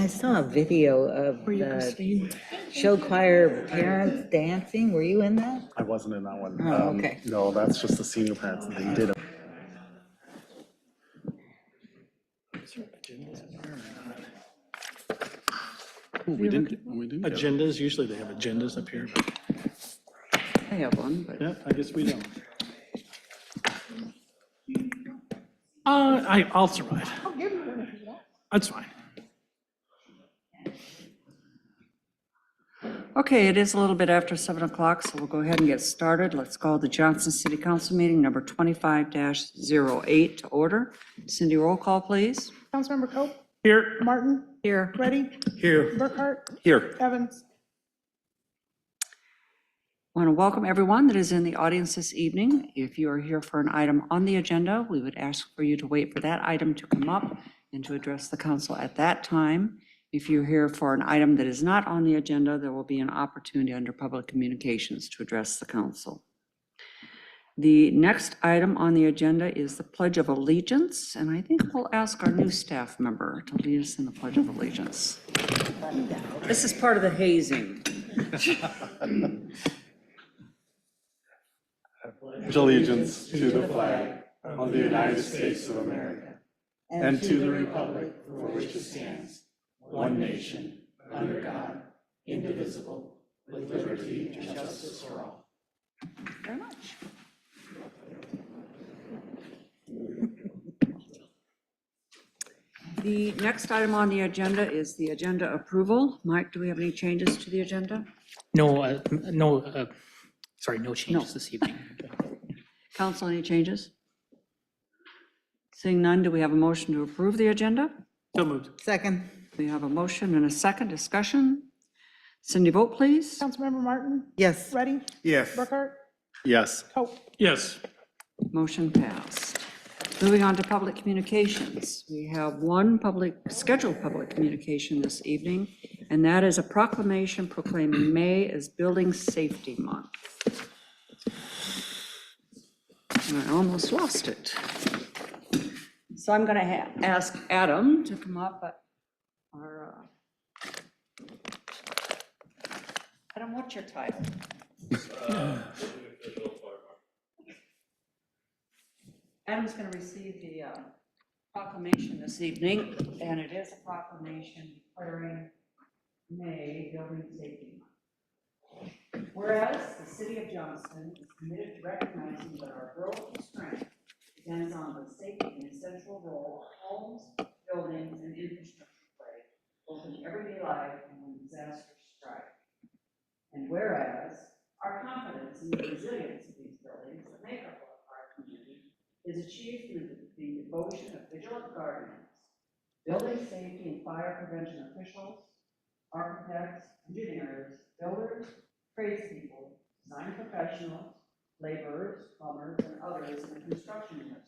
I saw a video of the show choir parents dancing. Were you in that? I wasn't in that one. Oh, okay. No, that's just the senior parents. They did it. We didn't get Agendas, usually they have agendas up here, but I have one, but yeah, I guess we don't. I'll survive. That's fine. okay, it is a little bit after 7 o'clock, so we'll go ahead and get started. Let's call the Johnston City Council meeting number 25-08 to order. Cindy, roll call, please. Councilmember Cope, Here. Martin, Here. Reddy, Here. Burkhart, Here. Evans. I want to welcome everyone that is in the audience this evening. If you are here for an item on the agenda, we would ask for you to wait for that item to come up and to address the council at that time. If you're here for an item that is not on the agenda, there will be an opportunity under public communications to address the council. The next item on the agenda is the Pledge of Allegiance, and I think we'll ask our new staff member to lead us in the Pledge of Allegiance. This is part of the hazing. Pledge allegiance to the flag of the United States of America and to the republic for which it stands, one nation, under God, indivisible, with liberty and justice for all. Very much. The next item on the agenda is the agenda approval. Mike, do we have any changes to the agenda? No, no changes this evening. Council, any changes? Seeing none, do we have a motion to approve the agenda? So moved. Second. We have a motion and a second discussion. Cindy, vote please. Councilmember Martin, Yes. Reddy, Yes. Burkhart, Yes. Cope. Yes. Motion passed. Moving on to public communications. We have one scheduled public communication this evening, and that is a proclamation proclaiming May as Building Safety Month. And I almost lost it. So I'm going to ask Adam to come up, but Adam, what's your title? Adam's going to receive the proclamation this evening, and it is a proclamation declaring May Building Safety Month. Whereas the city of Johnston is committed to recognizing that our growth and strength depends on the safety and essential role homes, buildings, and infrastructure play, both in everyday life and when disasters strike. And whereas our confidence in the resilience of these buildings that make up our community is achieved through the devotion of vigilant guardians, building safety and fire prevention officials, architects, engineers, builders, tradespeople, design professionals, laborers, plumbers, and others in the construction industry.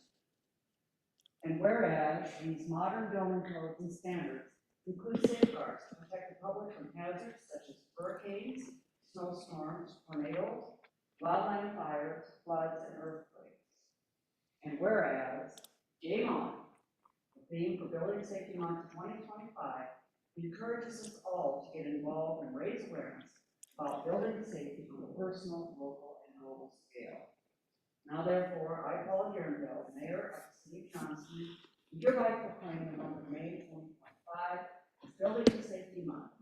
And whereas these modern building codes and standards include safeguards to protect the public from hazards such as hurricanes, snowstorms, tornadoes, wildland fires, floods, and earthquakes. And whereas Game On, the theme for Building Safety Month 2025, encourages us all to get involved and raise awareness about building safety on a personal, local, and global scale. Now, therefore, I, Paul Gernveld, Mayor of the City of Johnston, hereby proclaim the month of May 2025 as Building Safety Month.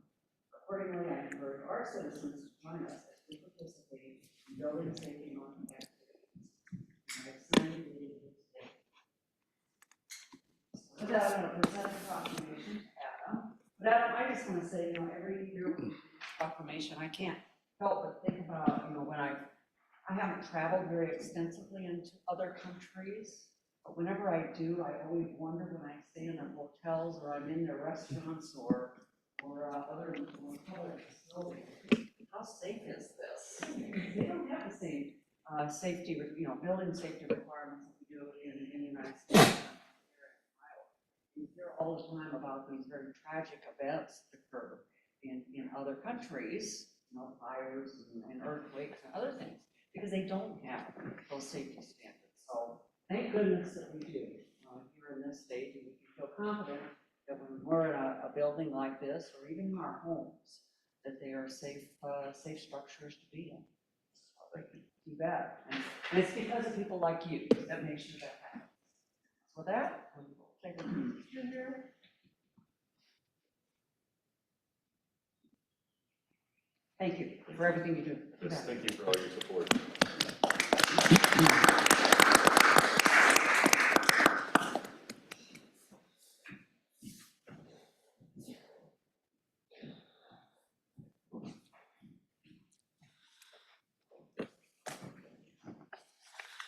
Accordingly, I encourage our citizens to join us as we participate in Building Safety Month activities. I have signed the lead today. With that, I'm going to present the proclamation to Adam. But Adam, I just want to say, every year we do this proclamation, I can't help but think about, when I haven't traveled very extensively into other countries, but whenever I do, I always wonder when I stay in their hotels or I'm in their restaurants or other public facilities, how safe is this? They don't have the same safety, building safety requirements that we do in the United States. You hear all the time about these very tragic events that occur in other countries, fires and earthquakes and other things, because they don't have those safety standards. So thank goodness that we do here in this state, and we can feel confident that when we're in a building building like this, or even in our homes, that they are safe structures to be in. You bet. And it's because of people like you that make sure that happens. So with that, we will take a picture here. Thank you for everything you do. You Yes, bet. thank you for all your support.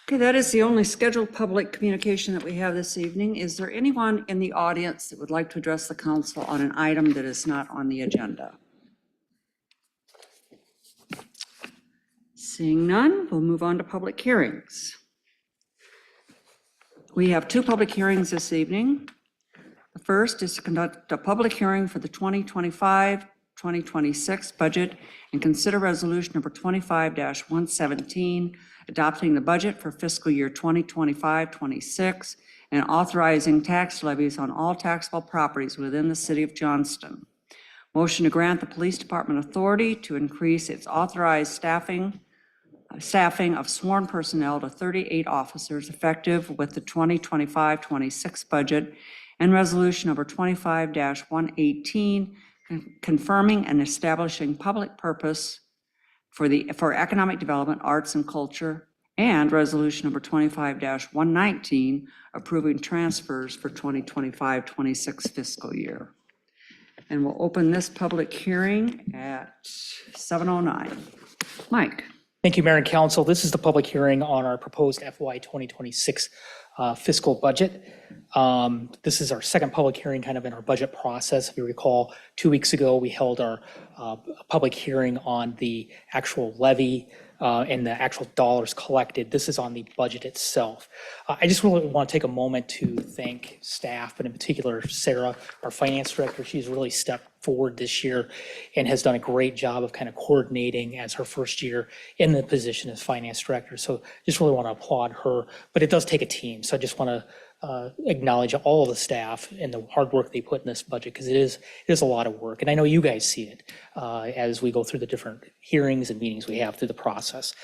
Okay, that is the only scheduled public communication that we have this evening. Is there anyone in the audience that would like to address the council on an item that is not on the agenda? Seeing none, we'll move on to public hearings. We have two public hearings this evening. The first is to conduct a public hearing for the 2025-2026 budget and consider resolution number 25-117, adopting the budget for fiscal year 2025-26 and authorizing tax levies on all taxable properties within the city of Johnston. Motion to grant the police department authority to increase its authorized staffing of sworn personnel to 38 officers effective with the 2025-26 budget, and resolution number 25-118, confirming and establishing public purpose for economic development, arts, and culture, and resolution number 25-119, approving transfers for 2025-26 fiscal year. And we'll open this public hearing at 7:09. Mike. Thank you, Mayor and Council. This is the public hearing on our proposed FY 2026 fiscal budget. This is our second public hearing kind of in our budget process. If you recall, 2 weeks ago, we held our public hearing on the actual levy and the actual dollars collected. This is on the budget itself. I just really want to take a moment to thank staff, but in particular, Sarah, our finance director. She's really stepped forward this year and has done a great job of kind of coordinating as her first year in the position as finance director. So just really want to applaud her, but it does take a team. So I just want to acknowledge all of the staff and the hard work they put in this budget, because it is a lot of work. And I know you guys see it as we go through the different hearings and meetings we have through the process.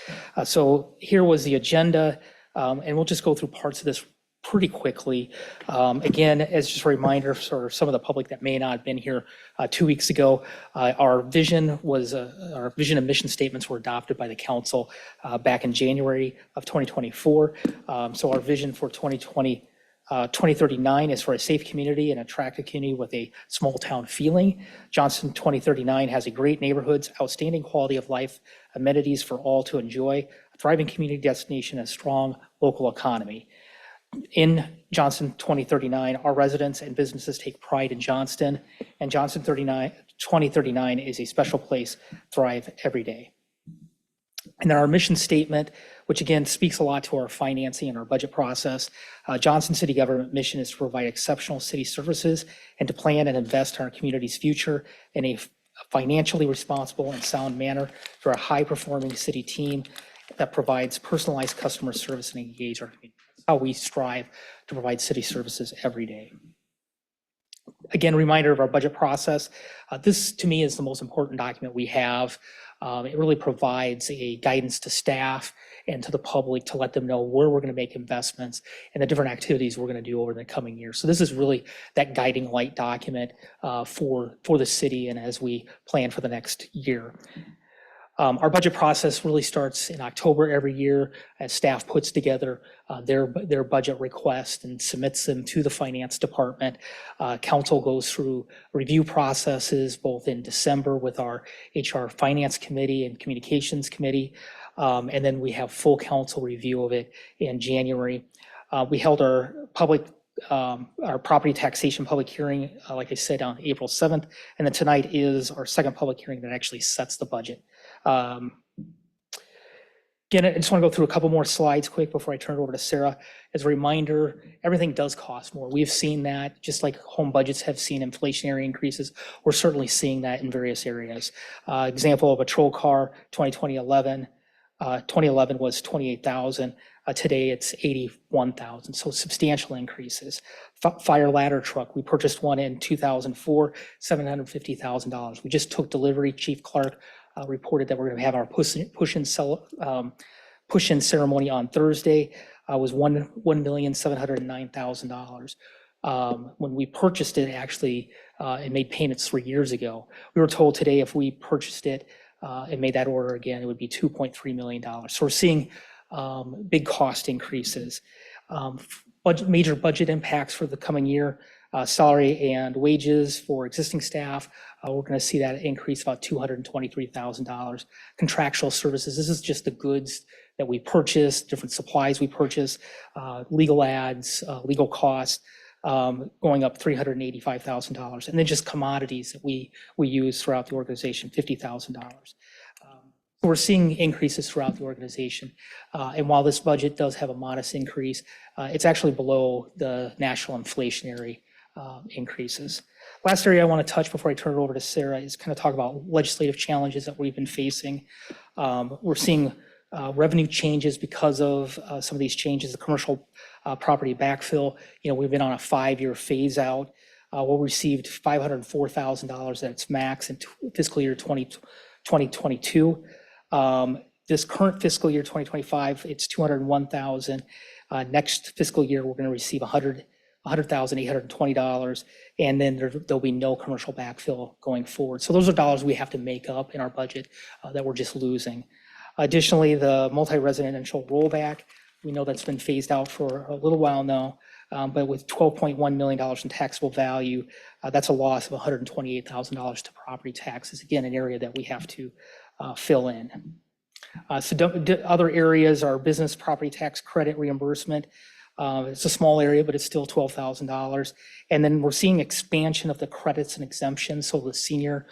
So here was the agenda, and we'll just go through parts of this pretty quickly. Again, as just a reminder for some of the public that may not have been here 2 weeks ago, our vision and mission statements were adopted by the council back in January of 2024. So our vision for 2039 is for a safe community and attractive community with a small town feeling. Johnston 2039 has a great neighborhoods, outstanding quality of life, amenities for all to enjoy, a thriving community destination, and a strong local economy. In Johnston 2039, our residents and businesses take pride in Johnston, and Johnston 2039 is a special place, thrive every day. And then our mission statement, which again speaks a lot to our financing and our budget process. Johnston City Government mission is to provide exceptional city services and to plan and invest in our community's future in a financially responsible and sound manner through a high-performing city team that provides personalized customer service and engage our community. That's how we strive to provide city services every day. Again, reminder of our budget process. This, to me, is the most important document we have. It really provides a guidance to staff and to the public to let them know where we're going to make investments and the different activities we're going to do over the coming year. So this is really that guiding light document for the city and as we plan for the next year. Our budget process really starts in October every year as staff puts together their budget request and submits them to the finance department. Council goes through review processes both in December with our HR finance committee and communications committee. And then we have full council review of it in January. We held our property taxation public hearing, like I said, on April 7th. And then tonight is our second public hearing that actually sets the budget. Again, I just want to go through a couple more slides quick before I turn it over to Sarah. As a reminder, everything does cost more. We've seen that, just like home budgets have seen inflationary increases. We're certainly seeing that in various areas. Example of a patrol car, 2011 was $28,000. Today it's 81,000, so substantial increases. Fire ladder truck, we purchased one in 2004, $750,000. We just took delivery. Chief Clark reported that we're going to have our push-in ceremony on Thursday. Was $1,709,000. When we purchased it, actually, it made payments 3 years ago. We were told today if we purchased it and made that order again, it would be $2.3 million. So we're seeing big cost increases. Major budget impacts for the coming year, salary and wages for existing staff. We're going to see that increase about $223,000. Contractual services, this is just the goods that we purchase, different supplies we purchase, legal ads, legal costs, going up $385,000. And then just commodities that we use throughout the organization, $50,000. We're seeing increases throughout the organization. And while this budget does have a modest increase, it's actually below the national inflationary increases. Last area I want to touch before I turn it over to Sarah is kind of talk about legislative challenges that we've been facing. We're seeing revenue changes because of some of these changes, the commercial property backfill. We've been on a 5-year phase out. We received $504,000 at its max in fiscal year 2022. This current fiscal year 2025, it's $201,000. Next fiscal year, we're going to receive $100,820, and then there'll be no commercial backfill going forward. So those are dollars we have to make up in our budget that we're just losing. Additionally, the multi-residential rollback, we know that's been phased out for a little while now, but with $12.1 million in taxable value, that's a loss of $128,000 to property taxes. Again, an area that we have to fill in. Other areas are business property tax credit reimbursement. It's a small area, but it's still $12,000. And then we're seeing expansion of the credits and exemptions. So the senior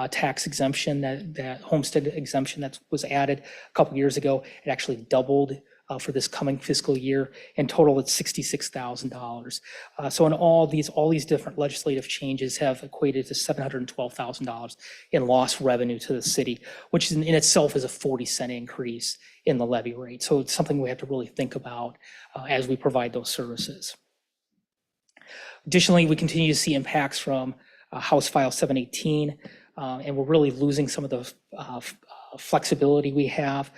tax exemption, that homestead exemption that was added a couple years ago, it actually doubled for this coming fiscal year. In total, it's $66,000. So in all these different legislative changes have equated to $712,000 in lost revenue to the city, which in itself is a 40-cent increase in the levy rate. So it's something we have to really think about as we provide those services. Additionally, we continue to see impacts from House File 718, and we're really losing some of the flexibility we have.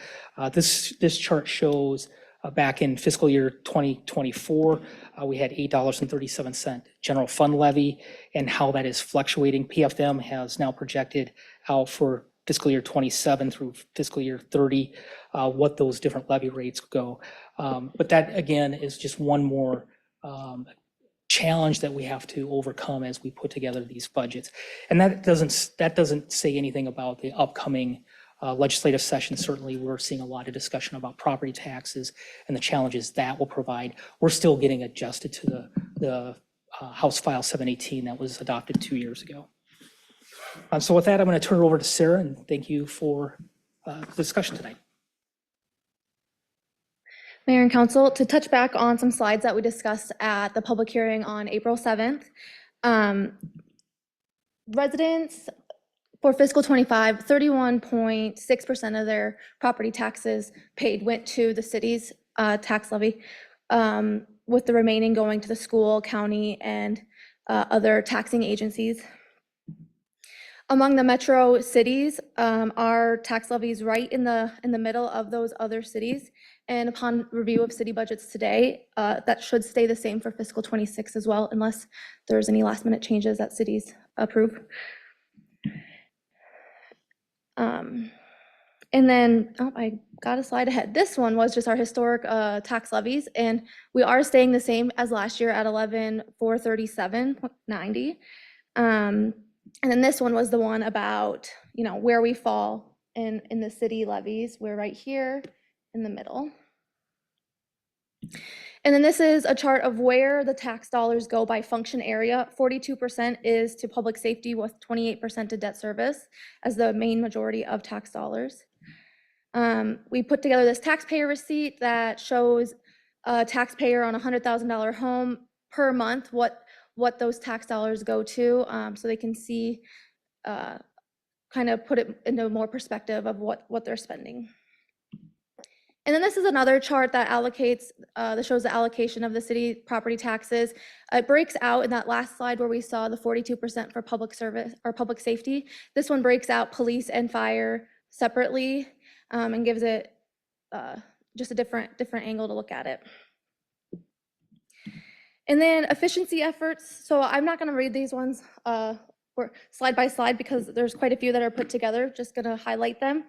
This chart shows back in fiscal year 2024, we had $8.37 general fund levy, and how that is fluctuating. PFM has now projected out for fiscal year 27 through fiscal year 30, what those different levy rates go. But that again is just one more challenge that we have to overcome as we put together these budgets. And that doesn't say anything about the upcoming legislative session. Certainly, we're seeing a lot of discussion about property taxes and the challenges that will provide. We're still getting adjusted to the House File 718 that was adopted 2 years ago. So with that, I'm going to turn it over to Sarah, and thank you for the discussion tonight. Mayor and Council, to touch back on some slides that we discussed at the public hearing on April 7th, residents for fiscal 25, 31.6% of their property taxes paid went to the city's tax levy, with the remaining going to the school, county, and other taxing agencies. Among the metro cities, our tax levy is right in the middle of those other cities. And upon review of city budgets today, that should stay the same for fiscal 26 as well, unless there's any last minute changes that cities approve. And then, I got a slide ahead. This one was just our historic tax levies, and we are staying the same as last year at 11,437.90. And then this one was the one about, where we fall in the city levies. We're right here in the middle. And then this is a chart of where the tax dollars go by function area. 42% is to public safety, with 28% to debt service as the main majority of tax dollars. We put together this taxpayer receipt that shows a taxpayer on a $100,000 home per month what those tax dollars go to, so they can see, kind of put it into more perspective of what they're spending. And then this is another chart that allocates, that shows the allocation of the city property taxes. It breaks out in that last slide where we saw the 42% for public service or public safety. This one breaks out police and fire separately, and gives it just a different angle to look at it. And then efficiency efforts. So I'm not going to read these ones slide by slide because there's quite a few that are put together. Just going to highlight them.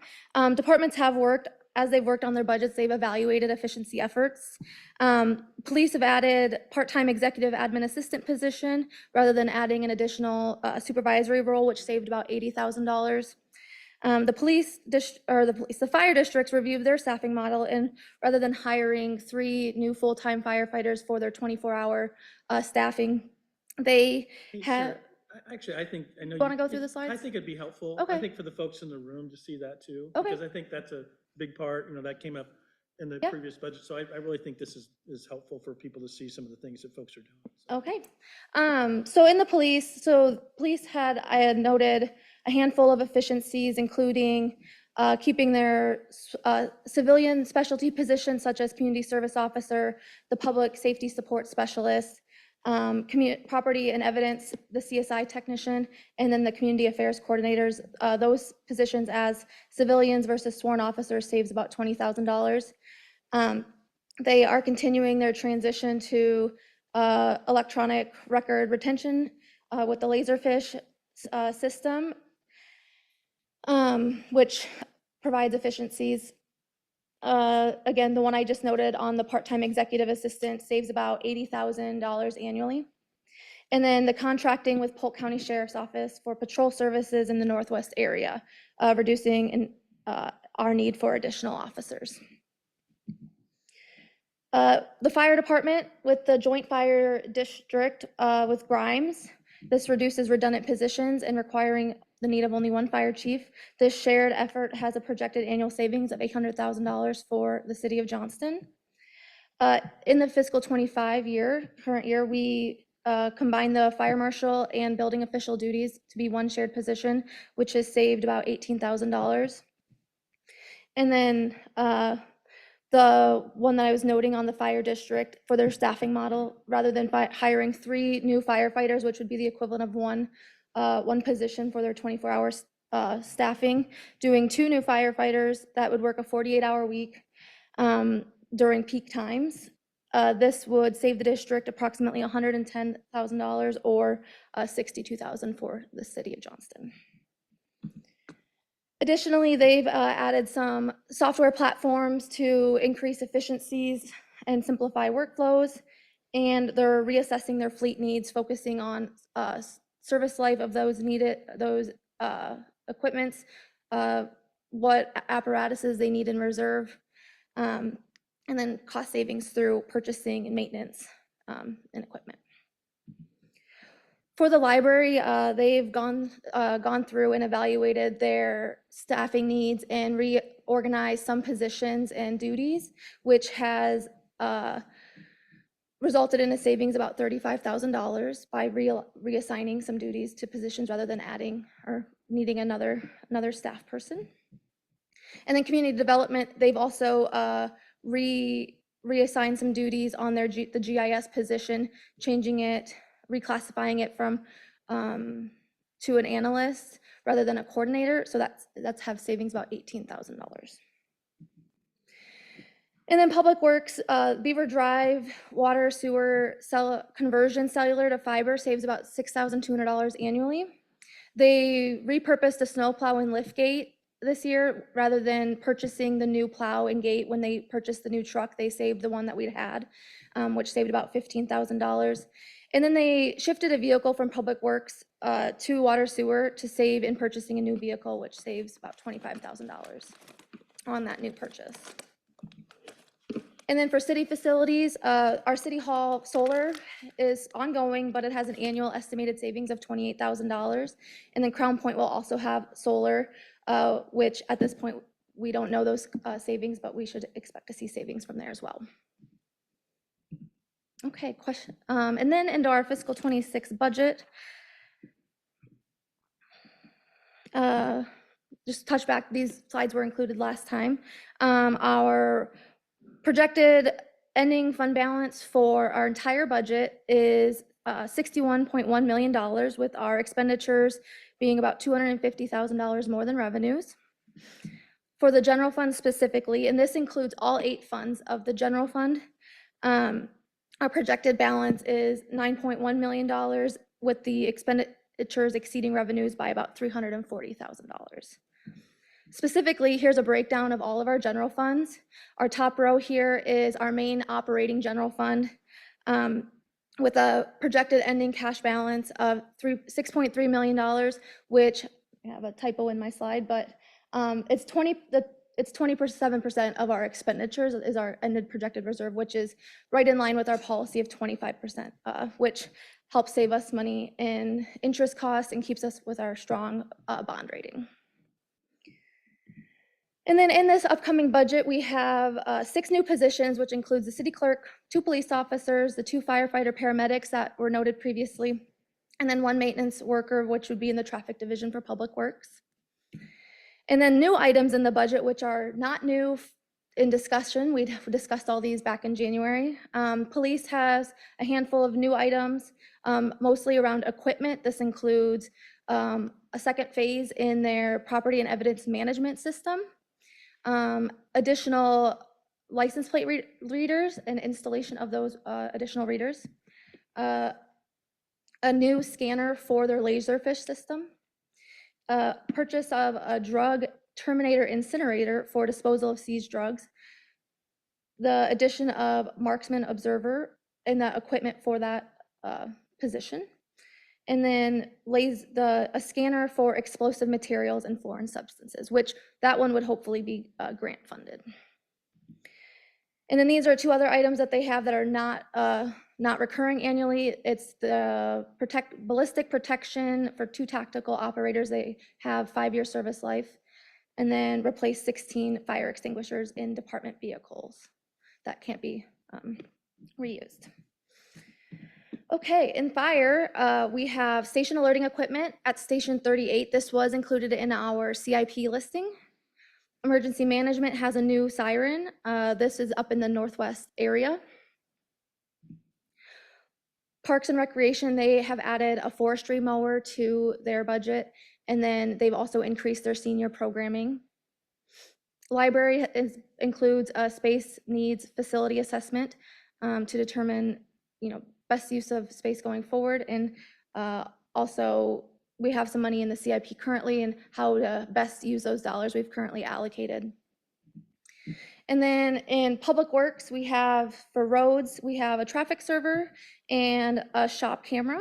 Departments have worked. As they've worked on their budgets, they've evaluated efficiency efforts. Police have added part-time executive admin assistant position rather than adding an additional supervisory role, which saved about $80,000. The fire districts reviewed their staffing model, and rather than hiring 3 new full-time firefighters for their 24-hour staffing, they Hey, have. Sarah, actually, I think, I know. Want to you- go through the slides? I think it'd be helpful. Okay. I think for the folks in the room to see that too. Okay. Because I think that's a big part, that came up in the Yeah. previous budget. So I really think this is helpful for people to see some of the things that folks are doing. Okay. So in the police, I had noted a handful of efficiencies, including keeping their civilian specialty positions such as community service officer, the public safety support specialist, property and evidence, the CSI technician, and then the community affairs coordinators. Those positions as civilians versus sworn officers saves about $20,000. They are continuing their transition to electronic record retention with the Laserfish system, which provides efficiencies. Again, the one I just noted on the part-time executive assistant saves about $80,000 annually. And then the contracting with Polk County Sheriff's Office for patrol services in the Northwest area, reducing our need for additional officers. The fire department with the joint fire district with Grimes, this reduces redundant positions and requiring the need of only 1 fire chief. This shared effort has a projected annual savings of $800,000 for the city of Johnston. In the fiscal 25 current year, we combined the fire marshal and building official duties to be 1 shared position, which has saved about $18,000. And then the one that I was noting on the fire district for their staffing model, rather than hiring 3 new firefighters, which would be the equivalent of one position for their 24-hour staffing, doing 2 new firefighters that would work a 48-hour week during peak times. This would save the district approximately $110,000 or $62,000 for the city of Johnston. Additionally, they've added some software platforms to increase efficiencies and simplify workflows, and they're reassessing their fleet needs, focusing on service life of those equipments, what apparatuses they need in reserve, and then cost savings through purchasing and maintenance and equipment. For the library, they've gone through and evaluated their staffing needs and reorganized some positions and duties, which has resulted in a savings about $35,000 by reassigning some duties to positions rather than adding or needing another staff person. And then community development, they've also reassigned some duties on the GIS position, changing it, reclassifying it from to an analyst rather than a coordinator. So that's have savings about $18,000. And then Public Works, Beaver Drive, water, sewer, conversion, cellular to fiber saves about $6,200 annually. They repurposed a snowplow and lift gate this year rather than purchasing the new plow and gate. When they purchased the new truck, they saved the one that we'd had, which saved about $15,000. And then they shifted a vehicle from Public Works to water sewer to save in purchasing a new vehicle, which saves about $25,000 on that new purchase. And then for city facilities, our City Hall solar is ongoing, but it has an annual estimated savings of $28,000. And then Crown Point will also have solar, which at this point, we don't know those savings, but we should expect to see savings from there as well. Okay, question. And then into our fiscal 26 budget. just touch back, these slides were included last time. Our projected ending fund balance for our entire budget is $61.1 million, with our expenditures being about $250,000 more than revenues. For the general fund specifically, and this includes all 8 funds of the general fund, our projected balance is $9.1 million, with the expenditures exceeding revenues by about $340,000. Specifically, here's a breakdown of all of our general funds. Our top row here is our main operating general fund, with a projected ending cash balance of $6.3 million, which, I have a typo in my slide, but it's 27% of our expenditures is our ended projected reserve, which is right in line with our policy of 25%, which helps save us money in interest costs and keeps us with our strong bond rating. And then in this upcoming budget, we have 6 new positions, which includes the city clerk, 2 police officers, the 2 firefighter paramedics that were noted previously, and then 1 maintenance worker, which would be in the traffic division for public works. And then new items in the budget, which are not new in discussion. We discussed all these back in January. Police has a handful of new items, mostly around equipment. This includes a second phase in their property and evidence management system, additional license plate readers and installation of those additional readers, a new scanner for their laserfish system, purchase of a drug terminator incinerator for disposal of seized drugs, the addition of marksman observer and the equipment for that position, and then a scanner for explosive materials and foreign substances, which that one would hopefully be grant funded. And then these are 2 other items that they have that are not recurring annually. It's the ballistic protection for 2 tactical operators. They have 5-year service life, and then replace 16 fire extinguishers in department vehicles that can't be reused. Okay, in fire, we have station alerting equipment at Station 38. This was included in our CIP listing. Emergency management has a new siren. This is up in the northwest area. Parks and Recreation, they have added a forestry mower to their budget, and then they've also increased their senior programming. Library includes a space needs facility assessment to determine, best use of space going forward, and also we have some money in the CIP currently and how to best use those dollars we've currently allocated. And then in public works, we have, for roads, we have a traffic server and a shop camera.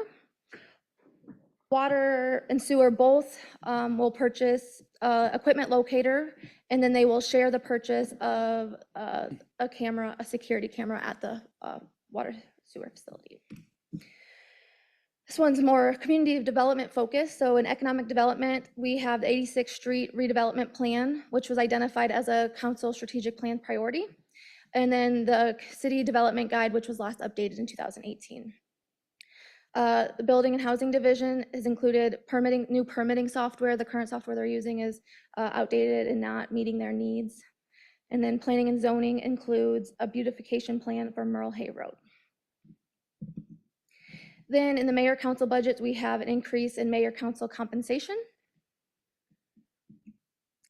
Water and sewer both will purchase equipment locator, and then they will share the purchase of a camera, a security camera at the water sewer facility. This one's more community development focused. So in economic development, we have the 86th Street redevelopment plan, which was identified as a council strategic plan priority. And then the city development guide, which was last updated in 2018. The building and housing division has included new permitting software. The current software they're using is outdated and not meeting their needs. And then planning and zoning includes a beautification plan for Merle Hay Road. Then in the mayor council budget, we have an increase in mayor council compensation.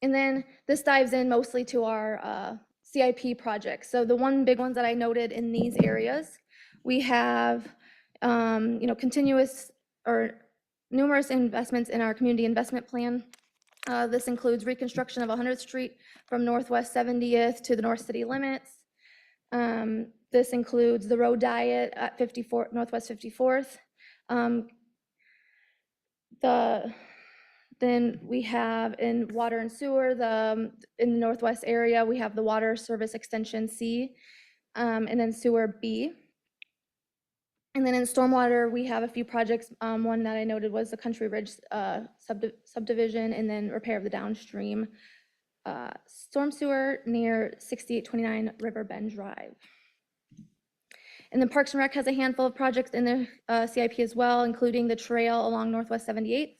And then this dives in mostly to our CIP projects. So the big ones that I noted in these areas, we have continuous or numerous investments in our community investment plan. This includes reconstruction of 100th Street from Northwest 70th to the North City limits. This includes the road diet at Northwest 54th. Then we have in water and sewer, in the Northwest area, we have the water service extension C, and then sewer B. And then in stormwater, we have a few projects. One that I noted was the Country Ridge subdivision, and then repair of the downstream storm sewer near 6829 River Bend Drive. And then Parks and Rec has a handful of projects in the CIP as well, including the trail along Northwest 78th,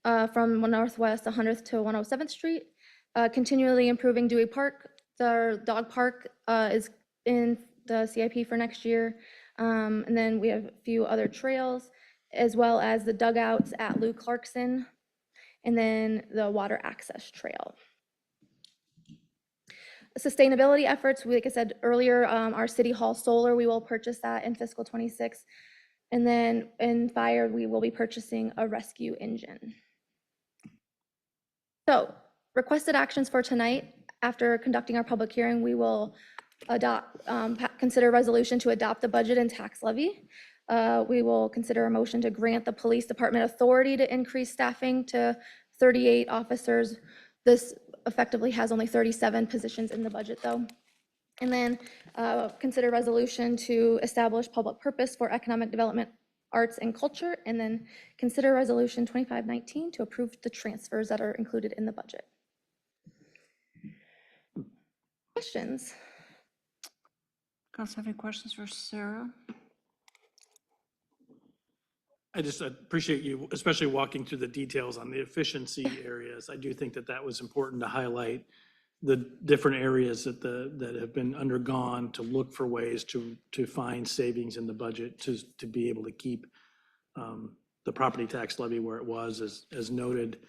from Northwest 100th to 107th Street. Continually improving Dewey Park. The dog park is in the CIP for next year. And then we have a few other trails, as well as the dugouts at Lou Clarkson, and then the water access trail. Sustainability efforts, like I said earlier, our City Hall solar, we will purchase that in fiscal '26. And then in fire, we will be purchasing a rescue engine. So requested actions for tonight. After conducting our public hearing, we will consider a resolution to adopt the budget and tax levy. We will consider a motion to grant the police department authority to increase staffing to 38 officers. This effectively has only 37 positions in the budget though. And then consider resolution to establish public purpose for economic development, arts and culture, and then consider resolution 2519 to approve the transfers that are included in the budget. Questions? Council, have any questions for Sarah? I just appreciate you, especially walking through the details on the efficiency areas. I do think that that was important to highlight the different areas that have been undergone to look for ways to find savings in the budget to be able to keep the property tax levy where it was. As noted,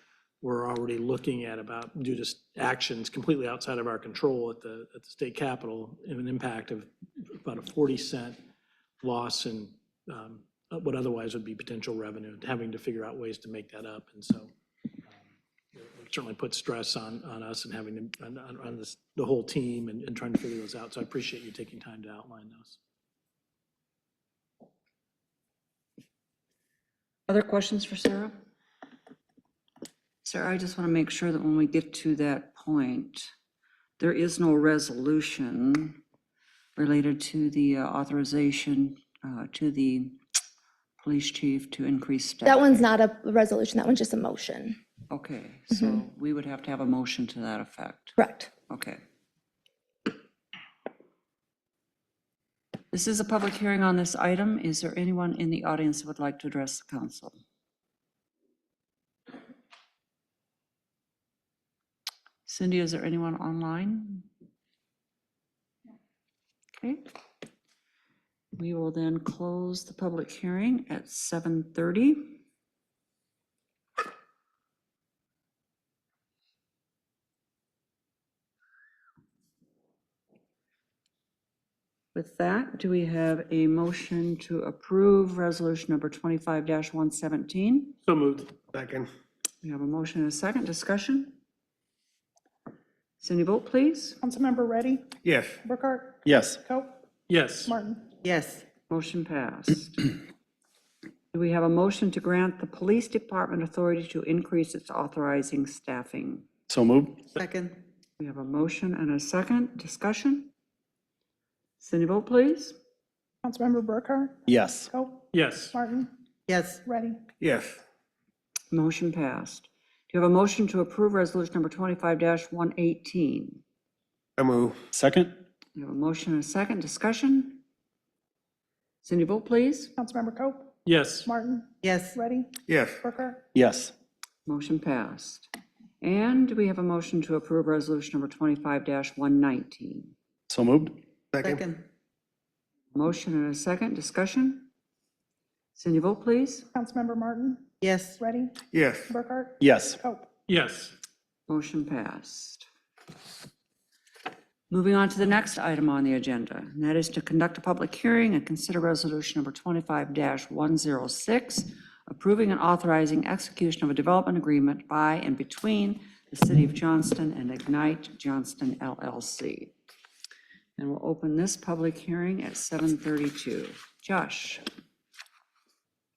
we're already looking at about, due to actions completely outside of our control at the state capitol, an impact of about a 40-cent loss in what otherwise would be potential revenue, having to figure out ways to make that up. And so it certainly puts stress on us and having to, on the whole team and trying to figure those out. So I appreciate you taking time to outline those. Other questions for Sarah? Sarah, I just want to make sure that when we get to that point, there is no resolution related to the authorization to the police chief to increase staff. That one's not a resolution, that one's just a motion. Okay, so we would have to have a motion to that effect. Correct. Okay. This is a public hearing on this item. Is there anyone in the audience who would like to address the council? Cindy, is there anyone online? Okay. We will then close the public hearing at 7:30. With that, do we have a motion to approve resolution number 25-117? So moved. Second. We have a motion and a second. Discussion? Cindy, vote please. Councilmember Reddy, Yes. Burkhart, Yes. Coe, Yes. Martin. Yes. Motion passed. Do we have a motion to grant the police department authority to increase its authorizing staffing? So moved. Second. We have a motion and a second. Discussion? Cindy, vote please. Councilmember Burkhart, Yes. Coe, Yes. Martin, Yes. Reddy. Yes. Motion passed. Do you have a motion to approve resolution number 25-118? I move. Second. We have a motion and a second. Discussion? Cindy, vote please. Councilmember Coe, Yes. Martin, Yes. Reddy, Yes. Burkhart, Yes. Motion passed. And do we have a motion to approve resolution number 25-119? So moved. Second. Motion and a second. Discussion? Cindy, vote please. Councilmember Martin, Yes. Reddy, Yes. Burkhart, Yes. Coe. Yes. Motion passed. Moving on to the next item on the agenda, and that is to conduct a public hearing and consider resolution number 25-106, approving and authorizing execution of a development agreement by and between the City of Johnston and Ignite Johnston LLC. And we'll open this public hearing at 7:32. Josh?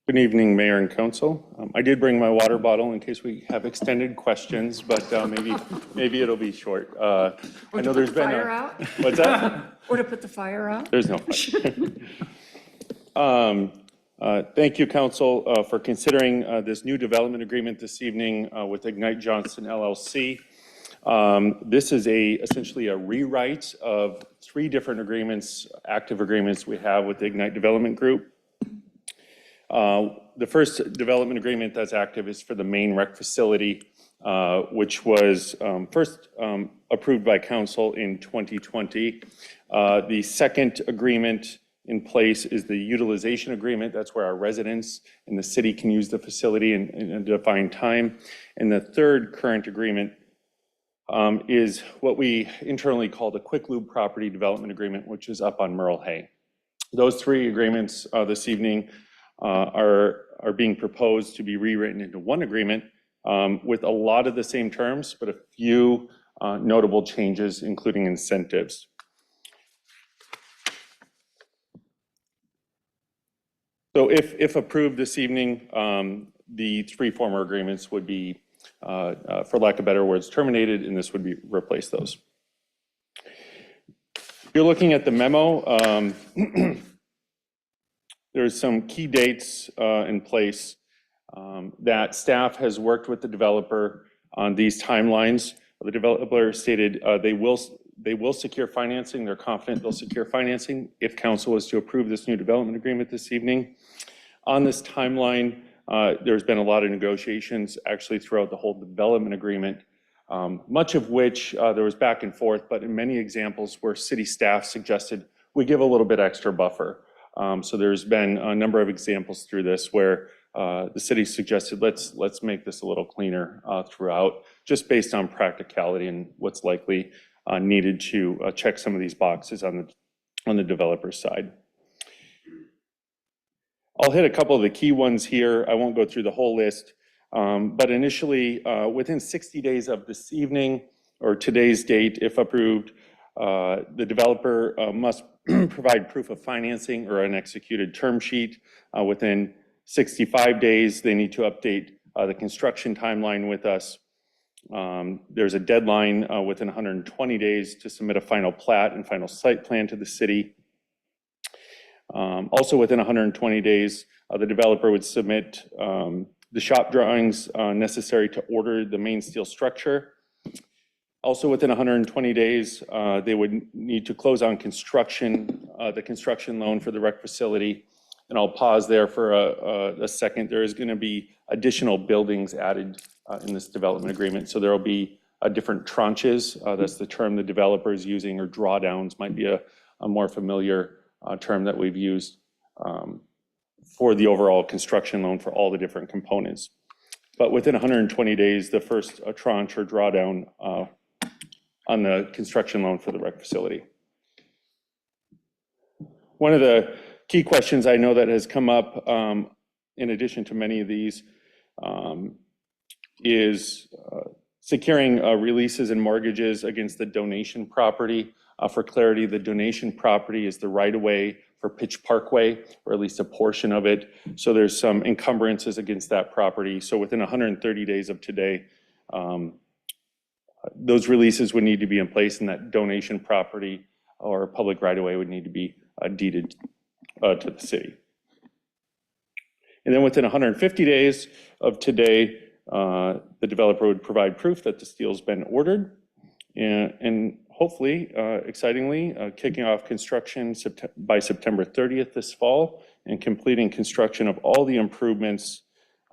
Good evening, Mayor and Council. I did bring my water bottle in case we have extended questions, but maybe it'll be short. I know there's been Fire out? What's that? Or to put the fire out? There's no fire. Thank you, Council, for considering this new development agreement this evening with Ignite Johnston LLC. This is essentially a rewrite of 3 different agreements, active agreements we have with the Ignite Development Group. The first development agreement that's active is for the main rec facility, which was first approved by council in 2020. The second agreement in place is the utilization agreement. That's where our residents in the city can use the facility in a defined time. And the third current agreement is what we internally call the Quick Lube Property Development Agreement, which is up on Merle Hay. Those three agreements this evening are being proposed to be rewritten into one agreement with a lot of the same terms, but a few notable changes, including incentives. So if approved this evening, the three former agreements would be, for lack of better words, terminated, and this would be replace those. If you're looking at the memo, there's some key dates in place that staff has worked with the developer on these timelines. The developer stated they will secure financing. They're confident they'll secure financing if council was to approve this new development agreement this evening. On this timeline, there's been a lot of negotiations actually throughout the whole development agreement, much of which there was back and forth, but in many examples where city staff suggested we give a little bit extra buffer. So there's been a number of examples through this where the city suggested let's make this a little cleaner throughout, just based on practicality and what's likely needed to check some of these boxes on the developer's side. I'll hit a couple of the key ones here. I won't go through the whole list, but initially, within 60 days of this evening or today's date, if approved, the developer must provide proof of financing or an executed term sheet. Within 65 days, they need to update the construction timeline with us. There's a deadline within 120 days to submit a final plat and final site plan to the city. Also within 120 days, the developer would submit the shop drawings necessary to order the main steel structure. Also within 120 days, they would need to close on construction, the construction loan for the rec facility. And I'll pause there for a second. There is going to be additional buildings added in this development agreement. So there will be different tranches. That's the term the developer is using, or drawdowns might be a more familiar term that we've used for the overall construction loan for all the different components. But within 120 days, the first tranche or drawdown on the construction loan for the rec facility. One of the key questions I know that has come up, in addition to many of these, is securing releases and mortgages against the donation property. For clarity, the donation property is the right-of-way for Pitch Parkway, or at least a portion of it. So there's some encumbrances against that property. So within 130 days of today, those releases would need to be in place, and that donation property or public right-of-way would need to be deeded to the city. And then within 150 days of today, the developer would provide proof that the steel's been ordered, and hopefully, excitingly, kicking off construction by September 30th this fall, and completing construction of all the improvements,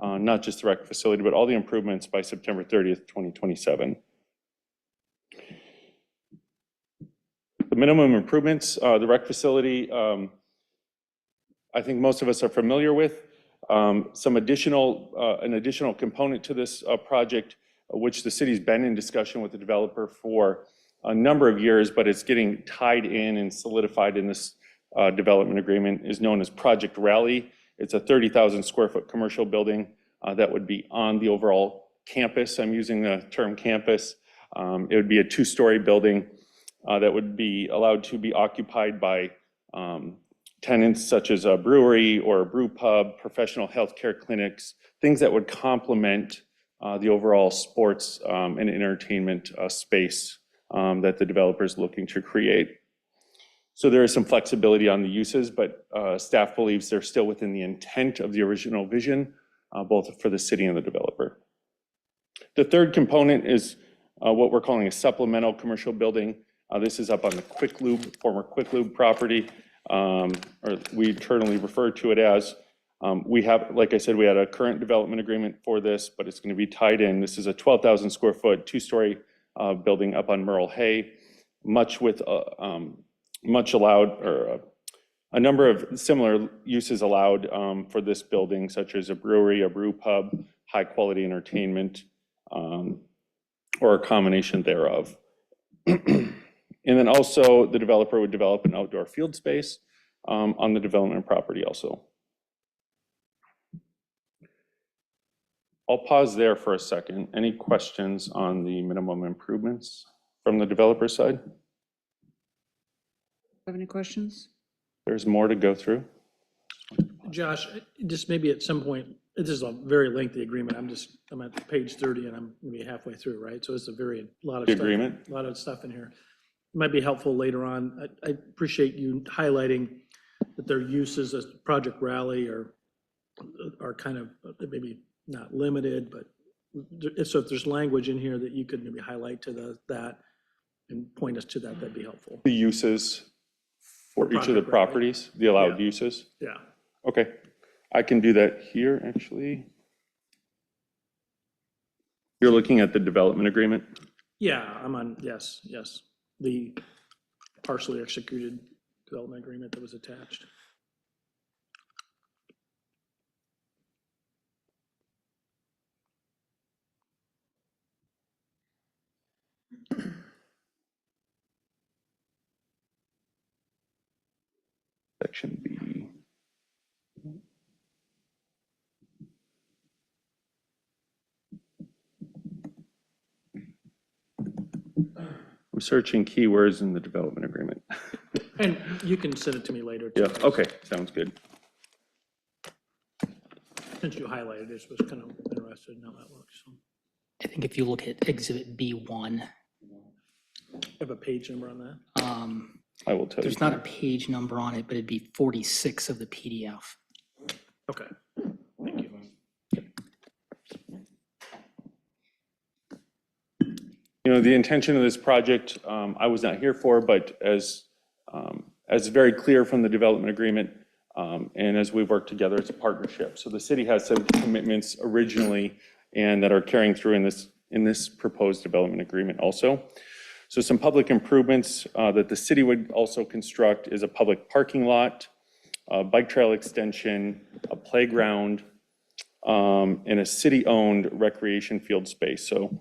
not just the rec facility, but all the improvements by September 30th, 2027. The minimum improvements, the rec facility, I think most of us are familiar with. An additional component to this project, which the city's been in discussion with the developer for a number of years, but it's getting tied in and solidified in this development agreement, is known as Project Rally. It's a 30,000 square foot commercial building that would be on the overall campus. I'm using the term campus. It would be a two-story building that would be allowed to be occupied by tenants such as a brewery or a brew pub, professional healthcare clinics, things that would complement the overall sports and entertainment space that the developer is looking to create. So there is some flexibility on the uses, but staff believes they're still within the intent of the original vision, both for the city and the developer. The third component is what we're calling a supplemental commercial building. This is up on the Quick Lube, former Quick Lube property, or we internally refer to it as. We have, like I said, we had a current development agreement for this, but it's going to be tied in. This is a 12,000 square foot, two-story building up on Merle Hay, much allowed, or a number of similar uses allowed for this building, such as a brewery, a brew pub, high-quality entertainment, or a combination thereof. And then also, the developer would develop an outdoor field space on the development property also. I'll pause there for a second. Any questions on the minimum improvements from the developer side? Have any questions? There's more to go through. Josh, just maybe at some point, this is a very lengthy agreement. I'm at page 30 and I'm maybe halfway through, right? So it's a lot of The stuff. agreement? A lot of stuff in here. It might be helpful later on. I appreciate you highlighting that their uses as Project Rally are kind of maybe not limited, but so if there's language in here that you could maybe highlight to that and point us to that, that'd be helpful. The uses for each of the Project Rally. properties, the allowed Yeah. uses? Yeah. Okay, I can do that here, actually. You're looking at the development agreement? Yeah, I'm on, yes. The partially executed development agreement that was attached. Section B. I'm searching keywords in the development agreement. And you can send it to me later. too. Yeah, okay, sounds good. Since you highlighted it, I was kind of interested in how that looks. So, I think if you look at Exhibit B1, have a page number on that? I will tell you. there's not a page number on it, but it'd be 46 of the PDF. Okay, thank you. You know, the intention of this project, I was not here for, but as very clear from the development agreement, and as we've worked together, it's a partnership. So the city has some commitments originally and that are carrying through in this proposed development agreement also. So some public improvements that the city would also construct is a public parking lot, a bike trail extension, a playground, and a city-owned recreation field space. So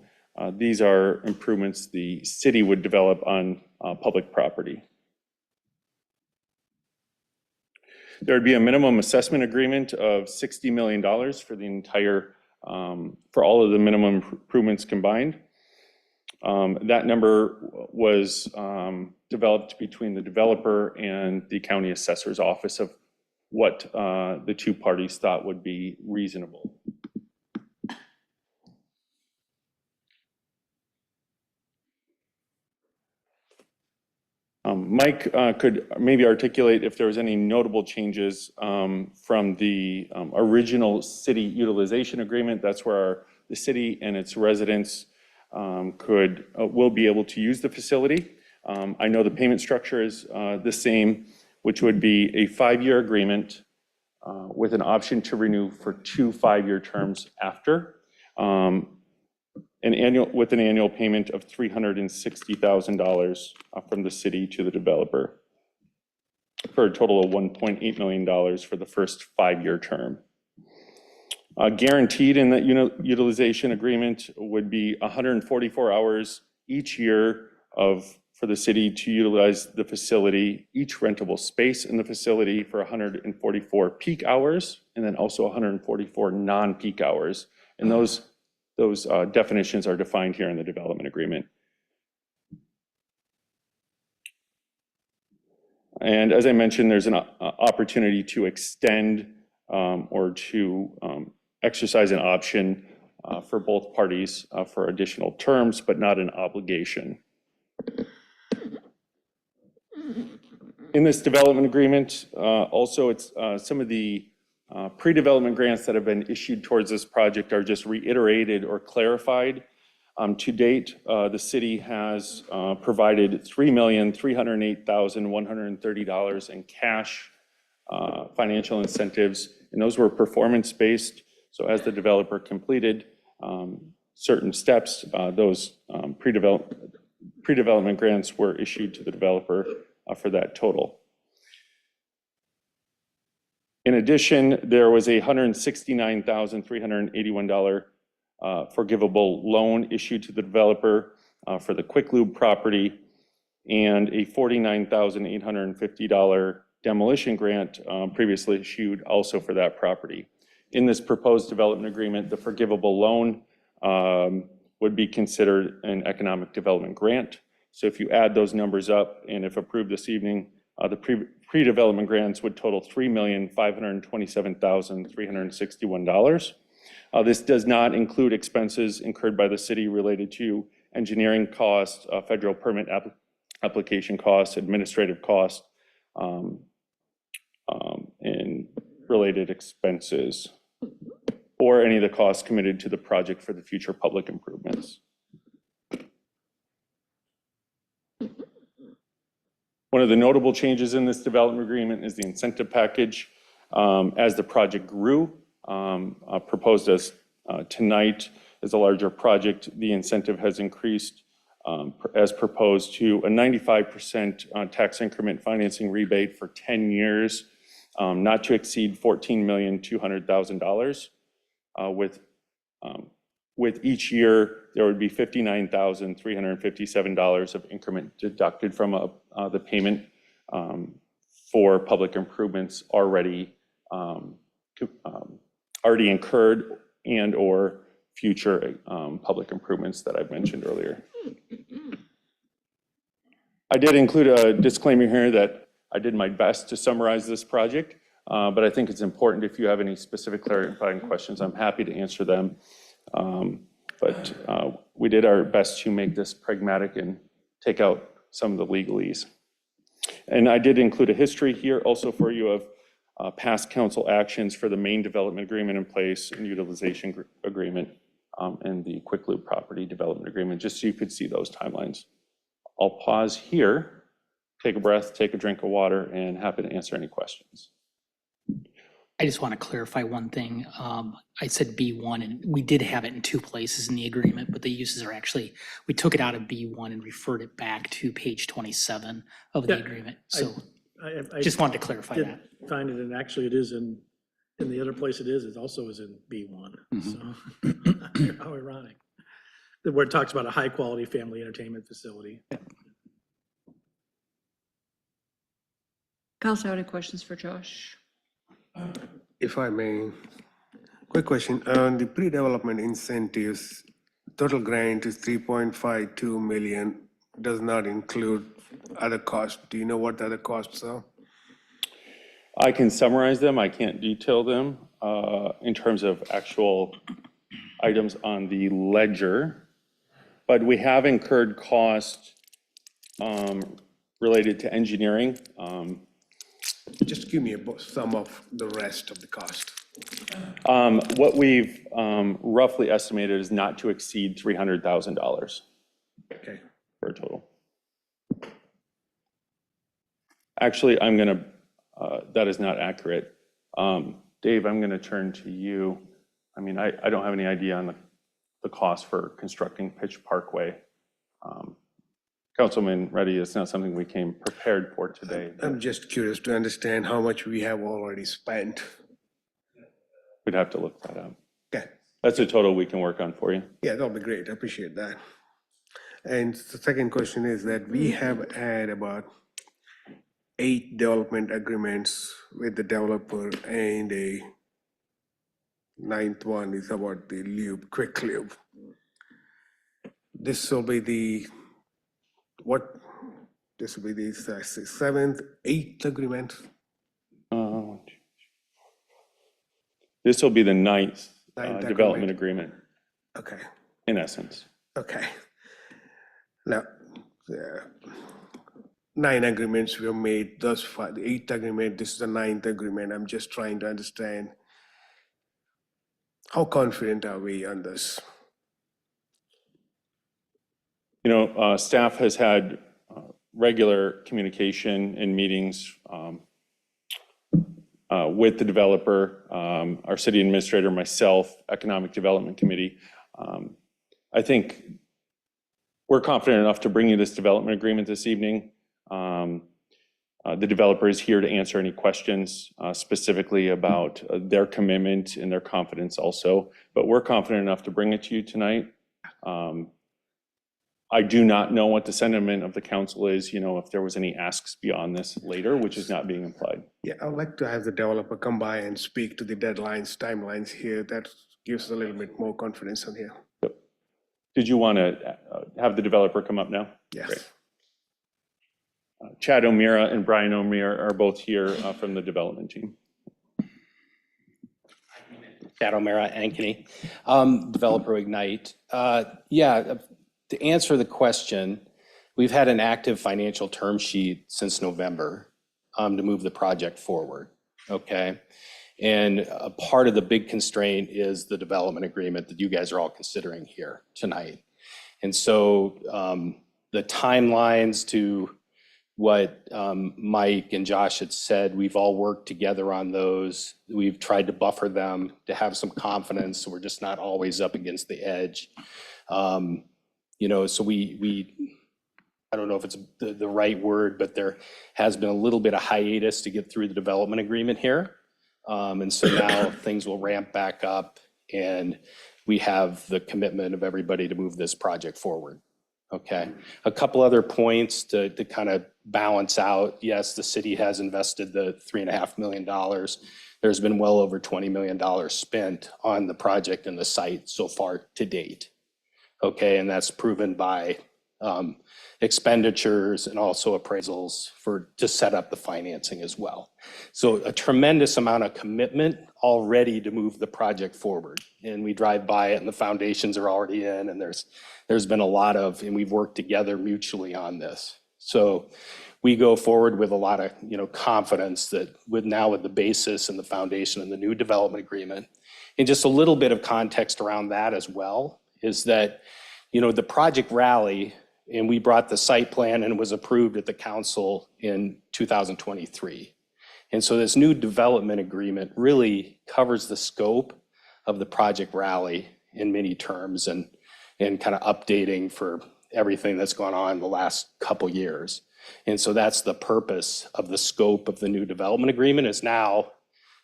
these are improvements the city would develop on public property. There would be a minimum assessment agreement of $60 million for the entire, for all of the minimum improvements combined. That number was developed between the developer and the county assessor's office of what the two parties thought would be reasonable. Mike could maybe articulate if there was any notable changes from the original city utilization agreement. That's where the city and its residents will be able to use the facility. I know the payment structure is the same, which would be a 5-year agreement with an option to renew for 2 5-year terms after. With an annual payment of $360,000 from the city to the developer for a total of $1.8 million for the first 5-year term. Guaranteed in that utilization agreement would be 144 hours each year for the city to utilize the facility, each rentable space in the facility for 144 peak hours, and then also 144 non-peak hours. And those definitions are defined here in the development agreement. And as I mentioned, there's an opportunity to extend or to exercise an option for both parties for additional terms, but not an obligation. In this development agreement, also it's some of the pre-development grants that have been issued towards this project are just reiterated or clarified. To date, the city has provided $3,308,130 in cash financial incentives, and those were performance-based. So as the developer completed certain steps, those pre-development grants were issued to the developer for that total. In addition, there was a $169,381 forgivable loan issued to the developer for the Quick Lube property, and a $49,850 demolition grant previously issued also for that property. In this proposed development agreement, the forgivable loan would be considered an economic development grant. So if you add those numbers up, and if approved this evening, the pre-development grants would total $3,527,361. This does not include expenses incurred by the city related to engineering costs, federal permit application costs, administrative costs, and related expenses, or any of the costs committed to the project for the future public improvements. One of the notable changes in this development agreement is the incentive package. As the project grew, proposed as tonight as a larger project, the incentive has increased as proposed to a 95% tax increment financing rebate for 10 years, not to exceed $14,200,000. With each year, there would be $59,357 of increment deducted from the payment for public improvements already incurred and or future public improvements that I've mentioned earlier. I did include a disclaimer here that I did my best to summarize this project, but I think it's important if you have any specific clarifying questions, I'm happy to answer them. But we did our best to make this pragmatic and take out some of the legalese. And I did include a history here also for you of past council actions for the main development agreement in place and utilization agreement and the Quick Loop property development agreement, just so you could see those timelines. I'll pause here, take a breath, take a drink of water, and happy to answer any questions. I just want to clarify one thing. I said B1, and we did have it in two places in the agreement, but the uses are actually, we took it out of B1 and referred it back to page 27 of the Yeah, agreement. So I just wanted to clarify did that. find it, and actually it is in the other place it also is in B1. So how ironic. Where it talks about a high-quality family entertainment facility. Council, any questions for Josh? If I may, quick question. On the pre-development incentives, total grant is 3.52 million, does not include other costs. Do you know what the other costs are? I can summarize them, I can't detail them in terms of actual items on the ledger, but we have incurred costs related to engineering. Just give me a sum of the rest of the cost. What we've roughly estimated is not to exceed $300,000 Okay. for a total. Actually, that is not accurate. Dave, I'm gonna turn to you. I mean, I don't have any idea on the cost for constructing Pitch Parkway. Councilman Reddy, it's not something we came prepared for today. I'm just curious to understand how much we have already spent. We'd have to look that up. Okay. That's a total we can work on for you. Yeah, that'll be great. I appreciate that. And the second question is that we have had about 8 development agreements with the developer, and a 9th one is about the lube, Quick Lube. This will be the, this will be the 7th, 8th agreement? This will be the ninth Ninth development agreement, Okay, in essence. okay. Now, 9 agreements were made thus far. The 8th agreement, this is the 9th agreement. I'm just trying to understand how confident are we on this? You know, staff has had regular communication and meetings with the developer, our city administrator, myself, Economic Development Committee. I think we're confident enough to bring you this development agreement this evening. The developer is here to answer any questions specifically about their commitment and their confidence also, but we're confident enough to bring it to you tonight. I do not know what the sentiment of the council is, if there was any asks beyond this later, which is not being implied. Yeah, I would like to have the developer come by and speak to the deadlines, timelines here. That gives us a little bit more confidence on here. Did you want to have the developer come up now? Yes. Great. Chad O'Meara and Brian O'Meara are both here from the development team. Chad O'Meara, Ankeny, developer Ignite. Yeah, to answer the question, we've had an active financial term sheet since November to move the project forward, okay? And a part of the big constraint is the development agreement that you guys are all considering here tonight. And so the timelines to what Mike and Josh had said, we've all worked together on those. We've tried to buffer them to have some confidence, so we're just not always up against the edge. So I don't know if it's the right word, but there has been a little bit of hiatus to get through the development agreement here. And so now things will ramp back up and we have the commitment of everybody to move this project forward. Okay. A couple other points to kind of balance out. Yes, the city has invested the $3.5 million. There's been well over $20 million spent on the project and the site so far to date. Okay, and that's proven by expenditures and also appraisals to set up the financing as well. So a tremendous amount of commitment already to move the project forward. And we drive by it and the foundations are already in, and there's been a lot and we've worked together mutually on this. So we go forward with a lot of confidence that with the basis and the foundation and the new development agreement, and just a little bit of context around that as well, is that the project rally, and we brought the site plan and it was approved at the council in 2023. And so this new development agreement really covers the scope of the project rally in many terms and kind of updating for everything that's gone on in the last couple years. And so that's the purpose of the scope of the new development agreement is now,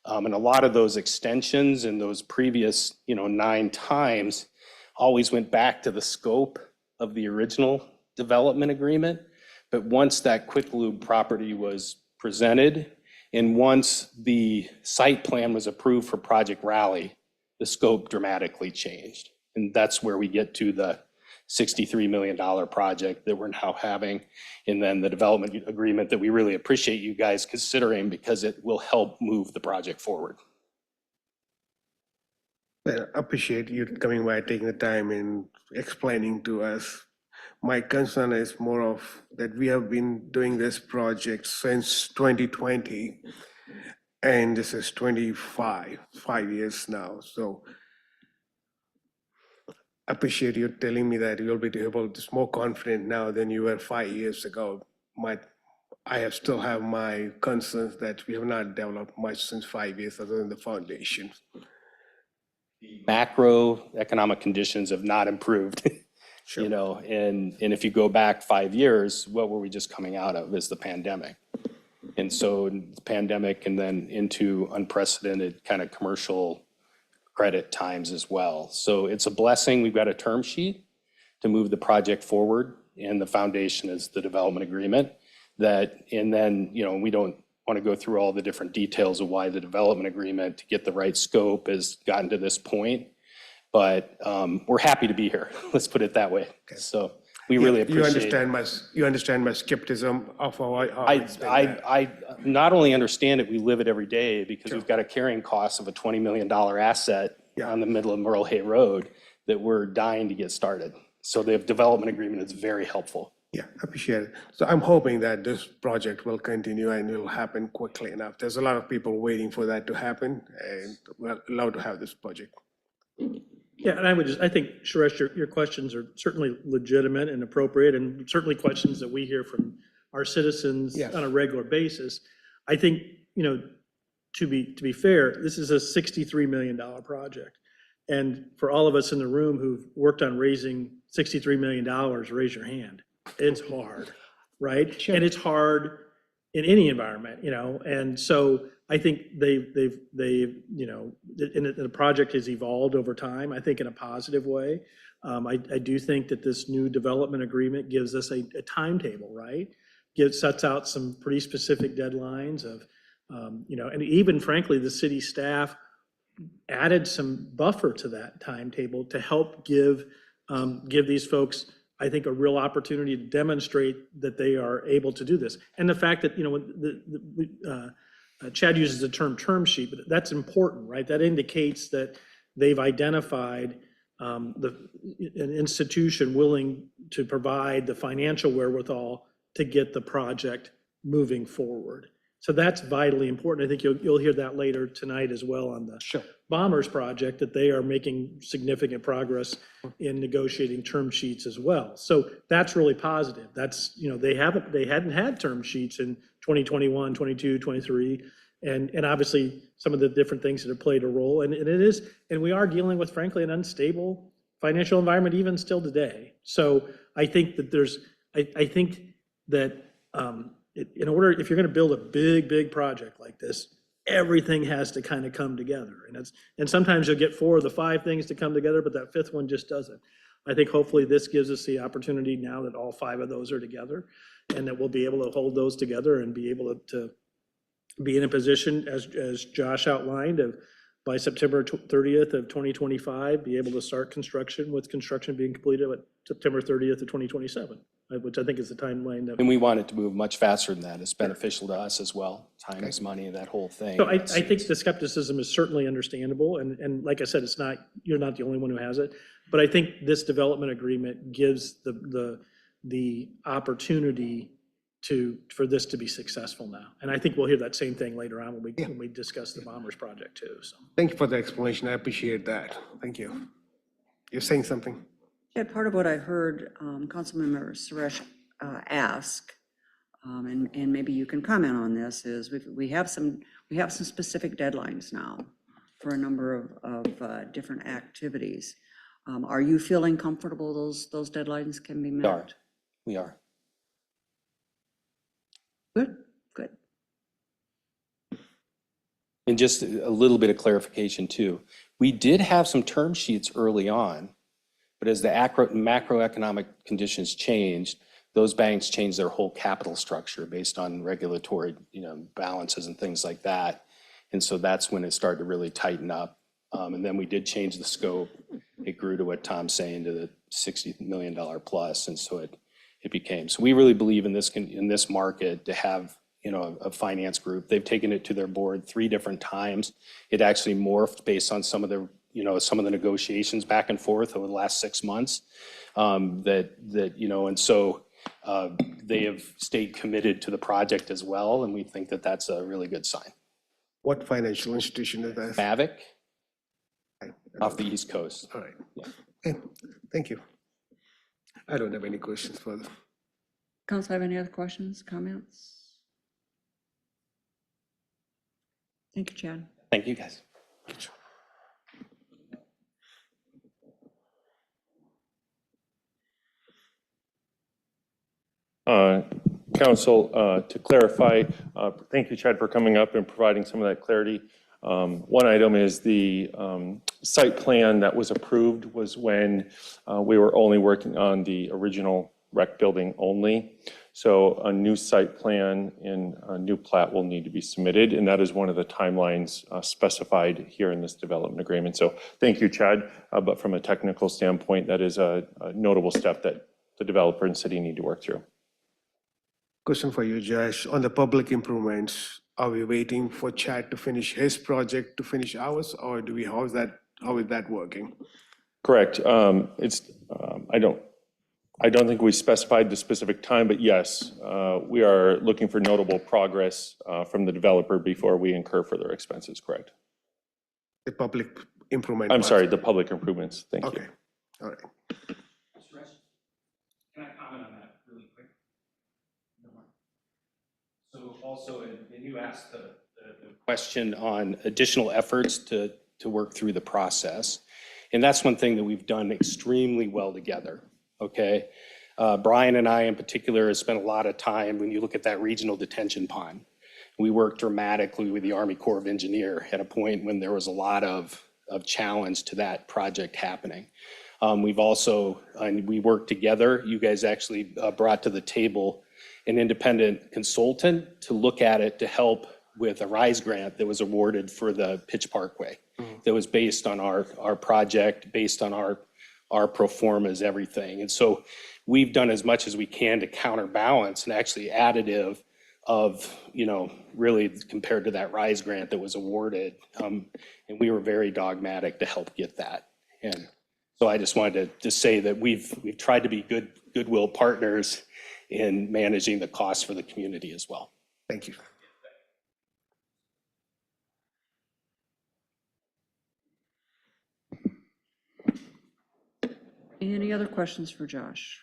and a lot of those extensions and those previous 9 times always went back to the scope of the original development agreement. But once that Quick Lube property was presented and once the site plan was approved for Project Rally, the scope dramatically changed. And that's where we get to the $63 million project that we're now having. And then the development agreement that we really appreciate you guys considering because it will help move the project forward. I appreciate you coming by, taking the time and explaining to us. My concern is more of that we have been doing this project since 2020, and this is 5 years now. So I appreciate you telling me that you'll be able to more confident now than you were 5 years ago. I still have my concerns that we have not developed much since 5 years other than the foundation. Macroeconomic conditions have not improved, Sure. And if you go back 5 years, what were we just coming out of is the pandemic. And so the pandemic and then into unprecedented kind of commercial credit times as well. So it's a blessing. We've got a term sheet to move the project forward and the foundation is the development agreement and then, we don't want to go through all the different details of why the development agreement to get the right scope has gotten to this point, but we're happy to be here. Let's put it that way. Okay. So we really appreciate You understand my skepticism of how it's been I not only understand it, we live it every day because we've got a carrying cost of a $20 million asset on the middle of Merle Hay Road that we're dying to get started. So the development agreement is very helpful. Yeah, I appreciate it. So I'm hoping that this project will continue and it'll happen quickly enough. There's a lot of people waiting for that to happen, and we're allowed to have this project. Yeah, and I think, Suresh, your questions are certainly legitimate and appropriate, and certainly questions that we hear from our citizens on a regular basis. I think, to be fair, this is a $63 million project. And for all of us in the room who've worked on raising $63 million, raise your hand. It's hard, right? And it's hard in any environment, and so I think they've and the project has evolved over time, I think in a positive way. I do think that this new development agreement gives us a timetable, right? Sets out some pretty specific deadlines of, and even frankly, the city staff added some buffer to that timetable to help give these folks, I think, a real opportunity to demonstrate that they are able to do this. And the fact that, Chad uses the term sheet, but that's important, right? That indicates that they've identified an institution willing to provide the financial wherewithal to get the project moving forward. So that's vitally important. I think you'll hear that later tonight as well on the Bombers project, that they are making significant progress in negotiating term sheets as well. So that's really positive. That's, they hadn't had term sheets in 2021, 22, 23. And obviously some of the different things that have played a role. And we are dealing with, frankly, an unstable financial environment even still today. So I think that if you're going to build a big project like this, everything has to kind of come together. And sometimes you'll get 4 of the 5 things to come together, but that 5th one just doesn't. I think hopefully this gives us the opportunity now that all 5 of those are together, and that we'll be able to hold those together and be able to be in a position, as Josh outlined, of by September 30th of 2025, be able to start construction, with construction being completed at September 30th of 2027, which I think is the timeline that. And we want it to move much faster than that. It's beneficial to us as well. Time is money, that whole thing. So I think the skepticism is certainly understandable. And like I said, you're not the only one who has it. But I think this development agreement gives the opportunity for this to be successful now. And I think we'll hear that same thing later on when we discuss the Bombers project too. So. Thank you for the explanation. I appreciate that. Thank you. You're saying something? Yeah, part of what I heard Councilmember Suresh ask, and maybe you can comment on this, is we have some specific deadlines now for a number of different activities. Are you feeling comfortable those deadlines can be met? We are. Good. And just a little bit of clarification too. We did have some term sheets early on, but as the macroeconomic conditions changed, those banks changed their whole capital structure based on regulatory, balances and things like that. And so that's when it started to really tighten up. And then we did change the scope. It grew to what Tom's saying, to the $60 million plus. And so it became. So we really believe in this market to have, a finance group. They've taken it to their board 3 different times. It actually morphed based on some of the negotiations back and forth over the last 6 months. And so they have stayed committed to the project as well. And we think that that's a really good sign. What financial institution is that? Mavic, off the East Coast. All right. Yeah. Okay. Thank you. I don't have any questions further. Council have any other questions, comments? Thank you, Chad. Thank you, guys. Council, to clarify, thank you, Chad, for coming up and providing some of that clarity. One item is the site plan that was approved was when we were only working on the original rec building only. So a new site plan and a new plat will need to be submitted, and that is one of the timelines specified here in this development agreement. So thank you, Chad, but from a technical standpoint, that is a notable step that the developer and city need to work through. Question for you, Josh. On the public improvements, are we waiting for Chad to finish his project to finish ours, or how is that working? Correct. I don't think we specified the specific time, but yes, we are looking for notable progress from the developer before we incur further expenses, correct? The public improvement. I'm sorry, the public improvements. Thank you. Okay, all right. Can I comment on that really quick? So also, and you asked the question on additional efforts to work through the process. And that's one thing that we've done extremely well together, okay? Brian and I in particular have spent a lot of time, when you look at that regional detention pond, we worked dramatically with the Army Corps of Engineer at a point when there was a lot of challenge to that project happening. We've also, we worked together. You guys actually brought to the table an independent consultant to look at it to help with a RISE grant that was awarded for the Pitch Parkway. That was based on our project, based on our pro formas, everything. And so we've done as much as we can to counterbalance and actually additive of, you know, really compared to that RISE grant that was awarded. And we were very dogmatic to help get that. And so I just wanted to just say that we've tried to be goodwill partners in managing the costs for the community as well. Thank you. Any other questions for Josh?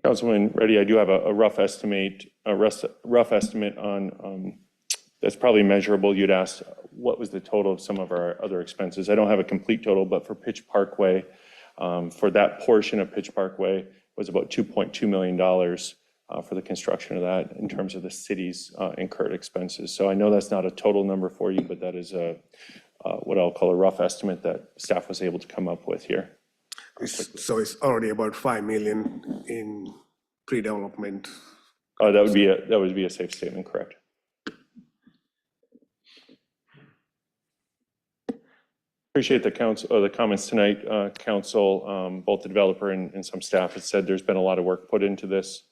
Councilman Reddy, I do have a rough estimate, on, that's probably measurable. You'd asked what was the total of some of our other expenses. I don't have a complete total, but for Pitch Parkway, for that portion of Pitch Parkway was about $2.2 million for the construction of that in terms of the city's incurred expenses. So I know that's not a total number for you, but that is what I'll call a rough estimate that staff was able to come up with here. So it's already about 5 million in pre-development. That would be a safe statement, correct? Appreciate the comments tonight, Council. Both the developer and some staff have said there's been a lot of work put into this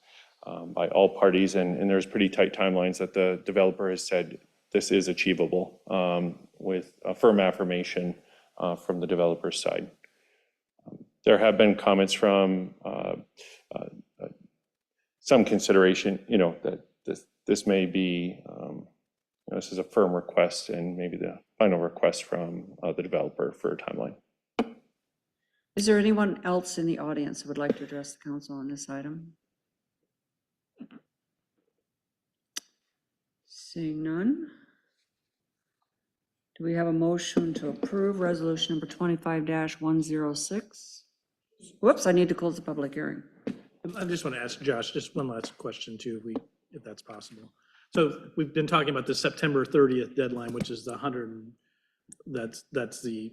by all parties, and there's pretty tight timelines that the developer has said this is achievable with a firm affirmation from the developer's side. There have been comments from some consideration, you know, that this may be, this is a firm request and maybe the final request from the developer for a timeline. Is there anyone else in the audience who would like to address the council on this item? Seeing none. Do we have a motion to approve resolution number 25-106? Whoops, I need to close the public hearing. I just want to ask Josh just one last question too, if that's possible. So we've been talking about the September 30th deadline, which is the 100, that's the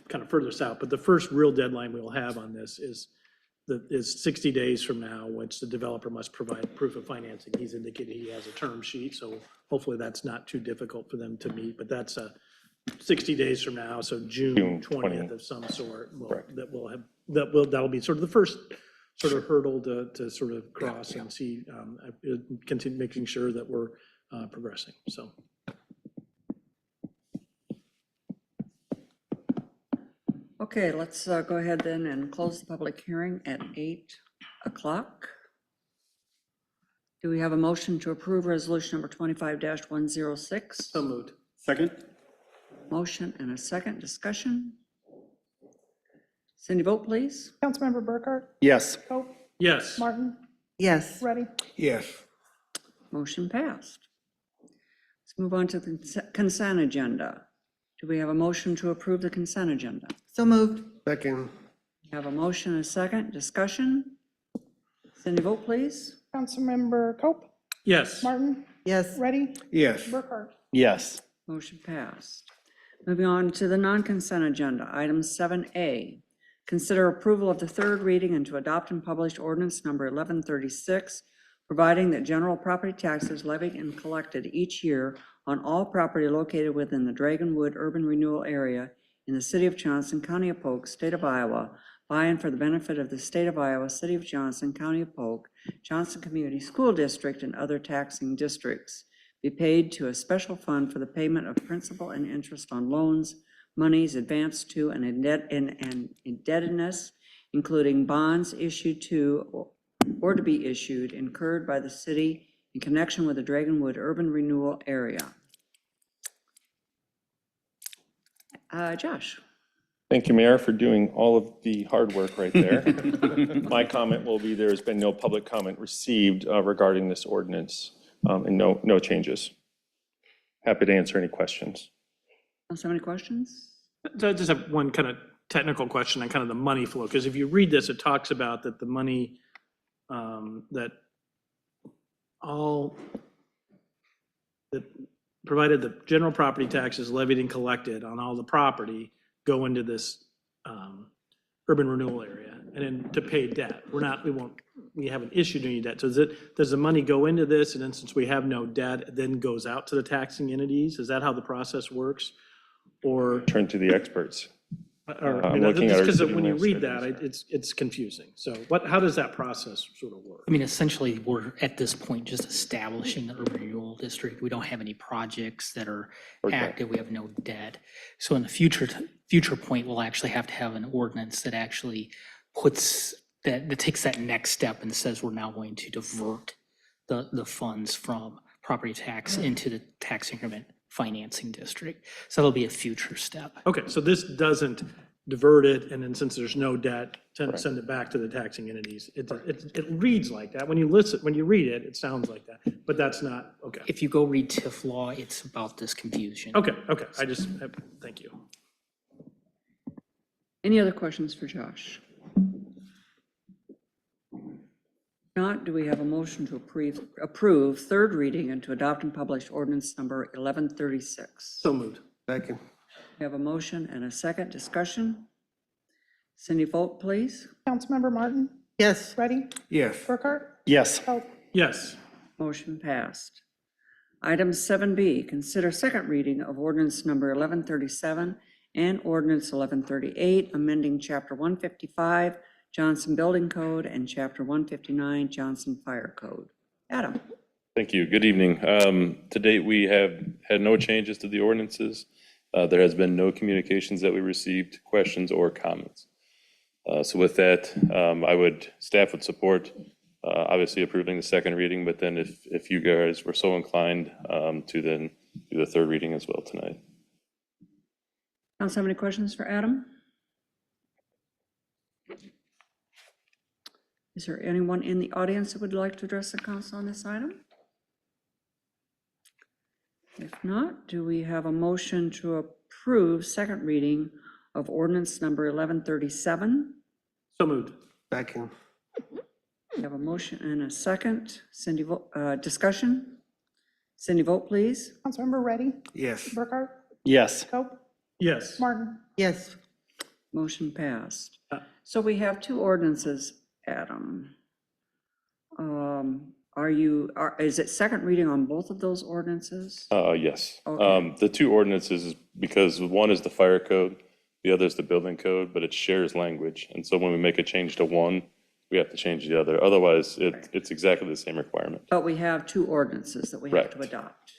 kind of furthest out, but the first real deadline we'll have on this is 60 days from now, which the developer must provide proof of financing. He's indicated he has a term sheet, so hopefully that's not too difficult for them to meet, but that's 60 days from now, so June 20th of some sort. That'll be sort of the first sort of hurdle to sort of cross and see, continue making sure that we're progressing, so. Okay, let's go ahead then and close the public hearing at 8 o'clock. Do we have a motion to approve resolution number 25-106? So moved. Second? Motion and a second discussion. Cindy, vote please. Councilmember Burkhart? Yes. Coe? Yes. Martin? Yes. Ready? Yes. Motion passed. Let's move on to the consent agenda. Do we have a motion to approve the consent agenda? So moved. Second. We have a motion and a second discussion. Cindy, vote please. Councilmember Cope? Yes. Martin? Yes. Ready? Yes. Burkhart? Yes. Motion passed. Moving on to the non-consent agenda, item 7A. Consider approval of the third reading and to adopt and publish ordinance number 1136, providing that general property taxes levied and collected each year on all property located within the Dragonwood Urban Renewal Area in the city of Johnston, county of Polk, state of Iowa, by and for the benefit of the state of Iowa, city of Johnston, county of Polk, Johnston Community School District, and other taxing districts, be paid to a special fund for the payment of principal and interest on loans, monies advanced to and indebtedness, including bonds issued to or to be issued, incurred by the city in connection with the Dragonwood Urban Renewal Area. Josh. Thank you, Mayor, for doing all of the hard work right there. My comment will be there has been no public comment received regarding this ordinance. and no changes. Happy to answer any questions. So many questions? So I just have one kind of technical question on kind of the money flow, because if you read this, it talks about that the money that provided the general property taxes levied and collected on all the property go into this urban renewal area and then to pay debt. We haven't issued any debt. So does the money go into this, and then since we have no debt, it then goes out to the taxing entities? Is that how the process works? Or Turn to the experts. I'm looking at our because city when you read administrator. that, it's confusing. So how does that process sort of work? I mean, essentially, we're at this point just establishing the urban renewal district. We don't have any projects that are Okay. active. We have no debt. So in the future point, we'll actually have to have an ordinance that actually that takes that next step and says we're now going to divert the funds from property tax into the tax increment financing district. So that'll be a future step. Okay, so this doesn't divert it, and then since there's no debt, send it back to the taxing entities. It reads like that. When you read it, it sounds like that, but that's not, okay. If you go read TIF law, it's about this confusion. Okay, thank you. Any other questions for Josh? Not, do we have a motion to approve third reading and to adopt and publish ordinance number 1136? So moved. Second. We have a motion and a second. Discussion. Cindy, vote please. Councilmember Martin, Yes. Ready, Yes. Burkhart, Yes. Coe. Yes. Motion passed. Item 7B, consider second reading of ordinance number 1137 and ordinance 1138, amending Chapter 155 Johnston Building Code and Chapter 159 Johnston Fire Code. Adam. Thank you. Good evening. To date, we have had no changes to the ordinances. There has been no communications that we received, questions or comments. So with that, staff would support obviously approving the second reading, but then if you guys were so inclined to then do the third reading as well tonight. Council have any questions for Adam? Is there anyone in the audience that would like to address the council on this item? If not, do we have a motion to approve second reading of ordinance number 1137? So moved. Second. We have a motion and a second. Cindy, discussion? Cindy, vote please. Councilmember Ready, Yes. Burkhart, Yes. Coe. Yes. Martin, Yes. Motion passed. So we have two ordinances, Adam. Is it second reading on both of those ordinances? Yes. Okay. The two ordinances is because one is the fire code, the other is the building code, but it shares language. And so when we make a change to one, we have to change the other. Otherwise, it's exactly the same requirement. But we have two ordinances that we have to Correct. adopt.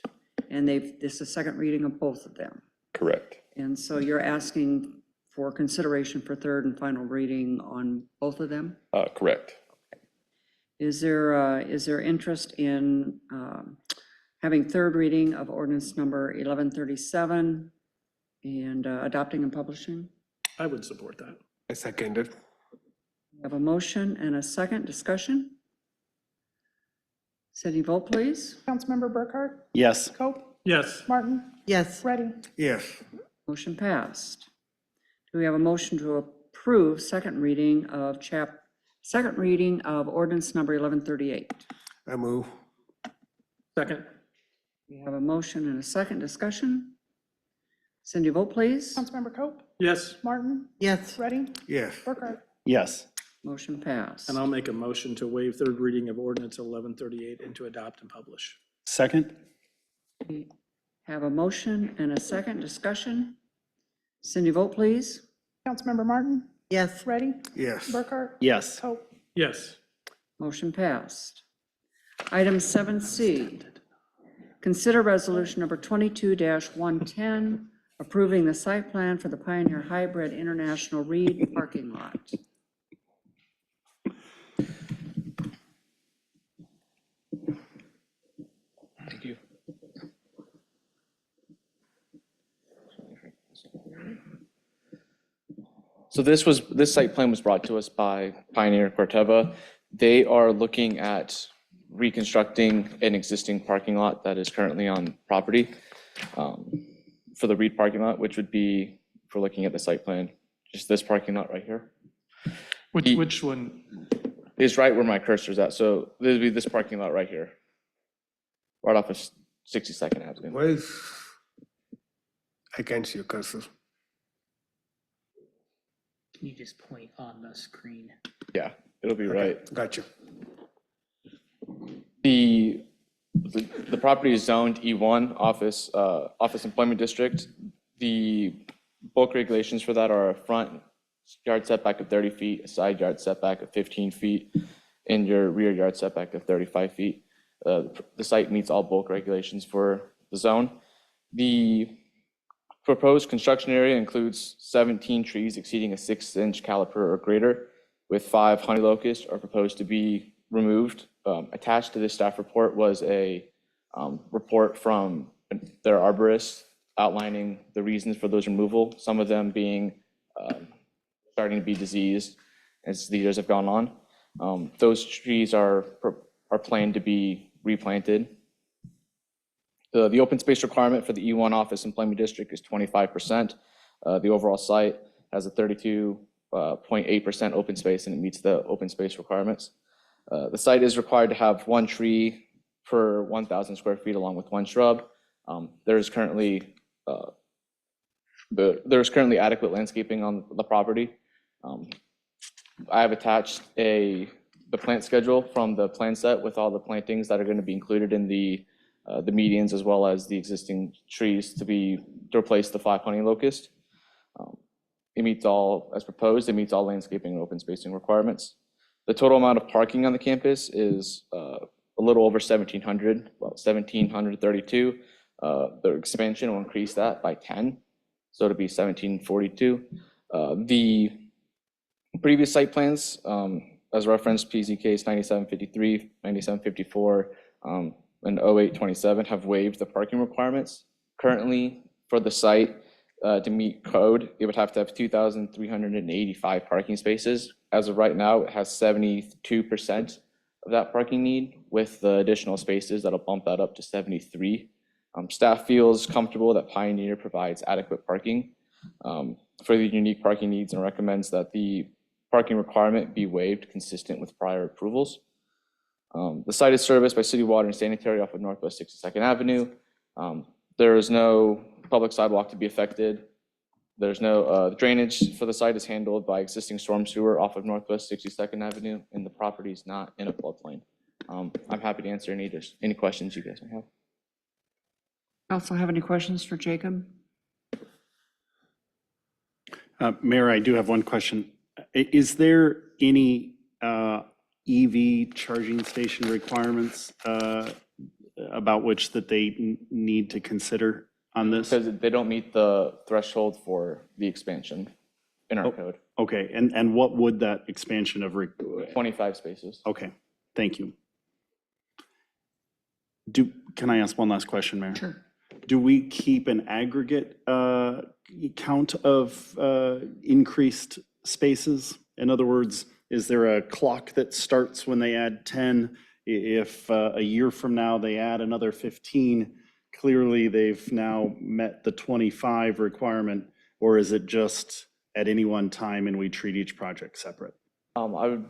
And this is second reading of both of them. Correct. And so you're asking for consideration for third and final reading on both of them? Correct. Is there interest in having third reading of ordinance number 1137 and adopting and publishing? I would support that. I seconded. We have a motion and a second. Discussion? Cindy, vote please. Councilmember Burkhart, Yes. Coe. Yes. Martin, Yes. Ready, Yes. Motion passed. Do we have a motion to approve second reading of ordinance number 1138? I move. Second. We have a motion and a second. Discussion? Cindy, vote please. Councilmember Coe. Yes. Martin, Yes. Ready, Yes. Burkhart, Yes. Motion passed. And I'll make a motion to waive third reading of ordinance 1138 and to adopt and publish. Second? We have a motion and a second. Discussion? Cindy, vote please. Councilmember Martin, Yes. Ready, Yes. Burkhart, Yes. Coe. Yes. Motion passed. Item 7C, consider resolution number 22-110, approving the site plan for the Pioneer Hybrid International Reed parking lot. Thank you. So this site plan was brought to us by Pioneer Corteva. They are looking at reconstructing an existing parking lot that is currently on property for the Reed parking lot, which would be, if we're looking at the site plan, just this parking lot right here. Which one? Is right where my cursor's at. So this would be this parking lot right here, right off of 62nd Avenue. Where is, I can't see your cursor. Can you just point on the screen? Yeah, it'll be right. Gotcha. The property is zoned E1 office employment district. The bulk regulations for that are a front yard setback of 30 feet, a side yard setback of 15 feet, and your rear yard setback of 35 feet. The site meets all bulk regulations for the zone. The proposed construction area includes 17 trees exceeding a 6-inch caliper or greater, with 5 honey locusts are proposed to be removed. Attached to this staff report was a report from their arborist outlining the reasons for those removal, some of them being starting to be diseased as the years have gone on. Those trees are planned to be replanted. The open space requirement for the E1 office employment district is 25%. The overall site has a 32.8% open space, and it meets the open space requirements. The site is required to have 1 tree per 1,000 square feet along with 1 shrub. There's currently adequate landscaping on the property. I have attached the plant schedule from the plan set with all the plantings that are going to be included in the medians, as well as the existing trees to replace the 5 honey locust. It meets all, as proposed, it meets all landscaping and open spacing requirements. The total amount of parking on the campus is a little over 1,700, well, 1,732. The expansion will increase that by 10, so it'll be 1,742. The previous site plans, as referenced, PZKs 9753, 9754, and 0827 have waived the parking requirements. Currently, for the site to meet code, it would have to have 2,385 parking spaces. As of right now, it has 72% of that parking need, with the additional spaces that'll bump that up to 73. Staff feels comfortable that Pioneer provides adequate parking for the unique parking needs and recommends that the parking requirement be waived consistent with prior approvals. The site is serviced by city water and sanitary off of Northwest 62nd Avenue. There is no public sidewalk to be affected. There's no drainage for the site is handled by existing storm sewer off of Northwest 62nd Avenue, and the property is not in a floodplain. I'm happy to answer any questions you guys may have. Also have any questions for Jacob? Mayor, I do have one question. Is there any EV charging station requirements about which that they need to consider on this? Because they don't meet the threshold for the expansion in our code. Okay, and what would that expansion of? 25 spaces. Okay, thank you. Can I ask one last question, Mayor? Sure. Do we keep an aggregate count of increased spaces? In other words, is there a clock that starts when they add 10? If a year from now they add another 15, clearly they've now met the 25 requirement, or is it just at any one time and we treat each project separate? I'll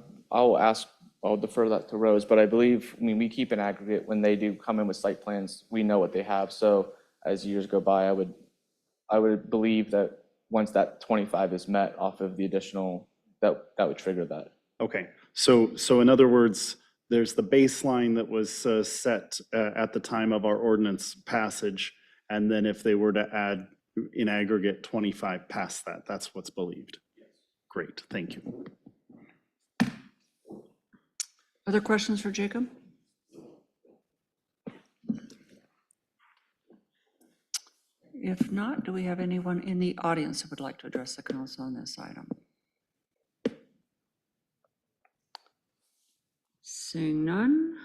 defer that to Rose, but I believe, we keep an aggregate when they do come in with site plans, we know what they have. So as years go by, I would believe that once that 25 is met off of the additional, that would trigger that. Okay, so in other words, there's the baseline that was set at the time of our ordinance passage, and then if they were to add in aggregate 25 past that, that's what's believed. Great, thank you. Other questions for Jacob? If not, do we have anyone in the audience who would like to address the council on this item? Seeing none,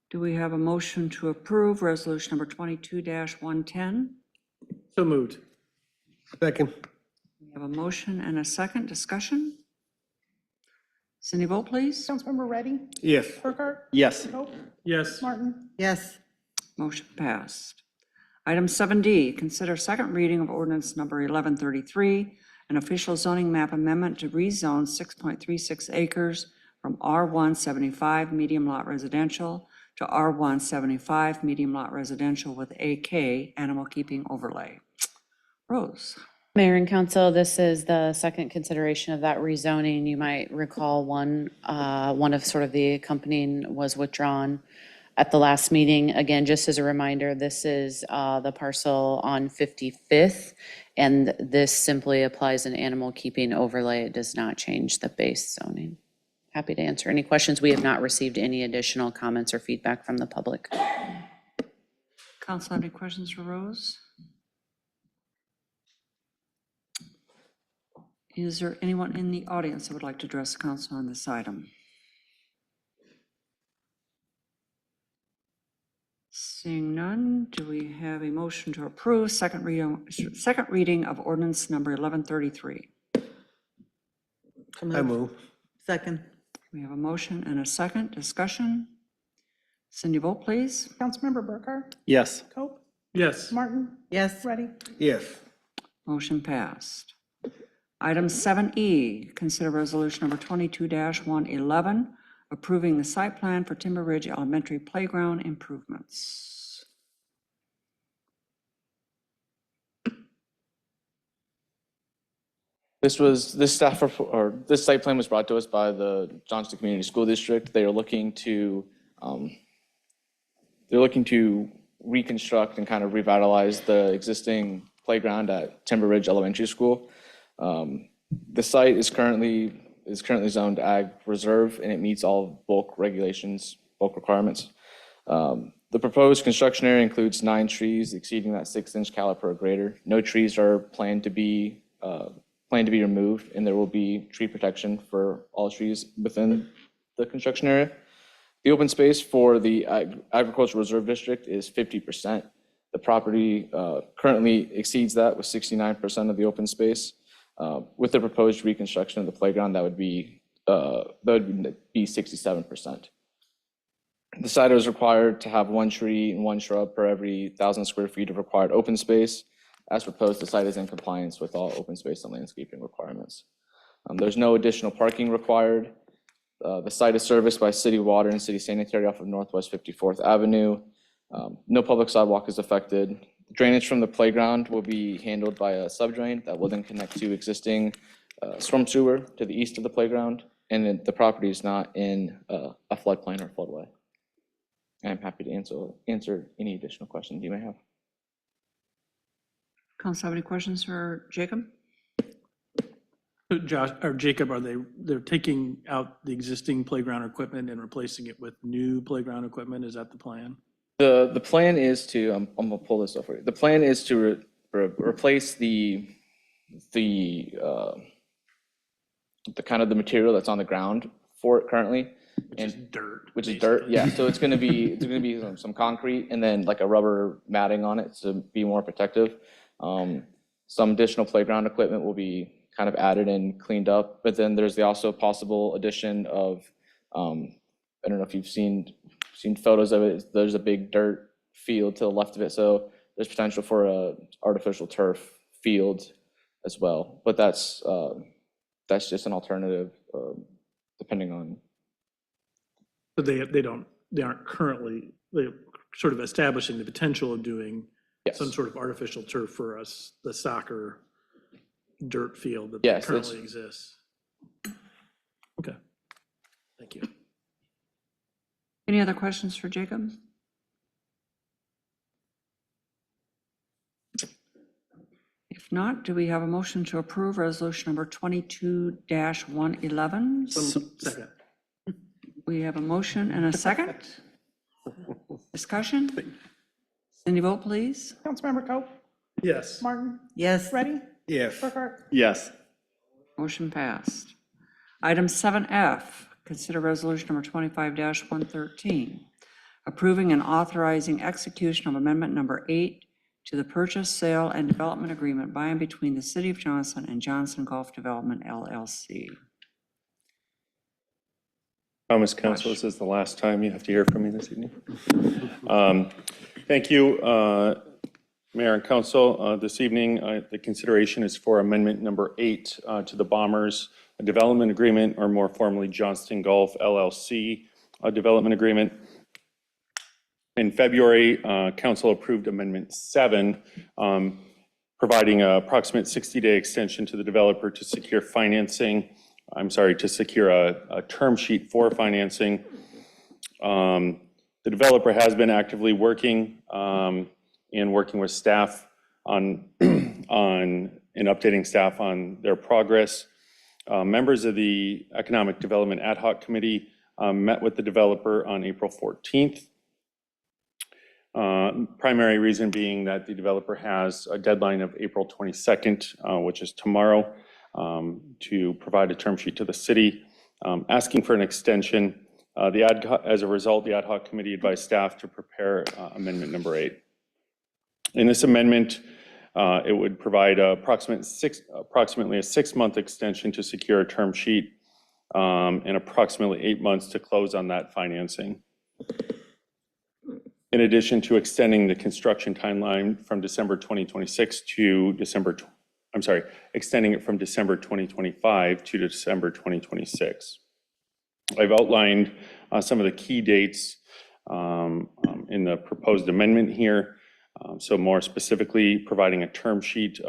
do we have a motion to approve resolution number 22-110? So moved. Second. We have a motion and a second discussion. Cindy, vote please. Councilmember Reddy, Yes. Burkhart, Yes. Coe, Yes. Martin, Yes. Motion passed. Item 7D, consider second reading of ordinance number 1133, an official zoning map amendment to rezone 6.36 acres from R175 medium lot residential to R175 medium lot residential with AK animal keeping overlay. Rose. Mayor and council, this is the second consideration of that rezoning. You might recall one of sort of the accompanying was withdrawn at the last meeting. Again, just as a reminder, this is the parcel on 55th, and this simply applies an animal keeping overlay. It does not change the base zoning. Happy to answer any questions. We have not received any additional comments or feedback from the public. Council, have any questions for Rose? Is there anyone in the audience that would like to address the council on this item? Seeing none, do we have a motion to approve second reading of ordinance number 1133? I move. Second. We have a motion and a second. Discussion. Cindy, vote please. Councilmember Burkhart, Yes. Coe, Yes. Martin, Yes. Reddy, Yes. Motion passed. Item 7E, consider resolution number 22-111, approving the site plan for Timber Ridge Elementary Playground improvements. This site plan was brought to us by the Johnston Community School District. They are looking to reconstruct and kind of revitalize the existing playground at Timber Ridge Elementary School. The site is currently zoned Ag Reserve, and it meets all bulk regulations, bulk requirements. The proposed construction area includes 9 trees exceeding that 6-inch caliper or greater. No trees are planned to be removed, and there will be tree protection for all trees within the construction area. The open space for the Agricultural Reserve District is 50%. The property currently exceeds that with 69% of the open space. With the proposed reconstruction of the playground, that would be 67%. The site is required to have 1 tree and 1 shrub per every 1,000 square feet of required open space. As proposed, the site is in compliance with all open space and landscaping requirements. There's no additional parking required. The site is serviced by city water and city sanitary off of Northwest 54th Avenue. No public sidewalk is affected. Drainage from the playground will be handled by a subdrain that will then connect to existing storm sewer to the east of the playground, and then the property is not in a floodplain or floodway. And I'm happy to answer any additional questions you may have. Council, have any questions for Jacob? Josh, or Jacob, they're taking out the existing playground equipment and replacing it with new playground equipment? Is that the plan? The plan is to, I'm gonna pull this up for you. The plan is to replace the kind of the material that's on the ground for it currently. Which is dirt. Which is dirt, yeah. So it's gonna be some concrete and then like a rubber matting on it to be more protective. Some additional playground equipment will be kind of added and cleaned up, but then there's the also possible addition of, I don't know if you've seen photos of it. There's a big dirt field to the left of it, so there's potential for a artificial turf field as well. But that's just an alternative, depending on. But they aren't currently, they're sort of establishing the potential of doing Yes. some sort of artificial turf for us, the soccer dirt field that Yes, currently exists. Okay, thank you. Any other questions for Jacob? If not, do we have a motion to approve resolution number 22-111? Second. We have a motion and a second. Discussion? Cindy, vote please. Councilmember Coe, Yes. Martin, Yes. Reddy, Yes. Burkhart, Yes. Motion passed. Item 7F, consider resolution number 25-113, approving and authorizing execution of amendment number 8 to the purchase, sale, and development agreement by and between the City of Johnston and Johnston Golf Development LLC. Promise, council, this is the last time you have to hear from me this evening. Thank you, Mayor and Council. This evening, the consideration is for Amendment Number 8 to the Bombers Development Agreement, or more formally Johnston Golf LLC Development Agreement. In February, Council approved Amendment 7, providing an approximate 60-day extension to the developer to secure financing. To secure a term sheet for financing. The developer has been actively working and working with staff on updating staff on their progress. Members of the Economic Development Ad Hoc Committee met with the developer on April 14th. Primary reason being that the developer has a deadline of April 22nd, which is tomorrow, to provide a term sheet to the city, asking for an extension. As a result, the ad hoc committee advised staff to prepare amendment number 8. In this amendment, it would provide approximately a 6-month extension to secure a term sheet and approximately 8 months to close on that financing. In addition to extending the construction timeline from December 2026 to extending it from December 2025 to December 2026. I've outlined some of the key dates in the proposed amendment here. So more specifically, providing a term sheet,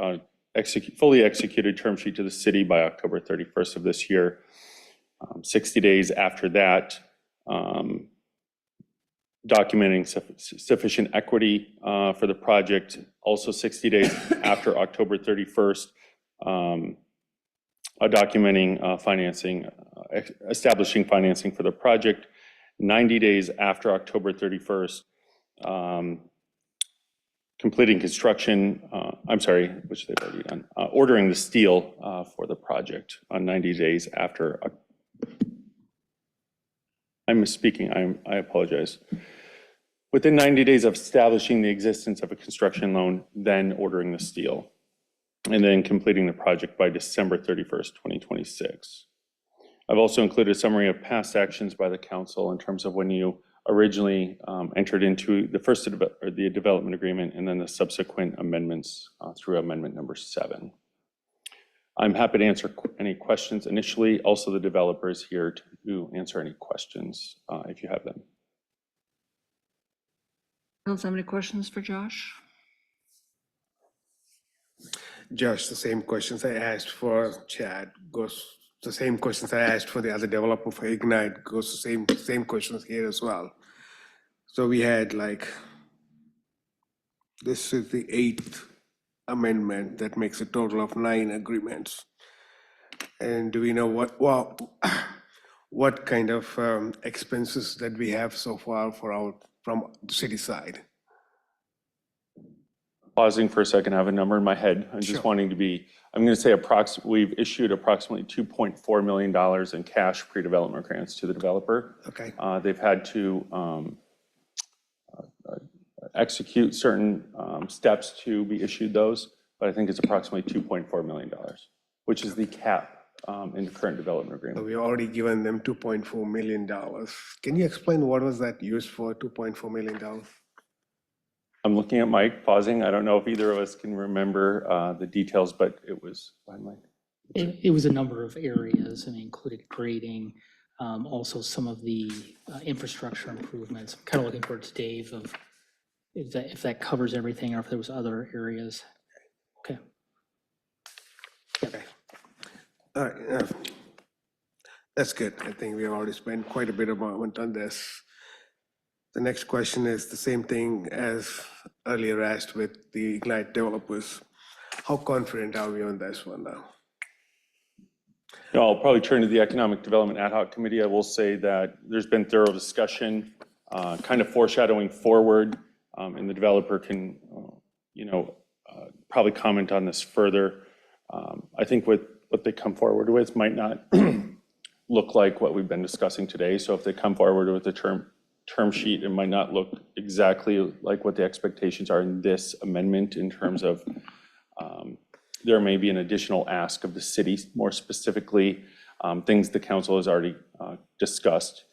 fully executed term sheet to the city by October 31st of this year. 60 days after that, documenting sufficient equity for the project. Also 60 days after October 31st, documenting financing, establishing financing for the project. 90 days after October 31st, completing construction, which they've already done, ordering the steel for the project on 90 days after. I'm misspeaking, I apologize. Within 90 days of establishing the existence of a construction loan, then ordering the steel, and then completing the project by December 31st, 2026. I've also included a summary of past actions by the council in terms of when you originally entered into the development agreement and then the subsequent amendments through amendment number 7. I'm happy to answer any questions initially. Also, the developer is here to answer any questions if you have them. Don't have any questions for Josh? Josh, the same questions I asked for Chad the same questions I asked for the other developer for Ignite goes the same questions here as well. So we had this is the 8th amendment that makes a total of 9 agreements. And do we know what kind of expenses that we have so far from the city side? Pausing for a second, I have a number in my head. I'm just wanting to be, I'm going to say we've issued approximately $2.4 million in cash pre-development grants to the developer. Okay. They've had to execute certain steps to be issued those, but I think it's approximately $2.4 million, which is the cap in the current development agreement. So we already given them $2.4 million. Can you explain what was that used for, $2.4 million? I'm looking at Mike, pausing. I don't know if either of us can remember the details, but it was, Mike. It was a number of areas and included grading, also some of the infrastructure improvements. I'm kind of looking forward to Dave of if that covers everything or if there was other areas. Okay. Okay. All right. That's good. I think we have already spent quite a bit of moment on this. The next question is the same thing as earlier asked with the Ignite developers. How confident are we on this one now? I'll probably turn to the Economic Development Ad Hoc Committee. I will say that there's been thorough discussion, kind of foreshadowing forward, and the developer can, probably comment on this further. I think what they come forward with might not look like what we've been discussing today. So if they come forward with a term sheet, it might not look exactly like what the expectations are in this amendment in terms of there may be an additional ask of the city, more specifically, things the council has already discussed.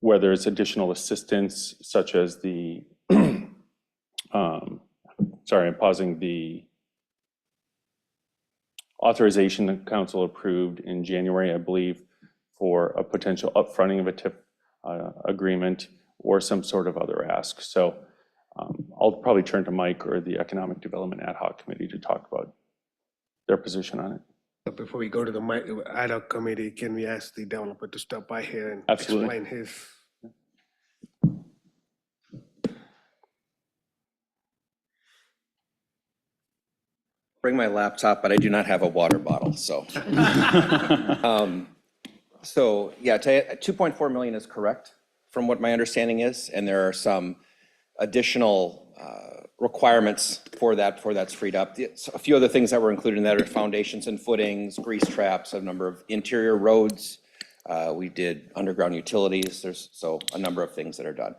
where there's additional assistance, such as the, sorry, I'm pausing, the authorization the council approved in January, I believe, for a potential upfronting of a TIP agreement or some sort of other ask. So I'll probably turn to Mike or the Economic Development Ad Hoc Committee to talk about their position on it. But before we go to the ad hoc committee, can we ask the developer to stop by here and Absolutely. explain his? Bring my laptop, but I do not have a water bottle, so. So yeah, 2.4 million is correct from what my understanding is, and there are some additional requirements for that's freed up. A few other things that were included in that are foundations and footings, grease traps, a number of interior roads. We did underground utilities. There's a number of things that are done.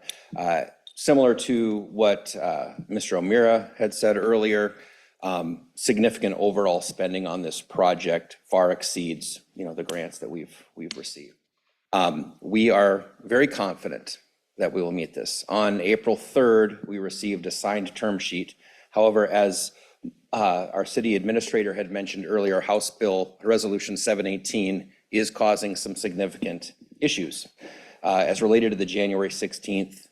Similar to what Mr. O'Meara had said earlier, significant overall spending on this project far exceeds, the grants that we've received. We are very confident that we will meet this. On April 3rd, we received a signed term sheet. However, as our city administrator had mentioned earlier, House Bill Resolution 718 is causing some significant issues as related to the January 16th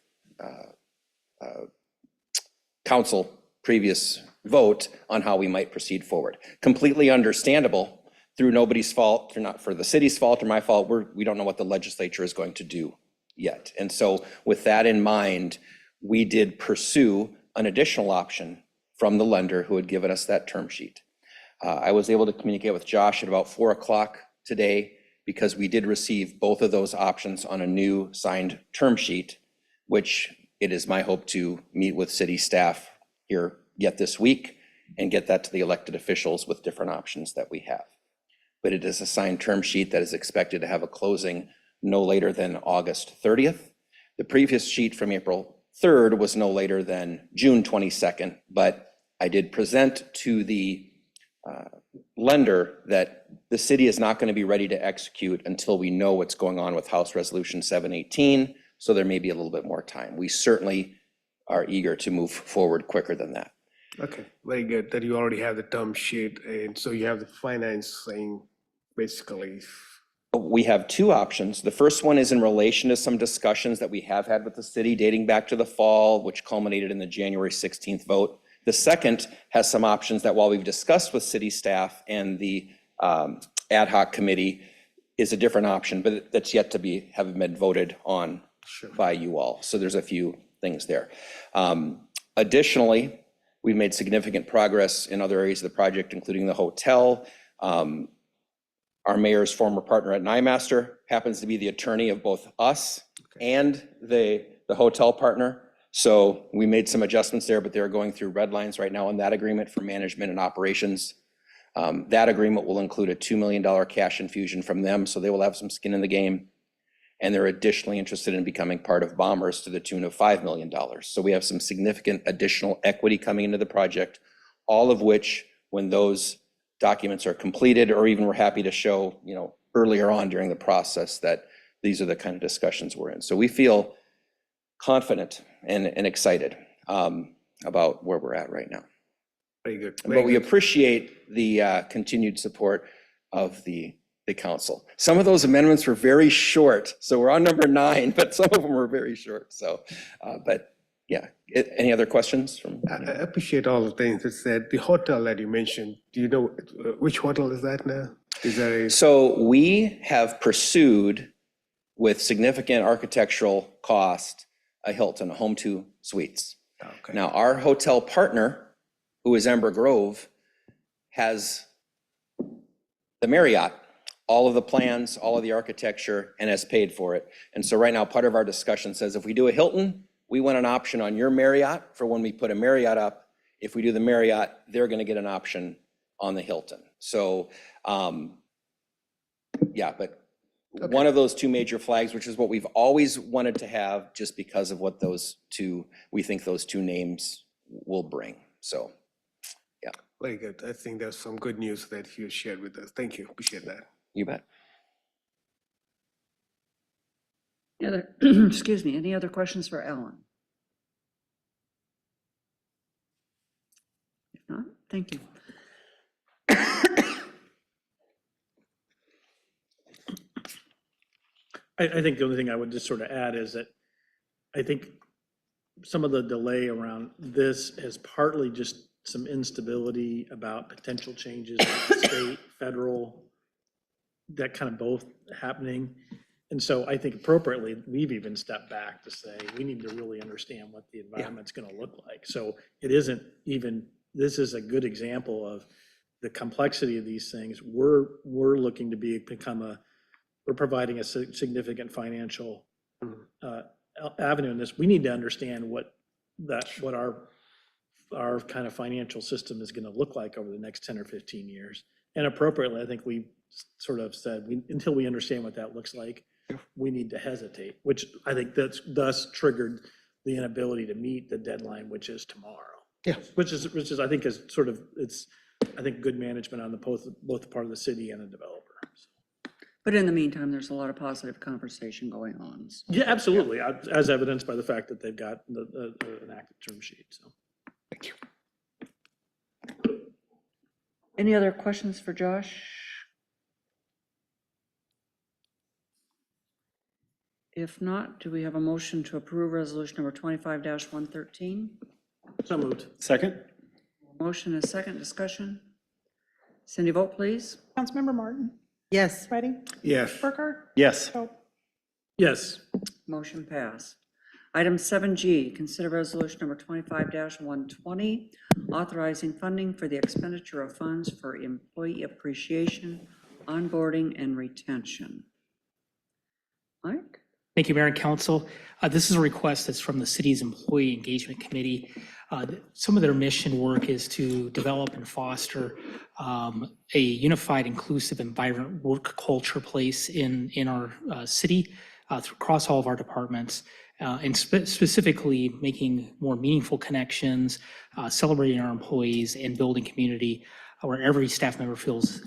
council previous vote on how we might proceed forward. Completely understandable, through nobody's fault, through not for the city's fault or my fault. We don't know what the legislature is going to do yet. And so with that in mind, we did pursue an additional option from the lender who had given us that term sheet. I was able to communicate with Josh at about 4 o'clock today because we did receive both of those options on a new signed term sheet, which it is my hope to meet with city staff here yet this week and get that to the elected officials with different options that we have. But it is a signed term sheet that is expected to have a closing no later than August 30th. The previous sheet from April 3rd was no later than June 22nd, but I did present to the lender that the city is not going to be ready to execute until we know what's going on with House Resolution 718, so there may be a little bit more time. We certainly are eager to move forward quicker than that. Okay, very good, that you already have the term sheet, and so you have the financing, basically. We have two options. The first one is in relation to some discussions that we have had with the city dating back to the fall, which culminated in the January 16th vote. The second has some options that, while we've discussed with city staff and the ad hoc committee, is a different option, but that's yet to have been voted on by you all. So there's a few things there. Additionally, we've made significant progress in other areas of the project, including the hotel. Our mayor's former partner at NYMaster happens to be the attorney of both us and the hotel partner. So we made some adjustments there, but they're going through red lines right now on that agreement for management and operations. That agreement will include a $2 million cash infusion from them, so they will have some skin in the game. And they're additionally interested in becoming part of Bombers to the tune of $5 million. So we have some significant additional equity coming into the project, all of which, when those documents are completed, or even we're happy to show, earlier on during the process, that these are the kind of discussions we're in. So we feel confident and excited about where we're at right now. Very good. But we appreciate the continued support of the council. Some of those amendments were very short, so we're on number 9, but some of them were very short. So, but yeah, any other questions from? I appreciate all the things that said. The hotel that you mentioned, do you know which hotel is that now? Is there a? So we have pursued with significant architectural cost a Hilton, a Home2 Suites. Okay. Now, our hotel partner, who is Ember Grove, has the Marriott, all of the plans, all of the architecture, and has paid for it. And so right now, part of our discussion says, if we do a Hilton, we want an option on your Marriott for when we put a Marriott up. If we do the Marriott, they're going to get an option on the Hilton. So, yeah, but one of those two major flags, which is what we've always wanted to have, just because of what we think those two names will bring. So, yeah. Very good. I think there's some good news that you shared with us. Thank you. Appreciate that. You bet. Excuse me, any other questions for Ellen? If not, thank you. I think the only thing I would just sort of add is that I think some of the delay around this is partly just some instability about potential changes at state, federal, that kind of both happening. And so I think appropriately, we've even stepped back to say, we need to really understand what the environment's going to look like. So it isn't even, this is a good example of the complexity of these things. We're looking to we're providing a significant financial avenue in this. We need to understand what our kind of financial system is going to look like over the next 10 or 15 years. And appropriately, I think we sort of said, until we understand what that looks like, we need to hesitate, which I think that's thus triggered the inability to meet the deadline, which is tomorrow. Yeah. Which is I think is sort of, it's, I think, good management on both part of the city and the developer. But in the meantime, there's a lot of positive conversation going on. So. Yeah, absolutely, as evidenced by the fact that they've got an active term sheet, so. Thank you. Any other questions for Josh? If not, do we have a motion to approve resolution number 25-113? So moved. Second? Motion is second, discussion. Cindy, vote please. Councilmember Martin, Yes. Ready, Yes. Burkhart, Yes. Pope. Yes. Motion passed. Item 7G, consider resolution number 25-120, authorizing funding for the expenditure of funds for employee appreciation, onboarding, and retention. Mike? Thank you, Mayor and Council. This is a request that's from the city's Employee Engagement Committee. Some of their mission work is to develop and foster a unified, inclusive, and vibrant work culture place in our city across all of our departments, and specifically making more meaningful connections, celebrating our employees, and building community where every staff member feels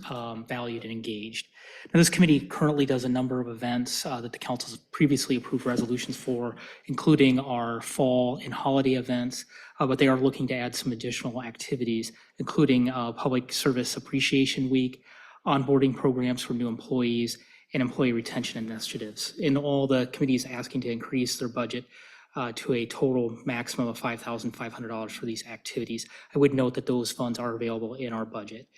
valued and engaged. Now, this committee currently does a number of events that the council has previously approved resolutions for, including our fall and holiday events, but they are looking to add some additional activities, including Public Service Appreciation Week, onboarding programs for new employees, and employee retention initiatives. And all the committee is asking to increase their budget to a total maximum of $5,500 for these activities. I would note that those funds are available in our budget.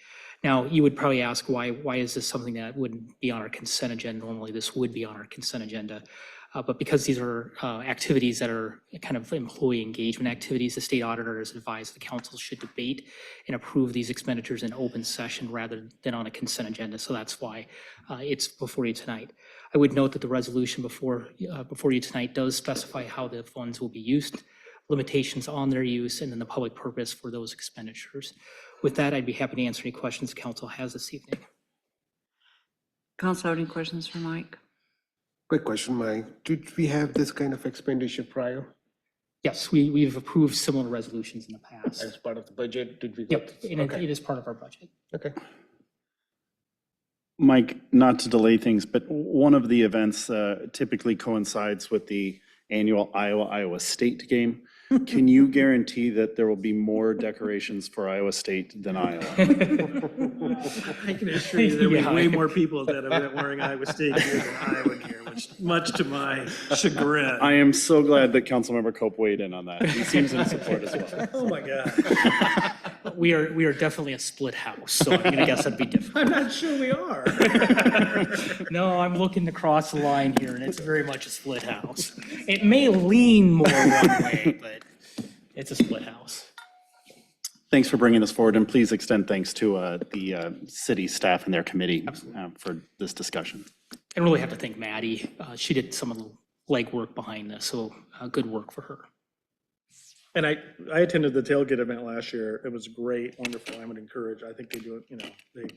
Now, you would probably ask, why is this something that wouldn't be on our consent agenda? Normally, this would be on our consent agenda. But because these are activities that are kind of employee engagement activities, the state auditor has advised the council should debate and approve these expenditures in open session rather than on a consent agenda. So that's why it's before you tonight. I would note that the resolution before you tonight does specify how the funds will be used, limitations on their use, and then the public purpose for those expenditures. With that, I'd be happy to answer any questions the council has this evening. Council, any questions for Mike? Quick question, Mike. Did we have this kind of expenditure prior Yes, we've approved similar resolutions in the past. as part of the budget? Did we? Yep, and Okay. it is part of our budget. Okay. Mike, not to delay things, but one of the events typically coincides with the annual Iowa State game. Can you guarantee that there will be more decorations for Iowa State than Iowa? I can assure you there'll be Yeah. way more people that are wearing Iowa State gear than Iowa gear, which much to my chagrin. I am so glad that Councilmember Cope weighed in on that. He seems in support as well. Oh, my God. We are definitely a split house, so I'm gonna guess that'd be different. I'm not sure we are. No, I'm looking across the line here, and it's very much a split house. It may lean more one way, but it's a split house. Thanks for bringing this forward, and please extend thanks to the city staff and their committee for this discussion. I really have to thank Maddie. She did some of the legwork behind this, so good work for her. And I attended the tailgate event last year. It was great, wonderful. I would encourage, I think they do it,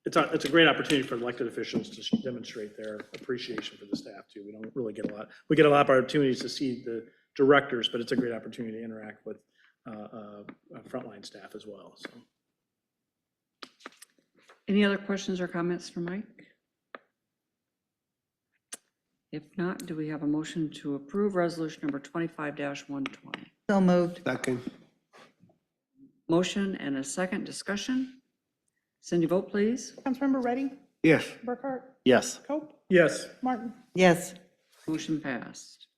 it's a great opportunity for elected officials to demonstrate their appreciation for the staff too. We don't really get a lot. We get a lot of opportunities to see the directors, but it's a great opportunity to interact with frontline staff as well, so. Any other questions or comments for Mike? If not, do we have a motion to approve resolution number 25-120? So moved. Second. Motion and a second discussion. Cindy, vote please. Councilmember Ready, Yes. Burkhart, Yes. Cope, Yes. Martin. Yes. Motion passed.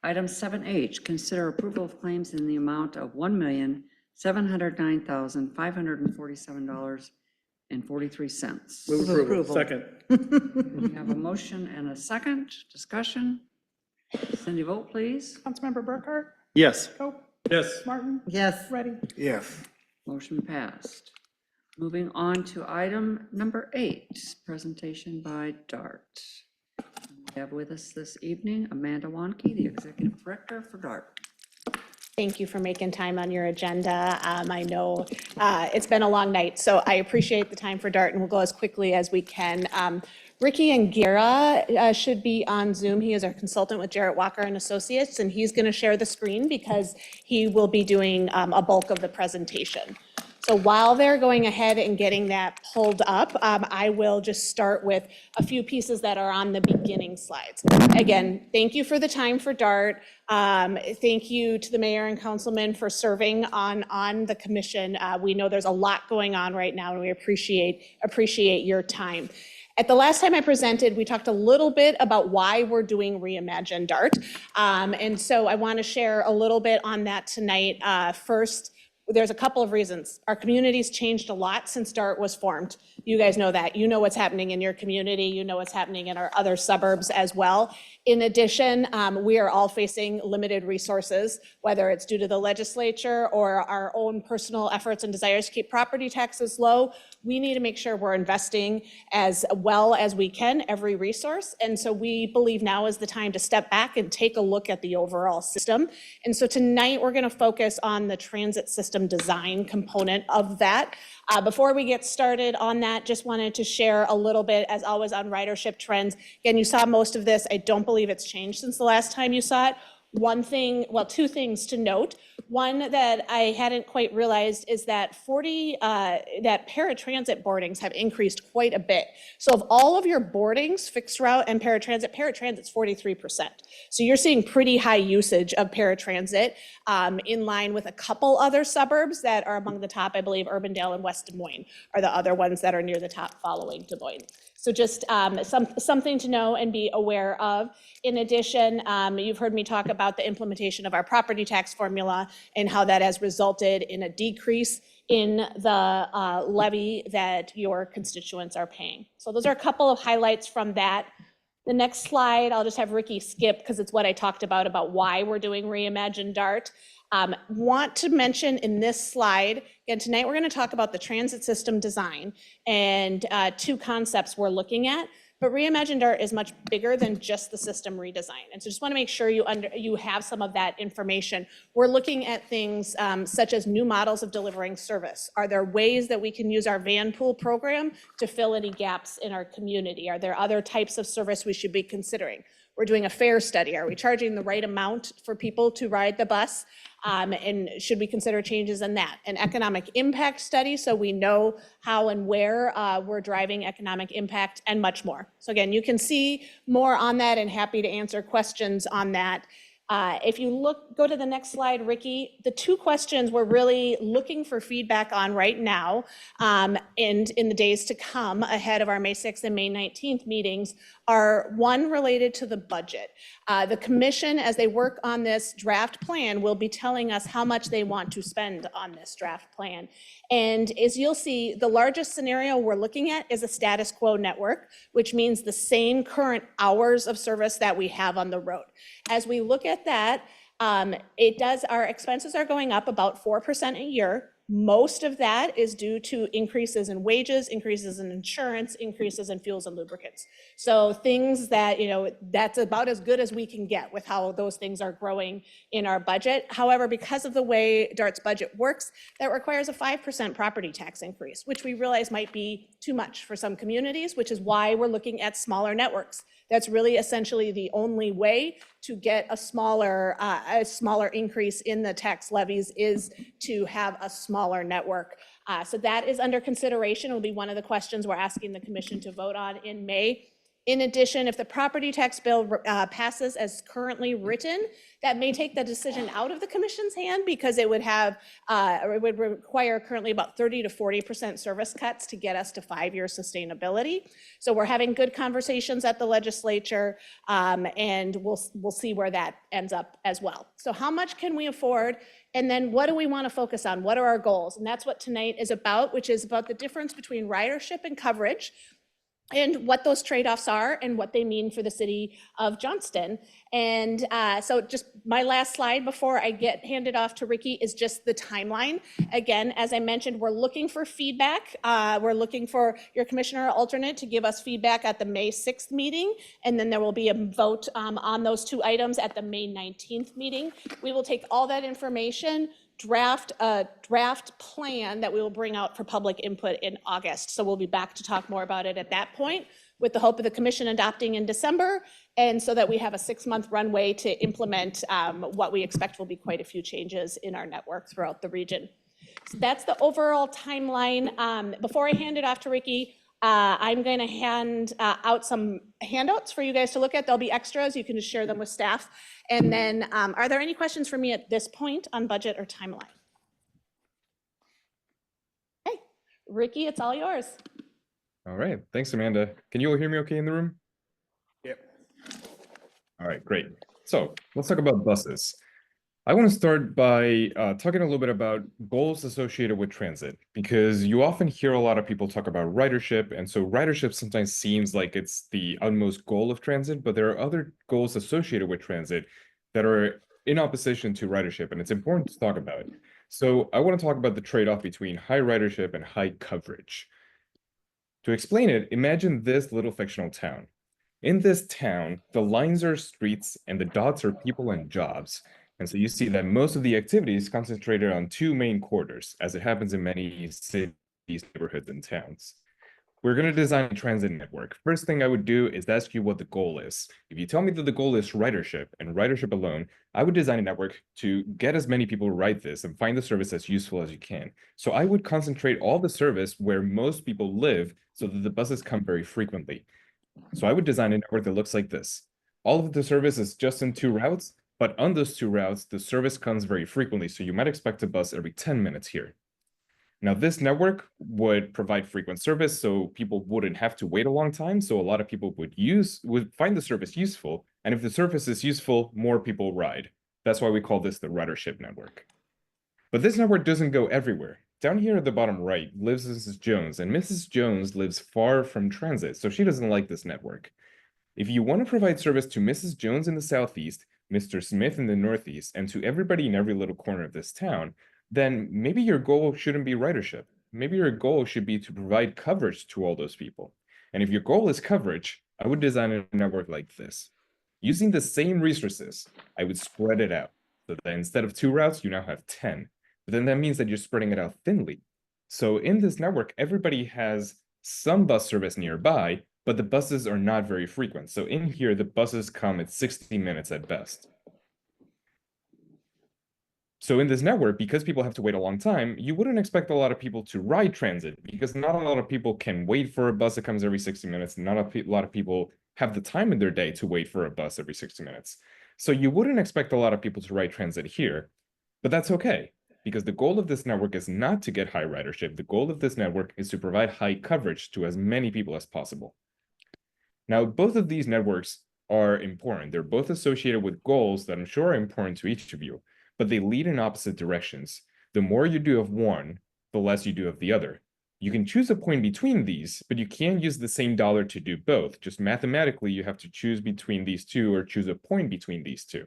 Item 7H, consider approval of claims in the amount of $1,709,547.43. Move approval. Second. We have a motion and a second discussion. Cindy, vote please. Councilmember Burkhart, Yes. Cope, Yes. Martin, Yes. Ready. Yes. Motion passed. Moving on to item number 8, presentation by DART. We have with us this evening Amanda Wanke, the Executive Director for DART. Thank you for making time on your agenda. I know it's been a long night, so I appreciate the time for DART, and we'll go as quickly as we can. Ricky Angira should be on Zoom. He is our consultant with Jarrett Walker and Associates, and he's going to share the screen because he will be doing a bulk of the presentation. So while they're going ahead and getting that pulled up, I will just start with a few pieces that are on the beginning slides. Again, thank you for the time for DART. Thank you to the mayor and councilman for serving on the commission. We know there's a lot going on right now, and we appreciate your time. At the last time I presented, we talked a little bit about why we're doing Reimagine DART. And so I want to share a little bit on that tonight. First, there's a couple of reasons. Our community's changed a lot since DART was formed. You guys know that. You know what's happening in your community. You know what's happening in our other suburbs as well. In addition, we are all facing limited resources, whether it's due to the legislature or our own personal efforts and desires to keep property taxes low. We need to make sure we're investing as well as we can every resource. And so we believe now is the time to step back and take a look at the overall system. And so tonight we're going to focus on the transit system design component of that. Before we get started on that, just wanted to share a little bit, as always, on ridership trends. Again, you saw most of this. I don't believe it's changed since the last time you saw it. One thing, well, two things to note. One that I hadn't quite realized is that that paratransit boardings have increased quite a bit. So of all of your boardings, fixed route and paratransit's 43%. So you're seeing pretty high usage of paratransit in line with a couple other suburbs that are among the top. I believe Urbandale and West Des Moines are the other ones that are near the top following Des Moines. So just something to know and be aware of. In addition, you've heard me talk about the implementation of our property tax formula and how that has resulted in a decrease in the levy that your constituents are paying. So those are a couple of highlights from that. The next slide, I'll just have Ricky skip because it's what I talked about why we're doing Reimagine DART. Want to mention in this slide, again, tonight we're going to talk about the transit system design and two concepts we're looking at, but Reimagine DART is much bigger than just the system redesign. And so just want to make sure you have some of that information. We're looking at things such as new models of delivering service. Are there ways that we can use our van pool program to fill any gaps in our community? Are there other types of service we should be considering? We're doing a fare study. Are we charging the right amount for people to ride the bus? And should we consider changes in that? An economic impact study, so we know how and where we're driving economic impact, and much more. So again, you can see more on that and happy to answer questions on that. If you go to the next slide, Ricky, the two questions we're really looking for feedback on right now and in the days to come ahead of our May 6th and May 19th meetings are one related to the budget. The commission, as they work on this draft plan, will be telling us how much they want to spend on this draft plan. And as you'll see, the largest scenario we're looking at is a status quo network, which means the same current hours of service that we have on the road. As we look at that, our expenses are going up about 4% a year. Most of that is due to increases in wages, increases in insurance, increases in fuels and lubricants. So things that, that's about as good as we can get with how those things are growing in our budget. However, because of the way DART's budget works, that requires a 5% property tax increase, which we realize might be too much for some communities, which is why we're looking at smaller networks. That's really essentially the only way to get a smaller increase in the tax levies is to have a smaller network. So that is under consideration. It will be one of the questions we're asking the commission to vote on in May. In addition, if the property tax bill passes as currently written, that may take the decision out of the commission's hand because it would have, or it would require currently about 30 to 40% service cuts to get us to 5-year sustainability. So we're having good conversations at the legislature, and we'll see where that ends up as well. So how much can we afford? And then what do we want to focus on? What are our goals? And that's what tonight is about, which is about the difference between ridership and coverage, and what those trade-offs are and what they mean for the city of Johnston. And so just my last slide before I get handed off to Ricky is just the timeline. Again, as I mentioned, we're looking for feedback. We're looking for your commissioner alternate to give us feedback at the May 6th meeting. And then there will be a vote on those 2 items at the May 19th meeting. We will take all that information, draft a draft plan that we will bring out for public input in August. So we'll be back to talk more about it at that point, with the hope of the commission adopting in December, and so that we have a 6-month runway to implement what we expect will be quite a few changes in our network throughout the region. So that's the overall timeline. Before I hand it off to Ricky, I'm going to hand out some handouts for you guys to look at. There'll be extras. You can just share them with staff. And then are there any questions for me at this point on budget or timeline? Hey, Ricky, it's all yours. All right. Thanks, Amanda. Can you all hear me okay in the room? Yep. All right, great. So let's talk about buses. I want to start by talking a little bit about goals associated with transit, because you often hear a lot of people talk about ridership, and so ridership sometimes seems like it's the utmost goal of transit, but there are other goals associated with transit that are in opposition to ridership, and it's important to talk about. So I want to talk about the trade-off between high ridership and high coverage. To explain it, imagine this little fictional town. In this town, the lines are streets and the dots are people and jobs. And so you see that most of the activity is concentrated on 2 main corridors, as it happens in many cities, neighborhoods, and towns. We're going to design a transit network. First thing I would do is ask you what the goal is. If you tell me that the goal is ridership and ridership alone, I would design a network to get as many people to ride this and find the service as useful as you can. So I would concentrate all the service where most people live so that the buses come very frequently. So I would design a network that looks like this. All of the service is just in 2 routes, but on those 2 routes, the service comes very frequently. So you might expect a bus every 10 minutes here. Now, this network would provide frequent service, so people wouldn't have to wait a long time. So a lot of people would find the service useful. And if the service is useful, more people ride. That's why we call this the ridership network. But this network doesn't go everywhere. Down here at the bottom right lives Mrs. Jones, and Mrs. Jones lives far from transit, so she doesn't like this network. If you want to provide service to Mrs. Jones in the southeast, Mr. Smith in the northeast, and to everybody in every little corner of this town, then maybe your goal shouldn't be ridership. Maybe your goal should be to provide coverage to all those people. And if your goal is coverage, I would design a network like this. Using the same resources, I would spread it out so that instead of 2 routes, you now have 10. But then that means that you're spreading it out thinly. So in this network, everybody has some bus service nearby, but the buses are not very frequent. So in here, the buses come at 60 minutes at best. So in this network, because people have to wait a long time, you wouldn't expect a lot of people to ride transit, because not a lot of people can wait for a bus that comes every 60 minutes. Not a lot of people have the time in their day to wait for a bus every 60 minutes. So you wouldn't expect a lot of people to ride transit here, but that's okay, because the goal of this network is not to get high ridership. The goal of this network is to provide high coverage to as many people as possible. Now, both of these networks are important. They're both associated with goals that I'm sure are important to each of you, but they lead in opposite directions. The more you do of one, the less you do of the other. You can choose a point between these, but you can't use the same dollar to do both. Just mathematically, you have to choose between these two or choose a point between these two.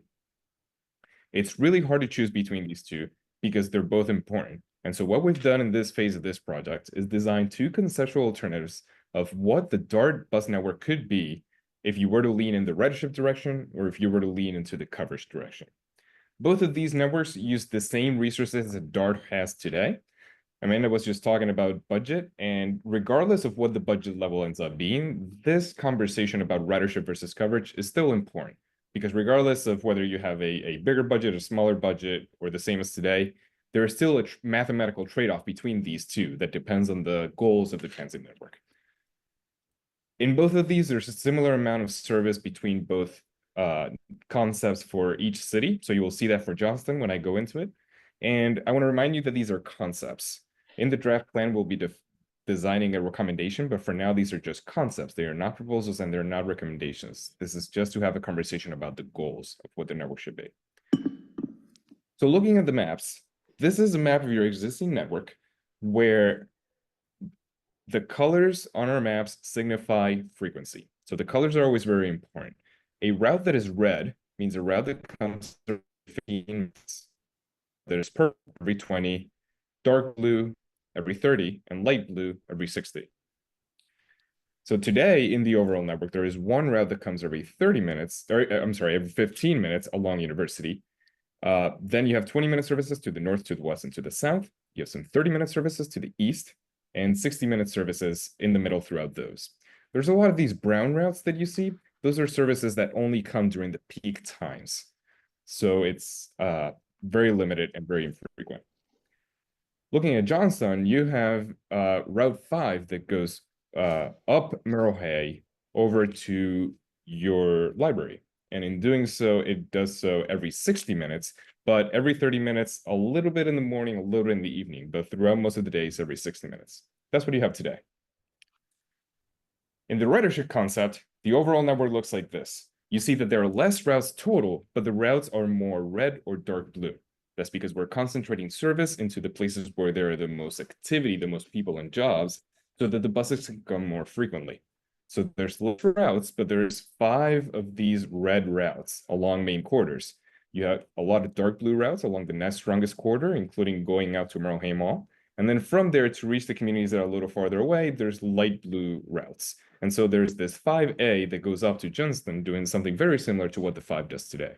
It's really hard to choose between these two because they're both important. And so what we've done in this phase of this project is design 2 conceptual alternatives of what the DART bus network could be if you were to lean in the ridership direction or if you were to lean into the coverage direction. Both of these networks use the same resources that DART has today. Amanda was just talking about budget, and regardless of what the budget level ends up being, this conversation about ridership versus coverage is still important, because regardless of whether you have a bigger budget, a smaller budget, or the same as today, there is still a mathematical trade-off between these two that depends on the goals of the transit network. In both of these, there's a similar amount of service between both concepts for each city. So you will see that for Johnston when I go into it. And I want to remind you that these are concepts. In the draft plan, we'll be designing a recommendation, but for now, these are just concepts. They are not proposals and they're not recommendations. This is just to have a conversation about the goals of what the network should be. So looking at the maps, this is a map of your existing network where the colors on our maps signify frequency. So the colors are always very important. A route that is red means a route that comes every 15 minutes. That is purple every 20, dark blue every 30, and light blue every 60. So today in the overall network, there is one route that comes every 30 minutes, or I'm sorry, every 15 minutes along University. Then you have 20-minute services to the north, to the west, and to the south. You have some 30-minute services to the east, and 60-minute services in the middle throughout those. There's a lot of these brown routes that you see. Those are services that only come during the peak times. So it's very limited and very infrequent. Looking at Johnston, you have Route 5 that goes up Merle Hay over to your library. And in doing so, it does so every 60 minutes, but every 30 minutes, a little bit in the morning, a little bit in the evening, but throughout most of the days, every 60 minutes. That's what you have today. In the ridership concept, the overall network looks like this. You see that there are less routes total, but the routes are more red or dark blue. That's because we're concentrating service into the places where there are the most activity, the most people and jobs, so that the buses can come more frequently. So there's less routes, but there's 5 of these red routes along main corridors. You have a lot of dark blue routes along the next strongest corridor, including going out to Merle Hay Mall. And then from there to reach the communities that are a little farther away, there's light blue routes. And so there's this 5A that goes up to Johnston doing something very similar to what the 5 does today.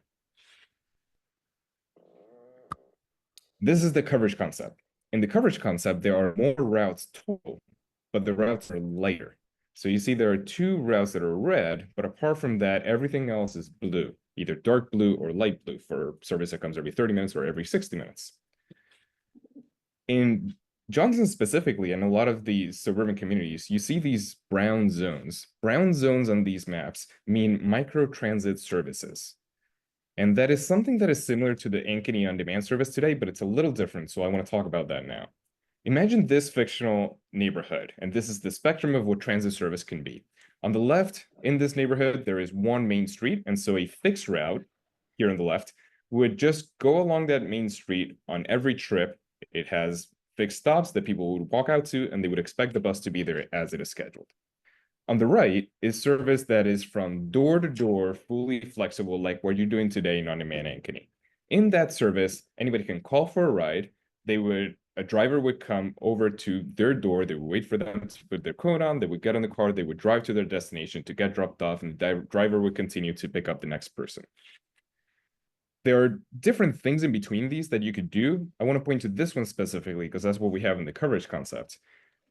This is the coverage concept. In the coverage concept, there are more routes total, but the routes are lighter. So you see there are 2 routes that are red, but apart from that, everything else is blue, either dark blue or light blue for service that comes every 30 minutes or every 60 minutes. In Johnston specifically, and a lot of these suburban communities, you see these brown zones. Brown zones on these maps mean microtransit services. And that is something that is similar to the Ankeny on-demand service today, but it's a little different, so I want to talk about that now. Imagine this fictional neighborhood, and this is the spectrum of what transit service can be. On the left, in this neighborhood, there is one main street, and so a fixed route, here on the left, would just go along that main street on every trip. It has fixed stops that people would walk out to, and they would expect the bus to be there as it is scheduled. On the right is service that is from door to door, fully flexible, like what you're doing today in on-demand Ankeny. In that service, anybody can call for a ride. A driver would come over to their door. They would wait for them to put their coat on. They would get in the car. They would drive to their destination to get dropped off, and the driver would continue to pick up the next person. There are different things in between these that you could do. I want to point to this one specifically because that's what we have in the coverage concept.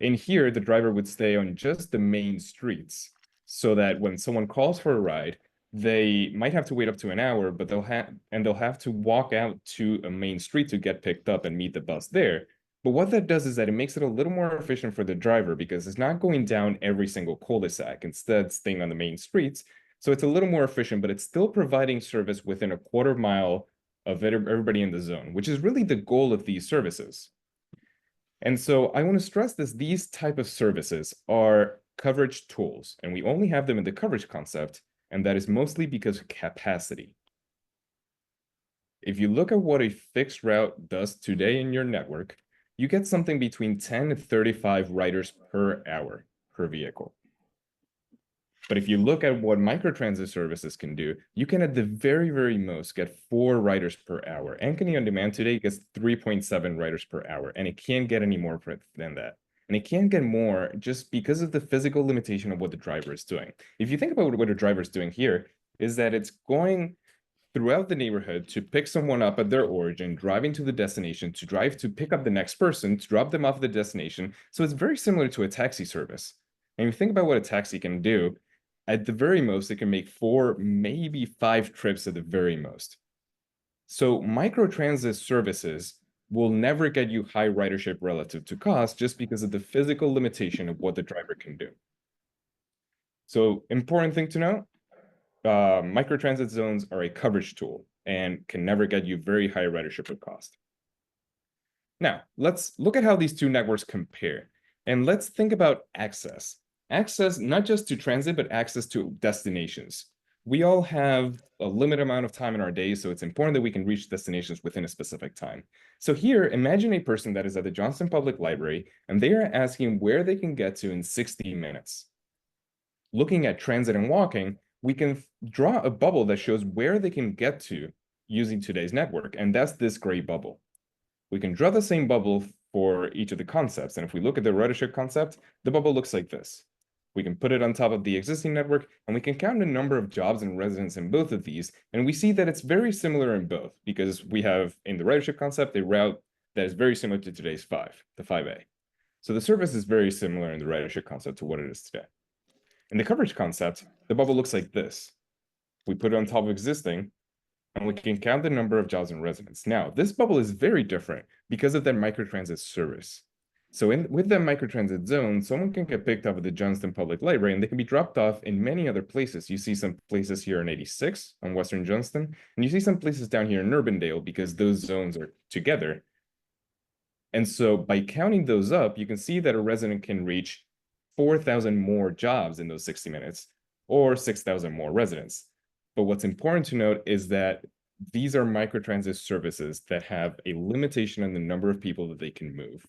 In here, the driver would stay on just the main streets so that when someone calls for a ride, they might have to wait up to an hour, but they'll have to walk out to a main street to get picked up and meet the bus there. But what that does is that it makes it a little more efficient for the driver because it's not going down every single cul-de-sac, instead staying on the main streets. So it's a little more efficient, but it's still providing service within a quarter mile of everybody in the zone, which is really the goal of these services. And so I want to stress this, these type of services are coverage tools, and we only have them in the coverage concept, and that is mostly because of capacity. If you look at what a fixed route does today in your network, you get something between 10 and 35 riders per hour per vehicle. But if you look at what microtransit services can do, you can at the very, very most get 4 riders per hour. Ankeny on demand today gets 3.7 riders per hour, and it can't get any more than that. And it can't get more just because of the physical limitation of what the driver is doing. If you think about what a driver is doing here, is that it's going throughout the neighborhood to pick someone up at their origin, driving to the destination, to drive to pick up the next person, to drop them off at the destination. So it's very similar to a taxi service. And you think about what a taxi can do, at the very most, it can make 4, maybe 5 trips at the very most. So microtransit services will never get you high ridership relative to cost just because of the physical limitation of what the driver can do. So important thing to note, microtransit zones are a coverage tool and can never get you very high ridership or cost. Now, let's look at how these two networks compare. And let's think about access. Access not just to transit, but access to destinations. We all have a limited amount of time in our day, so it's important that we can reach destinations within a specific time. So here, imagine a person that is at the Johnston Public Library, and they are asking where they can get to in 60 minutes. Looking at transit and walking, we can draw a bubble that shows where they can get to using today's network, and that's this gray bubble. We can draw the same bubble for each of the concepts, and if we look at the ridership concept, the bubble looks like this. We can put it on top of the existing network, and we can count the number of jobs and residents in both of these, and we see that it's very similar in both, because we have, in the ridership concept, a route that is very similar to today's 5, the 5A. So the service is very similar in the ridership concept to what it is today. In the coverage concept, the bubble looks like this. We put it on top of existing, and we can count the number of jobs and residents. Now, this bubble is very different because of that microtransit service. So with that microtransit zone, someone can get picked up at the Johnston Public Library, and they can be dropped off in many other places. You see some places here in 86 on Western Johnston, and you see some places down here in Urbandale because those zones are together. And so by counting those up, you can see that a resident can reach 4,000 more jobs in those 60 minutes, or 6,000 more residents. But what's important to note is that these are microtransit services that have a limitation on the number of people that they can move,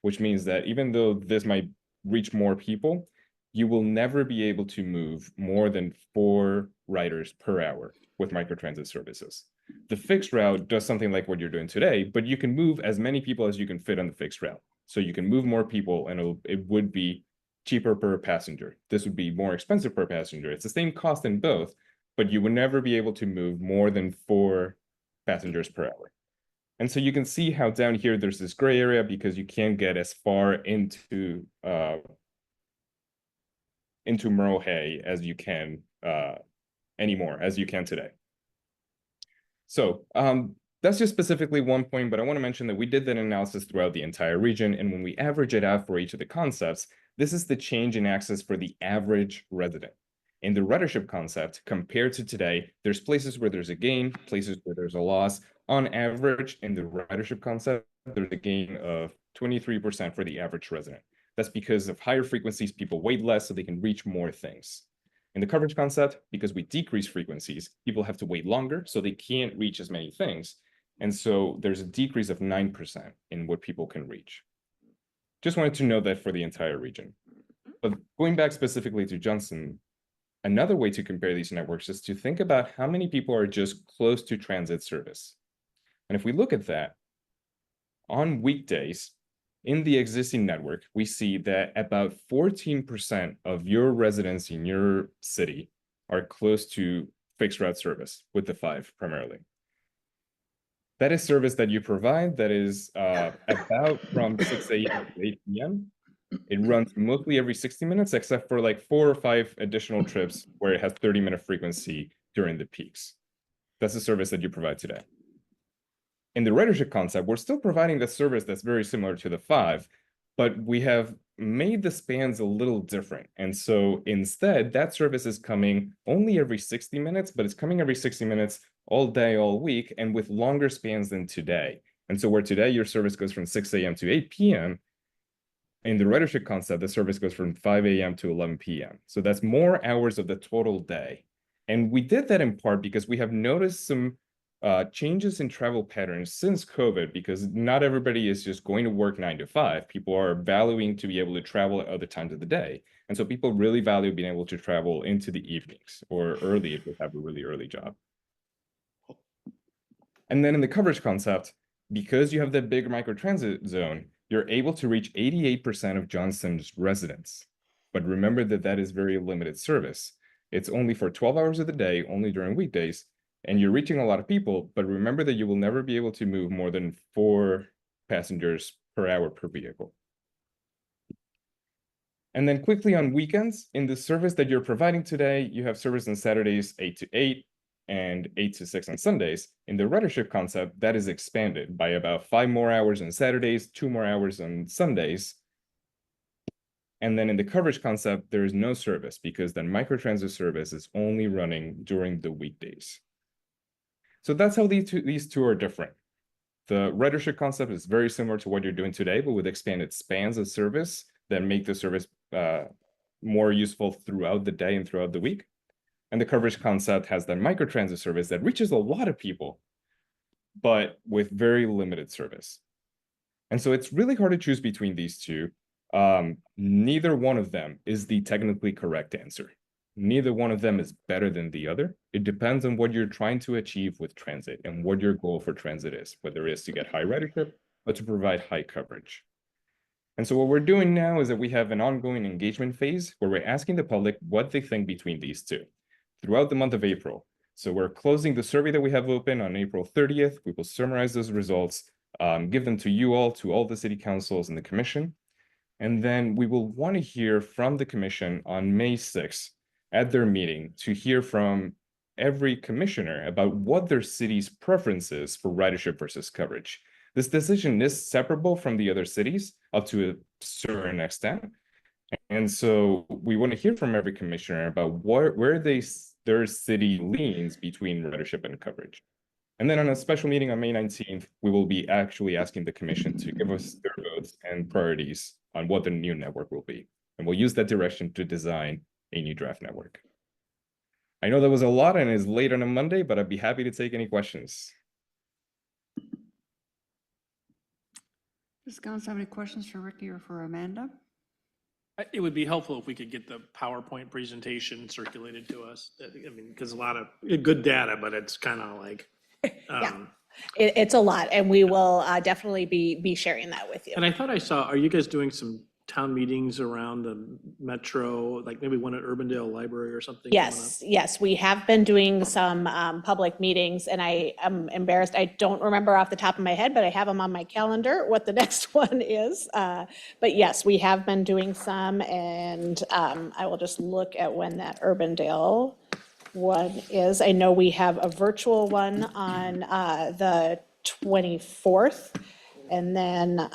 which means that even though this might reach more people, you will never be able to move more than 4 riders per hour with microtransit services. The fixed route does something like what you're doing today, but you can move as many people as you can fit on the fixed route. So you can move more people, and it would be cheaper per passenger. This would be more expensive per passenger. It's the same cost in both, but you would never be able to move more than 4 passengers per hour. And so you can see how down here there's this gray area because you can't get as far into Merle Hay as you can anymore, as you can today. So that's just specifically one point, but I want to mention that we did that analysis throughout the entire region, and when we average it out for each of the concepts, this is the change in access for the average resident. In the ridership concept, compared to today, there's places where there's a gain, places where there's a loss. On average, in the ridership concept, there's a gain of 23% for the average resident. That's because of higher frequencies, people wait less so they can reach more things. In the coverage concept, because we decrease frequencies, people have to wait longer, so they can't reach as many things. And so there's a decrease of 9% in what people can reach. Just wanted to note that for the entire region. But going back specifically to Johnston, another way to compare these networks is to think about how many people are just close to transit service. And if we look at that, on weekdays, in the existing network, we see that about 14% of your residents in your city are close to fixed route service with the 5 primarily. That is service that you provide that is about from 6 a.m. to 8 p.m. It runs mostly every 60 minutes, except for like 4 or 5 additional trips where it has 30-minute frequency during the peaks. That's the service that you provide today. In the ridership concept, we're still providing the service that's very similar to the 5, but we have made the spans a little different. And so instead, that service is coming only every 60 minutes, but it's coming every 60 minutes all day, all week, and with longer spans than today. And so where today your service goes from 6 a.m. to 8 p.m., in the ridership concept, the service goes from 5 a.m. to 11 p.m. So that's more hours of the total day. And we did that in part because we have noticed some changes in travel patterns since COVID, because not everybody is just going to work 9 to 5. People are valuing to be able to travel at other times of the day. And so people really value being able to travel into the evenings or early if they have a really early job. And then in the coverage concept, because you have that big microtransit zone, you're able to reach 88% of Johnston's residents. But remember that that is very limited service. It's only for 12 hours of the day, only during weekdays, and you're reaching a lot of people, but remember that you will never be able to move more than 4 passengers per hour per vehicle. And then quickly on weekends, in the service that you're providing today, you have service on Saturdays 8 to 8 and 8 to 6 on Sundays. In the ridership concept, that is expanded by about 5 more hours on Saturdays, 2 more hours on Sundays. And then in the coverage concept, there is no service because then microtransit service is only running during the weekdays. So that's how these two are different. The ridership concept is very similar to what you're doing today, but with expanded spans of service that make the service more useful throughout the day and throughout the week. And the coverage concept has that microtransit service that reaches a lot of people, but with very limited service. And so it's really hard to choose between these two. Neither one of them is the technically correct answer. Neither one of them is better than the other. It depends on what you're trying to achieve with transit and what your goal for transit is, whether it is to get high ridership or to provide high coverage. And so what we're doing now is that we have an ongoing engagement phase where we're asking the public what they think between these two throughout the month of April. So we're closing the survey that we have open on April 30th. We will summarize those results, give them to you all, to all the city councils and the commission. And then we will want to hear from the commission on May 6th at their meeting to hear from every commissioner about what their city's preference is for ridership versus coverage. This decision is separable from the other cities up to a certain extent. And so we want to hear from every commissioner about where their city leans between ridership and coverage. And then on a special meeting on May 19th, we will be actually asking the commission to give us their votes and priorities on what the new network will be. And we'll use that direction to design a new draft network. I know that was a lot and it's late on a Monday, but I'd be happy to take any questions. Does council have any questions for Ricky or for Amanda? It would be helpful if we could get the PowerPoint presentation circulated to us. I mean, because a lot of good data, but it's kind of like. Yeah, it's a lot, and we will definitely be sharing that with you. And I thought I saw, are you guys doing some town meetings around the metro, like maybe one at Urbandale Library or something? Yes, we have been doing some public meetings, and I am embarrassed. I don't remember off the top of my head, but I have them on my calendar, what the next one is. But yes, we have been doing some, and I will just look at when that Urbandale one is. I know we have a virtual one on the 24th, and then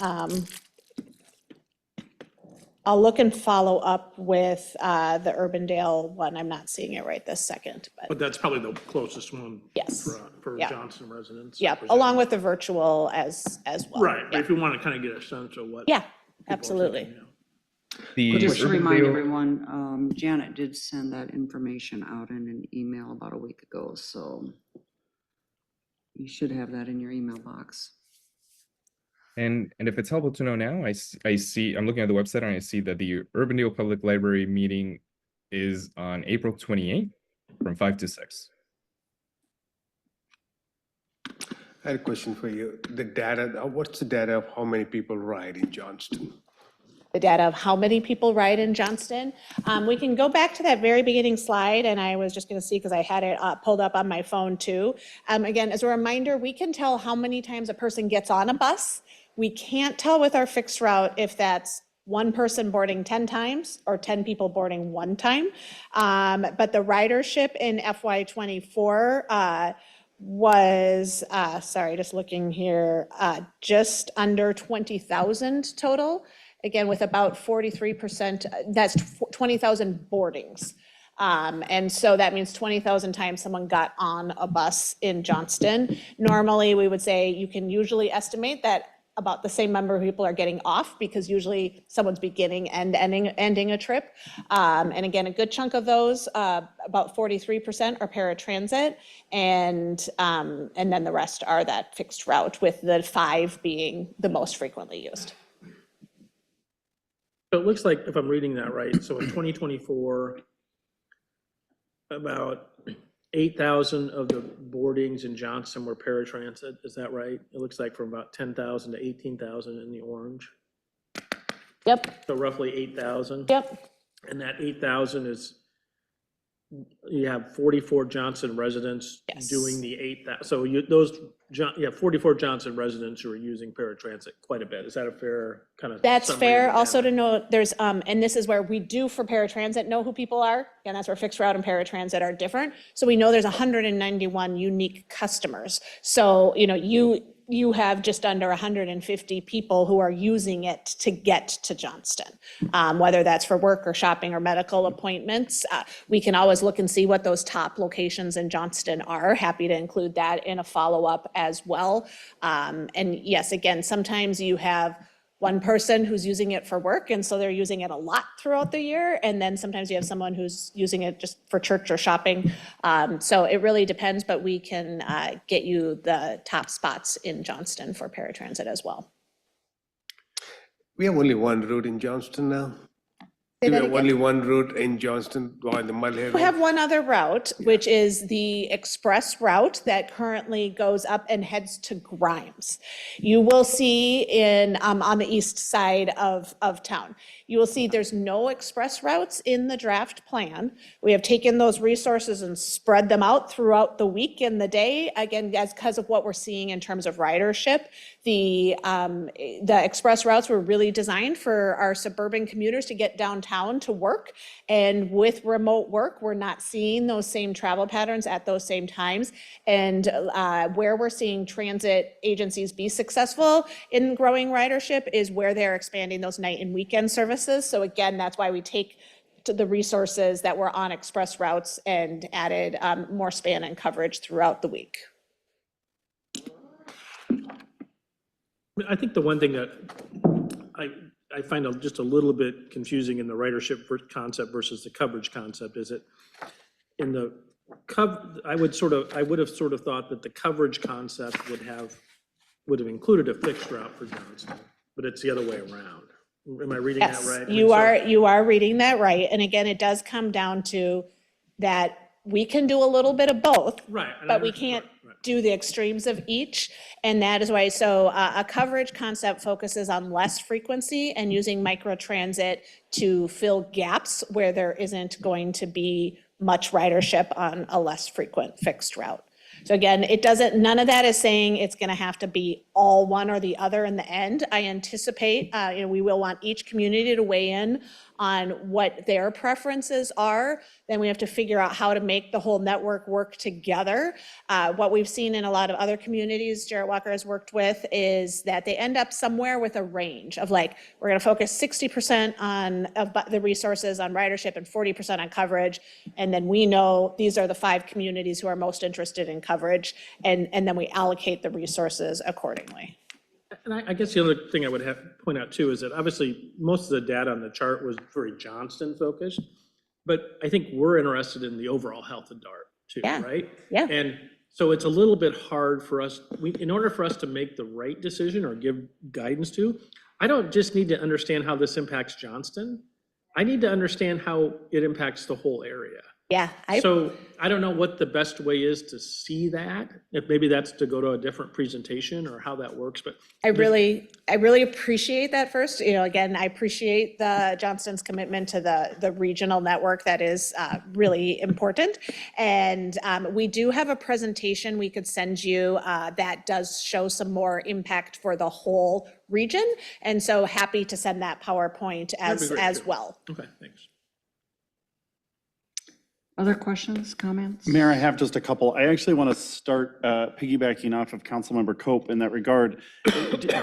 I'll look and follow up with the Urbandale one. I'm not seeing it right this second, But but that's probably the closest one. Yes. For Yeah. Johnston residents. yeah, along with the virtual as well. Right, but Yeah. if you want to kind of get a sense of what. Yeah, people are absolutely. thinking, Just to remind Urbandale- everyone, Janet did send that information out in an email about a week ago, so you should have that in your email box. And if it's helpful to know now, I see, I'm looking at the website and I see that the Urbandale Public Library meeting is on April 28th from 5 to 6. I had a question for you. The data, what's the data of how many people ride in Johnston? The data of how many people ride in Johnston. We can go back to that very beginning slide, and I was just going to see because I had it pulled up on my phone too. Again, as a reminder, we can tell how many times a person gets on a bus. We can't tell with our fixed route if that's one person boarding 10 times or 10 people boarding one time. But the ridership in FY24 was, sorry, just looking here, just under 20,000 total. Again, with about 43%, that's 20,000 boardings. And so that means 20,000 times someone got on a bus in Johnston. Normally, we would say you can usually estimate that about the same number of people are getting off because usually someone's beginning and ending a trip. And again, a good chunk of those, about 43% are paratransit, and then the rest are that fixed route, with the 5 being the most frequently used. So it looks like, if I'm reading that right, so in 2024, about 8,000 of the boardings in Johnston were paratransit, is that right? It looks like from about 10,000 to 18,000 in the orange. Yep, So roughly 8,000. yep, And that 8,000 is, you have 44 Johnston residents Yes. doing the 8,000. So you have 44 Johnston residents who are using paratransit quite a bit. Is that a fair kind of? that's summary fair. of the Also data? to note, there's, and this is where we do for paratransit know who people are, and that's where fixed route and paratransit are different. So we know there's 191 unique customers. So, you have just under 150 people who are using it to get to Johnston, whether that's for work or shopping or medical appointments. We can always look and see what those top locations in Johnston are. Happy to include that in a follow-up as well. And yes, again, sometimes you have one person who's using it for work, and so they're using it a lot throughout the year. And then sometimes you have someone who's using it just for church or shopping. So it really depends, but we can get you the top spots in Johnston for paratransit as well. We have only one route in Johnston now. Say We that have again? only one route in Johnston, or the Mulhead. We have one other route, which is the express route that currently goes up and heads to Grimes. You will see on the east side of town. You will see there's no express routes in the draft plan. We have taken those resources and spread them out throughout the week and the day, again, because of what we're seeing in terms of ridership. The express routes were really designed for our suburban commuters to get downtown to work. And with remote work, we're not seeing those same travel patterns at those same times. And where we're seeing transit agencies be successful in growing ridership is where they're expanding those night and weekend services. So again, that's why we take to the resources that were on express routes and added more span and coverage throughout the week. I think the one thing that I find just a little bit confusing in the ridership concept versus the coverage concept is that in the I would have sort of thought that the coverage concept would have included a fixed route for Johnston, but it's the other way around. Am I reading that right? Yes, you are reading that right. And again, it does come down to that we can do a little bit of both, right? But we can't do the extremes of each. And that is why, so a coverage concept focuses on less frequency and using microtransit to fill gaps where there isn't going to be much ridership on a less frequent fixed route. So again, none of that is saying it's going to have to be all one or the other in the end. I anticipate, we will want each community to weigh in on what their preferences are. Then we have to figure out how to make the whole network work together. What we've seen in a lot of other communities Jarrett Walker has worked with is that they end up somewhere with a range of like, we're going to focus 60% on the resources on ridership and 40% on coverage. And then we know these are the 5 communities who are most interested in coverage. And then we allocate the resources accordingly. And I guess the other thing I would have to point out too is that obviously most of the data on the chart was very Johnston focused, but I think we're interested in the overall health of DART too, right? Yeah. And so it's a little bit hard for us, in order for us to make the right decision or give guidance to, I don't just need to understand how this impacts Johnston. I need to understand how it impacts the whole area. Yeah. So I don't know what the best way is to see that. If maybe that's to go to a different presentation or how that works, but I really appreciate that first. Again, I appreciate the Johnston's commitment to the regional network. That is really important. And we do have a presentation we could send you that does show some more impact for the whole region. And so happy to send that PowerPoint as well. Okay, thanks. Other questions, comments? Mayor, I have just a couple. I actually want to start piggybacking off of Councilmember Cope in that regard.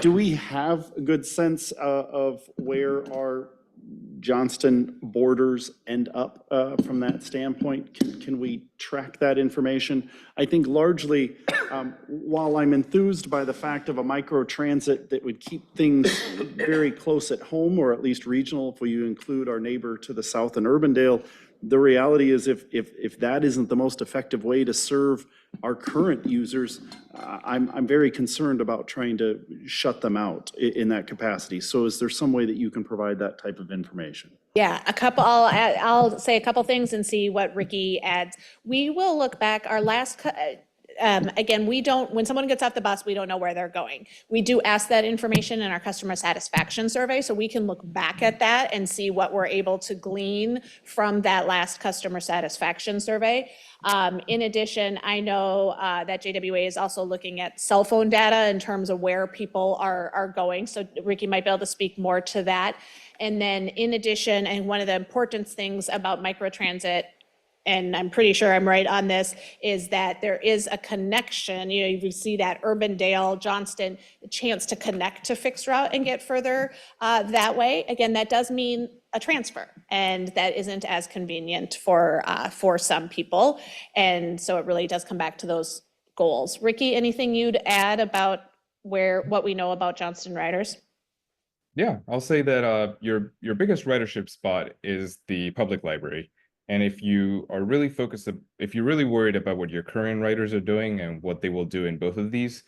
Do we have a good sense of where our Johnston borders end up from that standpoint? Can we track that information? I think largely, while I'm enthused by the fact of a microtransit that would keep things very close at home, or at least regional, if we include our neighbor to the south in Urbandale, the reality is if that isn't the most effective way to serve our current users, I'm very concerned about trying to shut them out in that capacity. So is there some way that you can provide that type of information? Yeah, I'll say a couple things and see what Ricky adds. We will look back, our last, again, when someone gets off the bus, we don't know where they're going. We do ask that information in our customer satisfaction survey, so we can look back at that and see what we're able to glean from that last customer satisfaction survey. In addition, I know that JWA is also looking at cell phone data in terms of where people are going, so Ricky might be able to speak more to that. And then in addition, and one of the important things about microtransit and I'm pretty sure I'm right on this, is that there is a connection, you see that Urbandale, Johnston, a chance to connect to fixed route and get further that way. Again, that does mean a transfer, and that isn't as convenient for some people. And so it really does come back to those goals. Ricky, anything you'd add about what we know about Johnston riders? Yeah, I'll say that your biggest ridership spot is the public library. And if you are really focused, if you're really worried about what your current riders are doing and what they will do in both of these,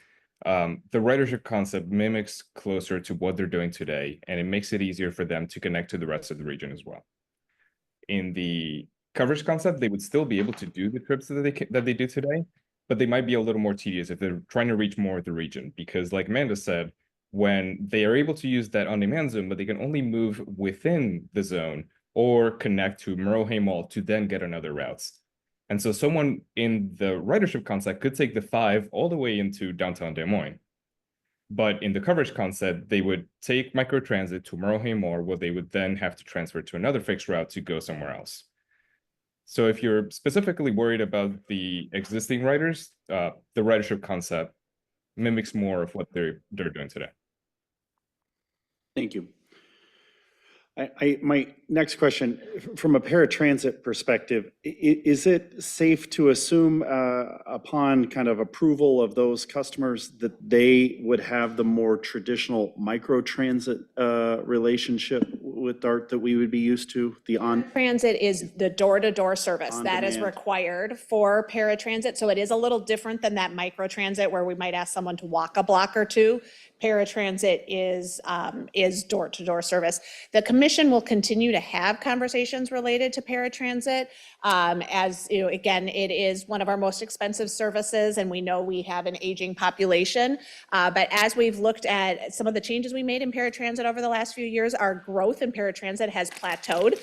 the ridership concept mimics closer to what they're doing today, and it makes it easier for them to connect to the rest of the region as well. In the coverage concept, they would still be able to do the trips that they do today, but they might be a little more tedious if they're trying to reach more of the region, because like Amanda said, when they are able to use that on-demand zone, but they can only move within the zone or connect to Merle Mall to then get another routes. And so someone in the ridership concept could take the 5 all the way into downtown Des Moines. But in the coverage concept, they would take microtransit to Merle Mall, where they would then have to transfer to another fixed route to go somewhere else. So if you're specifically worried about the existing riders, the ridership concept mimics more of what they're doing today. Thank you. My next question, from a paratransit perspective, is it safe to assume upon kind of approval of those customers that they would have the more traditional microtransit relationship with DART that we would be used to? Transit is the door-to-door service that is On-demand. required for paratransit. So it is a little different than that microtransit where we might ask someone to walk a block or two. Paratransit is door-to-door service. The commission will continue to have conversations related to paratransit. As you know, again, it is one of our most expensive services, and we know we have an aging population. But as we've looked at some of the changes we made in paratransit over the last few years, our growth in paratransit has plateaued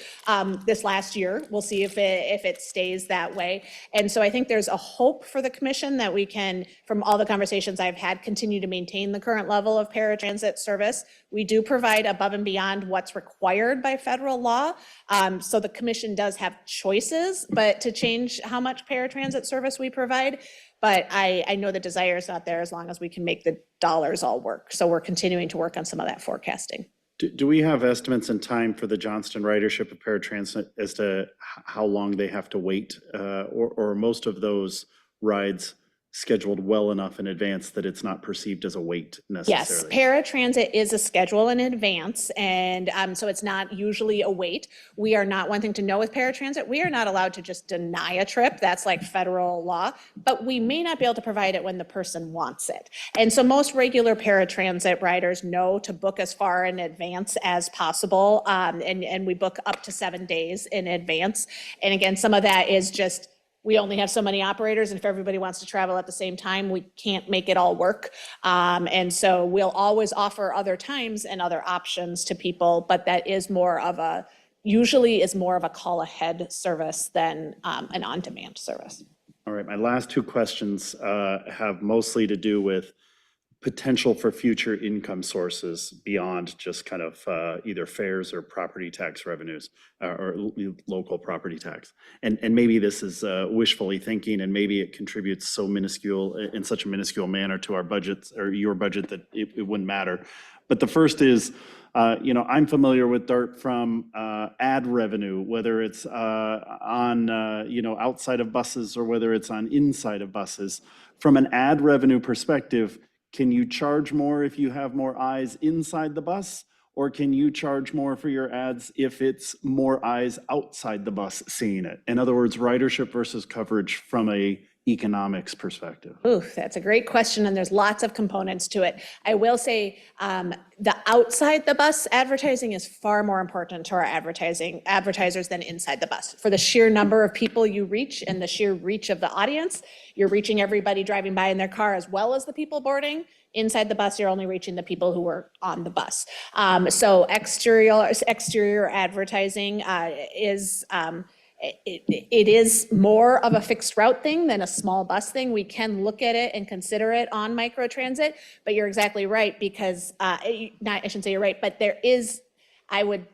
this last year. We'll see if it stays that way. And so I think there's a hope for the commission that we can, from all the conversations I've had, continue to maintain the current level of paratransit service. We do provide above and beyond what's required by federal law. So the commission does have choices, but to change how much paratransit service we provide. But I know the desire is not there as long as we can make the dollars all work. So we're continuing to work on some of that forecasting. Do we have estimates in time for the Johnston ridership of paratransit as to how long they have to wait? Or most of those rides scheduled well enough in advance that it's not perceived as a wait necessarily? Yes, paratransit is a schedule in advance, and so it's not usually a wait. We are not, one thing to know with paratransit, we are not allowed to just deny a trip. That's like federal law, but we may not be able to provide it when the person wants it. And so most regular paratransit riders know to book as far in advance as possible, and we book up to 7 days in advance. And again, some of that is just, we only have so many operators, and if everybody wants to travel at the same time, we can't make it all work. And so we'll always offer other times and other options to people, but that is usually is more of a call ahead service than an on-demand service. All right, my last 2 questions have mostly to do with potential for future income sources beyond just kind of either fares or property tax revenues or local property tax. And maybe this is wishfully thinking, and maybe it contributes so minuscule, in such a minuscule manner to our budgets or your budget that it wouldn't matter. But the first is, I'm familiar with DART from ad revenue, whether it's on, outside of buses or whether it's on inside of buses. From an ad revenue perspective, can you charge more if you have more eyes inside the bus? Or can you charge more for your ads if it's more eyes outside the bus seeing it? In other words, ridership versus coverage from a economics perspective. Ooh, that's a great question, and there's lots of components to it. I will say the outside the bus advertising is far more important to our advertisers than inside the bus. For the sheer number of people you reach and the sheer reach of the audience, you're reaching everybody driving by in their car as well as the people boarding. Inside the bus, you're only reaching the people who were on the bus. So exterior advertising is it is more of a fixed route thing than a small bus thing. We can look at it and consider it on microtransit, but you're exactly right, because I shouldn't say you're right, but there is, I would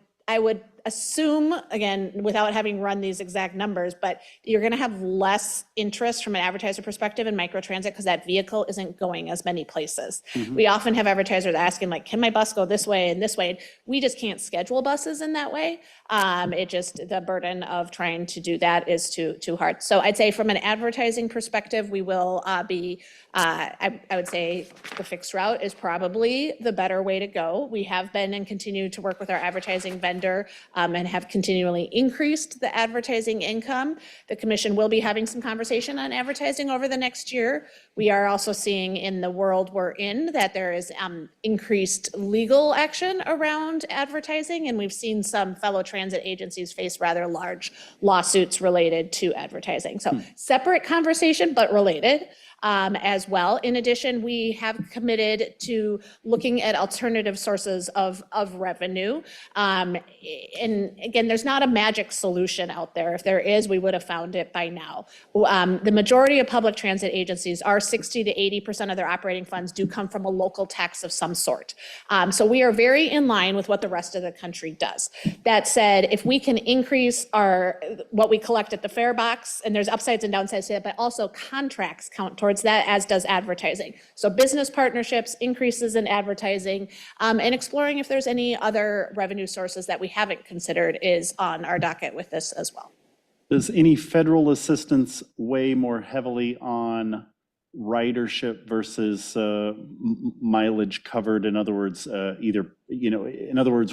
assume, again, without having run these exact numbers, but you're going to have less interest from an advertiser perspective in microtransit because that vehicle isn't going as many places. We often have advertisers asking like, can my bus go this way and this way? And we just can't schedule buses in that way. The burden of trying to do that is too hard. So I'd say from an advertising perspective, we will I would say the fixed route is probably the better way to go. We have been and continue to work with our advertising vendor and have continually increased the advertising income. The commission will be having some conversation on advertising over the next year. We are also seeing in the world we're in that there is increased legal action around advertising, and we've seen some fellow transit agencies face rather large lawsuits related to advertising. So separate conversation, but related. As well. In addition, we have committed to looking at alternative sources of revenue. And again, there's not a magic solution out there. If there is, we would have found it by now. The majority of public transit agencies are 60 to 80% of their operating funds do come from a local tax of some sort. So we are very in line with what the rest of the country does. That said, if we can increase what we collect at the fare box, and there's upsides and downsides to that, but also contracts count towards that, as does advertising. So business partnerships, increases in advertising, and exploring if there's any other revenue sources that we haven't considered is on our docket with this as well. Does any federal assistance weigh more heavily on ridership versus mileage covered? In other words,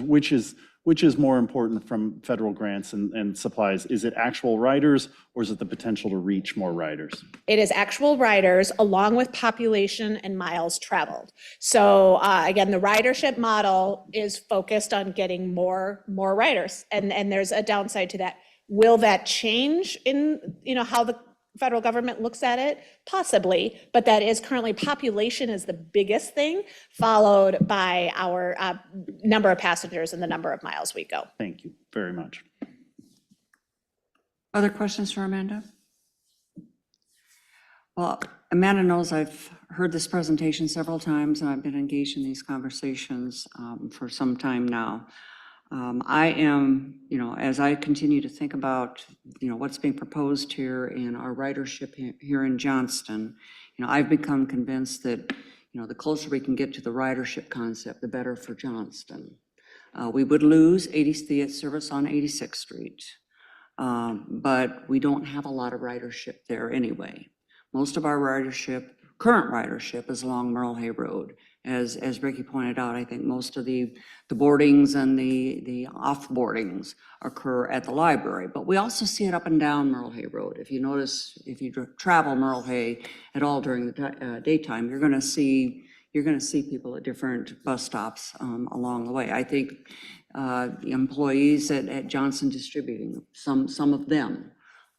which is more important from federal grants and supplies? Is it actual riders, or is it the potential to reach more riders? It is actual riders along with population and miles traveled. So again, the ridership model is focused on getting more riders, and there's a downside to that. Will that change in how the federal government looks at it? Possibly, but that is currently population is the biggest thing, followed by our number of passengers and the number of miles we go. Thank you very much. Other questions for Amanda? Well, Amanda knows I've heard this presentation several times, and I've been engaged in these conversations for some time now. I am, as I continue to think about, what's being proposed here in our ridership here in Johnston, I've become convinced that, the closer we can get to the ridership concept, the better for Johnston. We would lose 80th service on 86th Street, but we don't have a lot of ridership there anyway. Most of our current ridership is along Merle Hay Road. As Ricky pointed out, I think most of the boardings and the off-boardings occur at the library, but we also see it up and down Merle Hay Road. If you notice, if you travel Merle Hay at all during the daytime, you're going to see people at different bus stops along the way. I think the employees at Johnston Distributing, some of them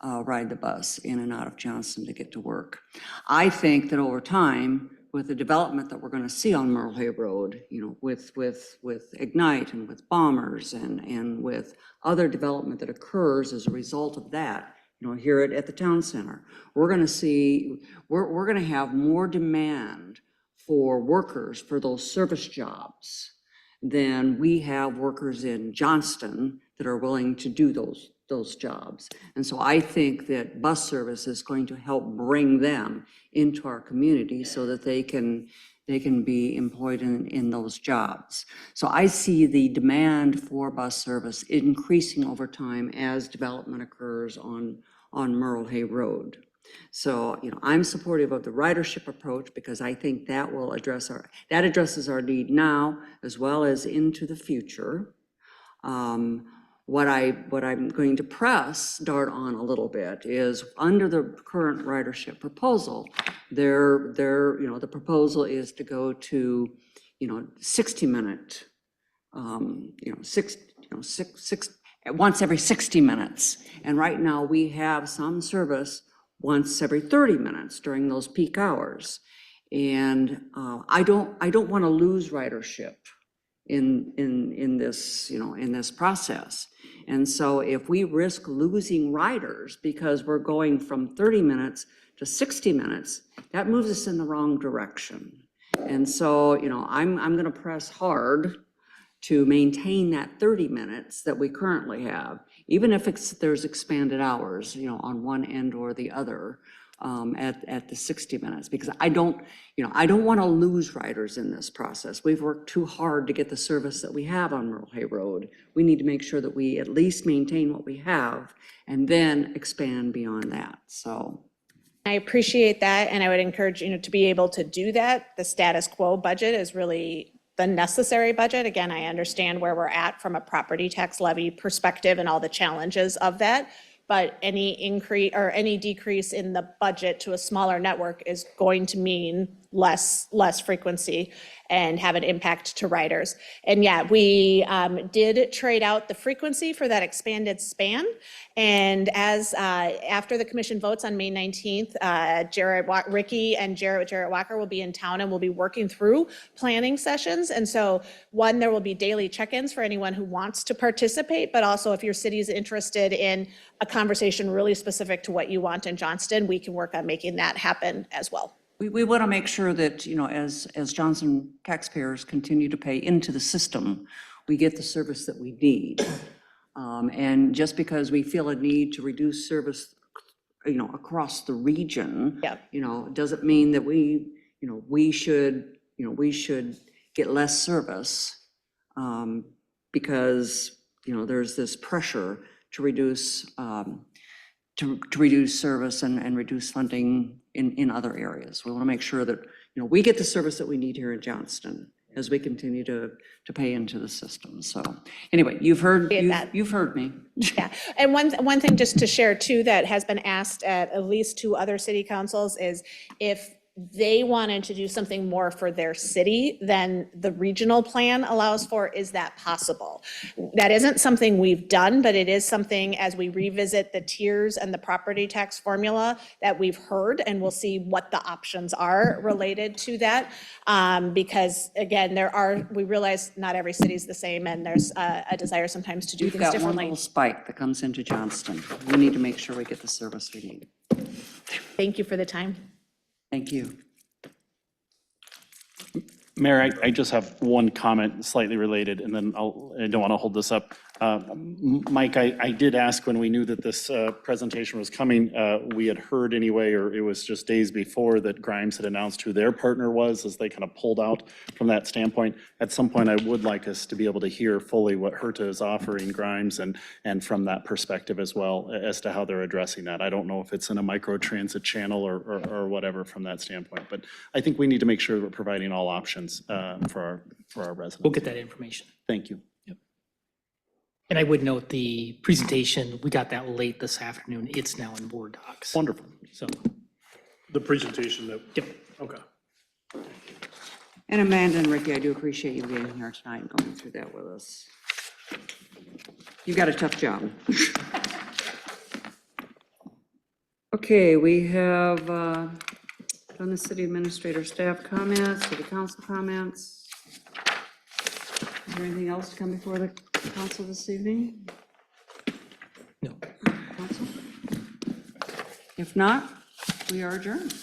ride the bus in and out of Johnston to get to work. I think that over time, with the development that we're going to see on Merle Hay Road, with Ignite and with Bombers and with other development that occurs as a result of that, here at the town center, we're going to have more demand for workers for those service jobs than we have workers in Johnston that are willing to do those jobs. And so I think that bus service is going to help bring them into our community so that they can be employed in those jobs. So I see the demand for bus service increasing over time as development occurs on Merle Hay Road. So, I'm supportive of the ridership approach because I think that will addresses our need now as well as into the future. What I'm going to press Dart on a little bit is under the current ridership proposal, the proposal is to go to, 60-minute, once every 60 minutes. And right now we have some service once every 30 minutes during those peak hours. And I don't want to lose ridership in this process. And so if we risk losing riders because we're going from 30 minutes to 60 minutes, that moves us in the wrong direction. And so, I'm going to press hard to maintain that 30 minutes that we currently have, even if there's expanded hours, you know, on one end or the other, at the 60 minutes, because I don't want to lose riders in this process. We've worked too hard to get the service that we have on Merle Hay Road. We need to make sure that we at least maintain what we have and then expand beyond that, so. I appreciate that, and I would encourage, to be able to do that. The status quo budget is really the necessary budget. Again, I understand where we're at from a property tax levy perspective and all the challenges of that. But any increase or any decrease in the budget to a smaller network is going to mean less frequency and have an impact to riders. And yeah, we did trade out the frequency for that expanded span. And as after the commission votes on May 19th, Ricky and Jarrett Walker will be in town and we'll be working through planning sessions. And so one, there will be daily check-ins for anyone who wants to participate, but also if your city is interested in a conversation really specific to what you want in Johnston, we can work on making that happen as well. We want to make sure that, as Johnston taxpayers continue to pay into the system, we get the service that we need. And just because we feel a need to reduce service, across the region, doesn't mean that we should get less service, because, there's this pressure to reduce service and reduce funding in other areas. We want to make sure that, we get the service that we need here in Johnston as we continue to pay into the system. So anyway, you've heard me. Yeah, and one thing just to share too that has been asked at least 2 other city councils is if they wanted to do something more for their city than the regional plan allows for, is that possible? That isn't something we've done, but it is something as we revisit the tiers and the property tax formula that we've heard, and we'll see what the options are related to that. Because again, we realize not every city is the same, and there's a desire sometimes to do things differently. We've got one little spike that comes into Johnston. We need to make sure we get the service we need. Thank you for the time. Thank you. Mayor, I just have one comment slightly related, and then I don't want to hold this up. Mike, I did ask when we knew that this presentation was coming. We had heard anyway, or it was just days before, that Grimes had announced who their partner was as they kind of pulled out from that standpoint. At some point, I would like us to be able to hear fully what HRTA is offering Grimes and from that perspective as well as to how they're addressing that. I don't know if it's in a microtransit channel or whatever from that standpoint, but I think we need to make sure we're providing all options for our residents. We'll get that information. Thank you. Yep. And I would note the presentation, we got that late this afternoon. It's now in board docs. Wonderful. So, The presentation that. yep. Okay. And Amanda and Ricky, I do appreciate you being here tonight and going through that with us. You've got a tough job. Okay, we have done the city administrator staff comments, city council comments. Is there anything else to come before the council this evening? No. Council? If not, we are adjourned.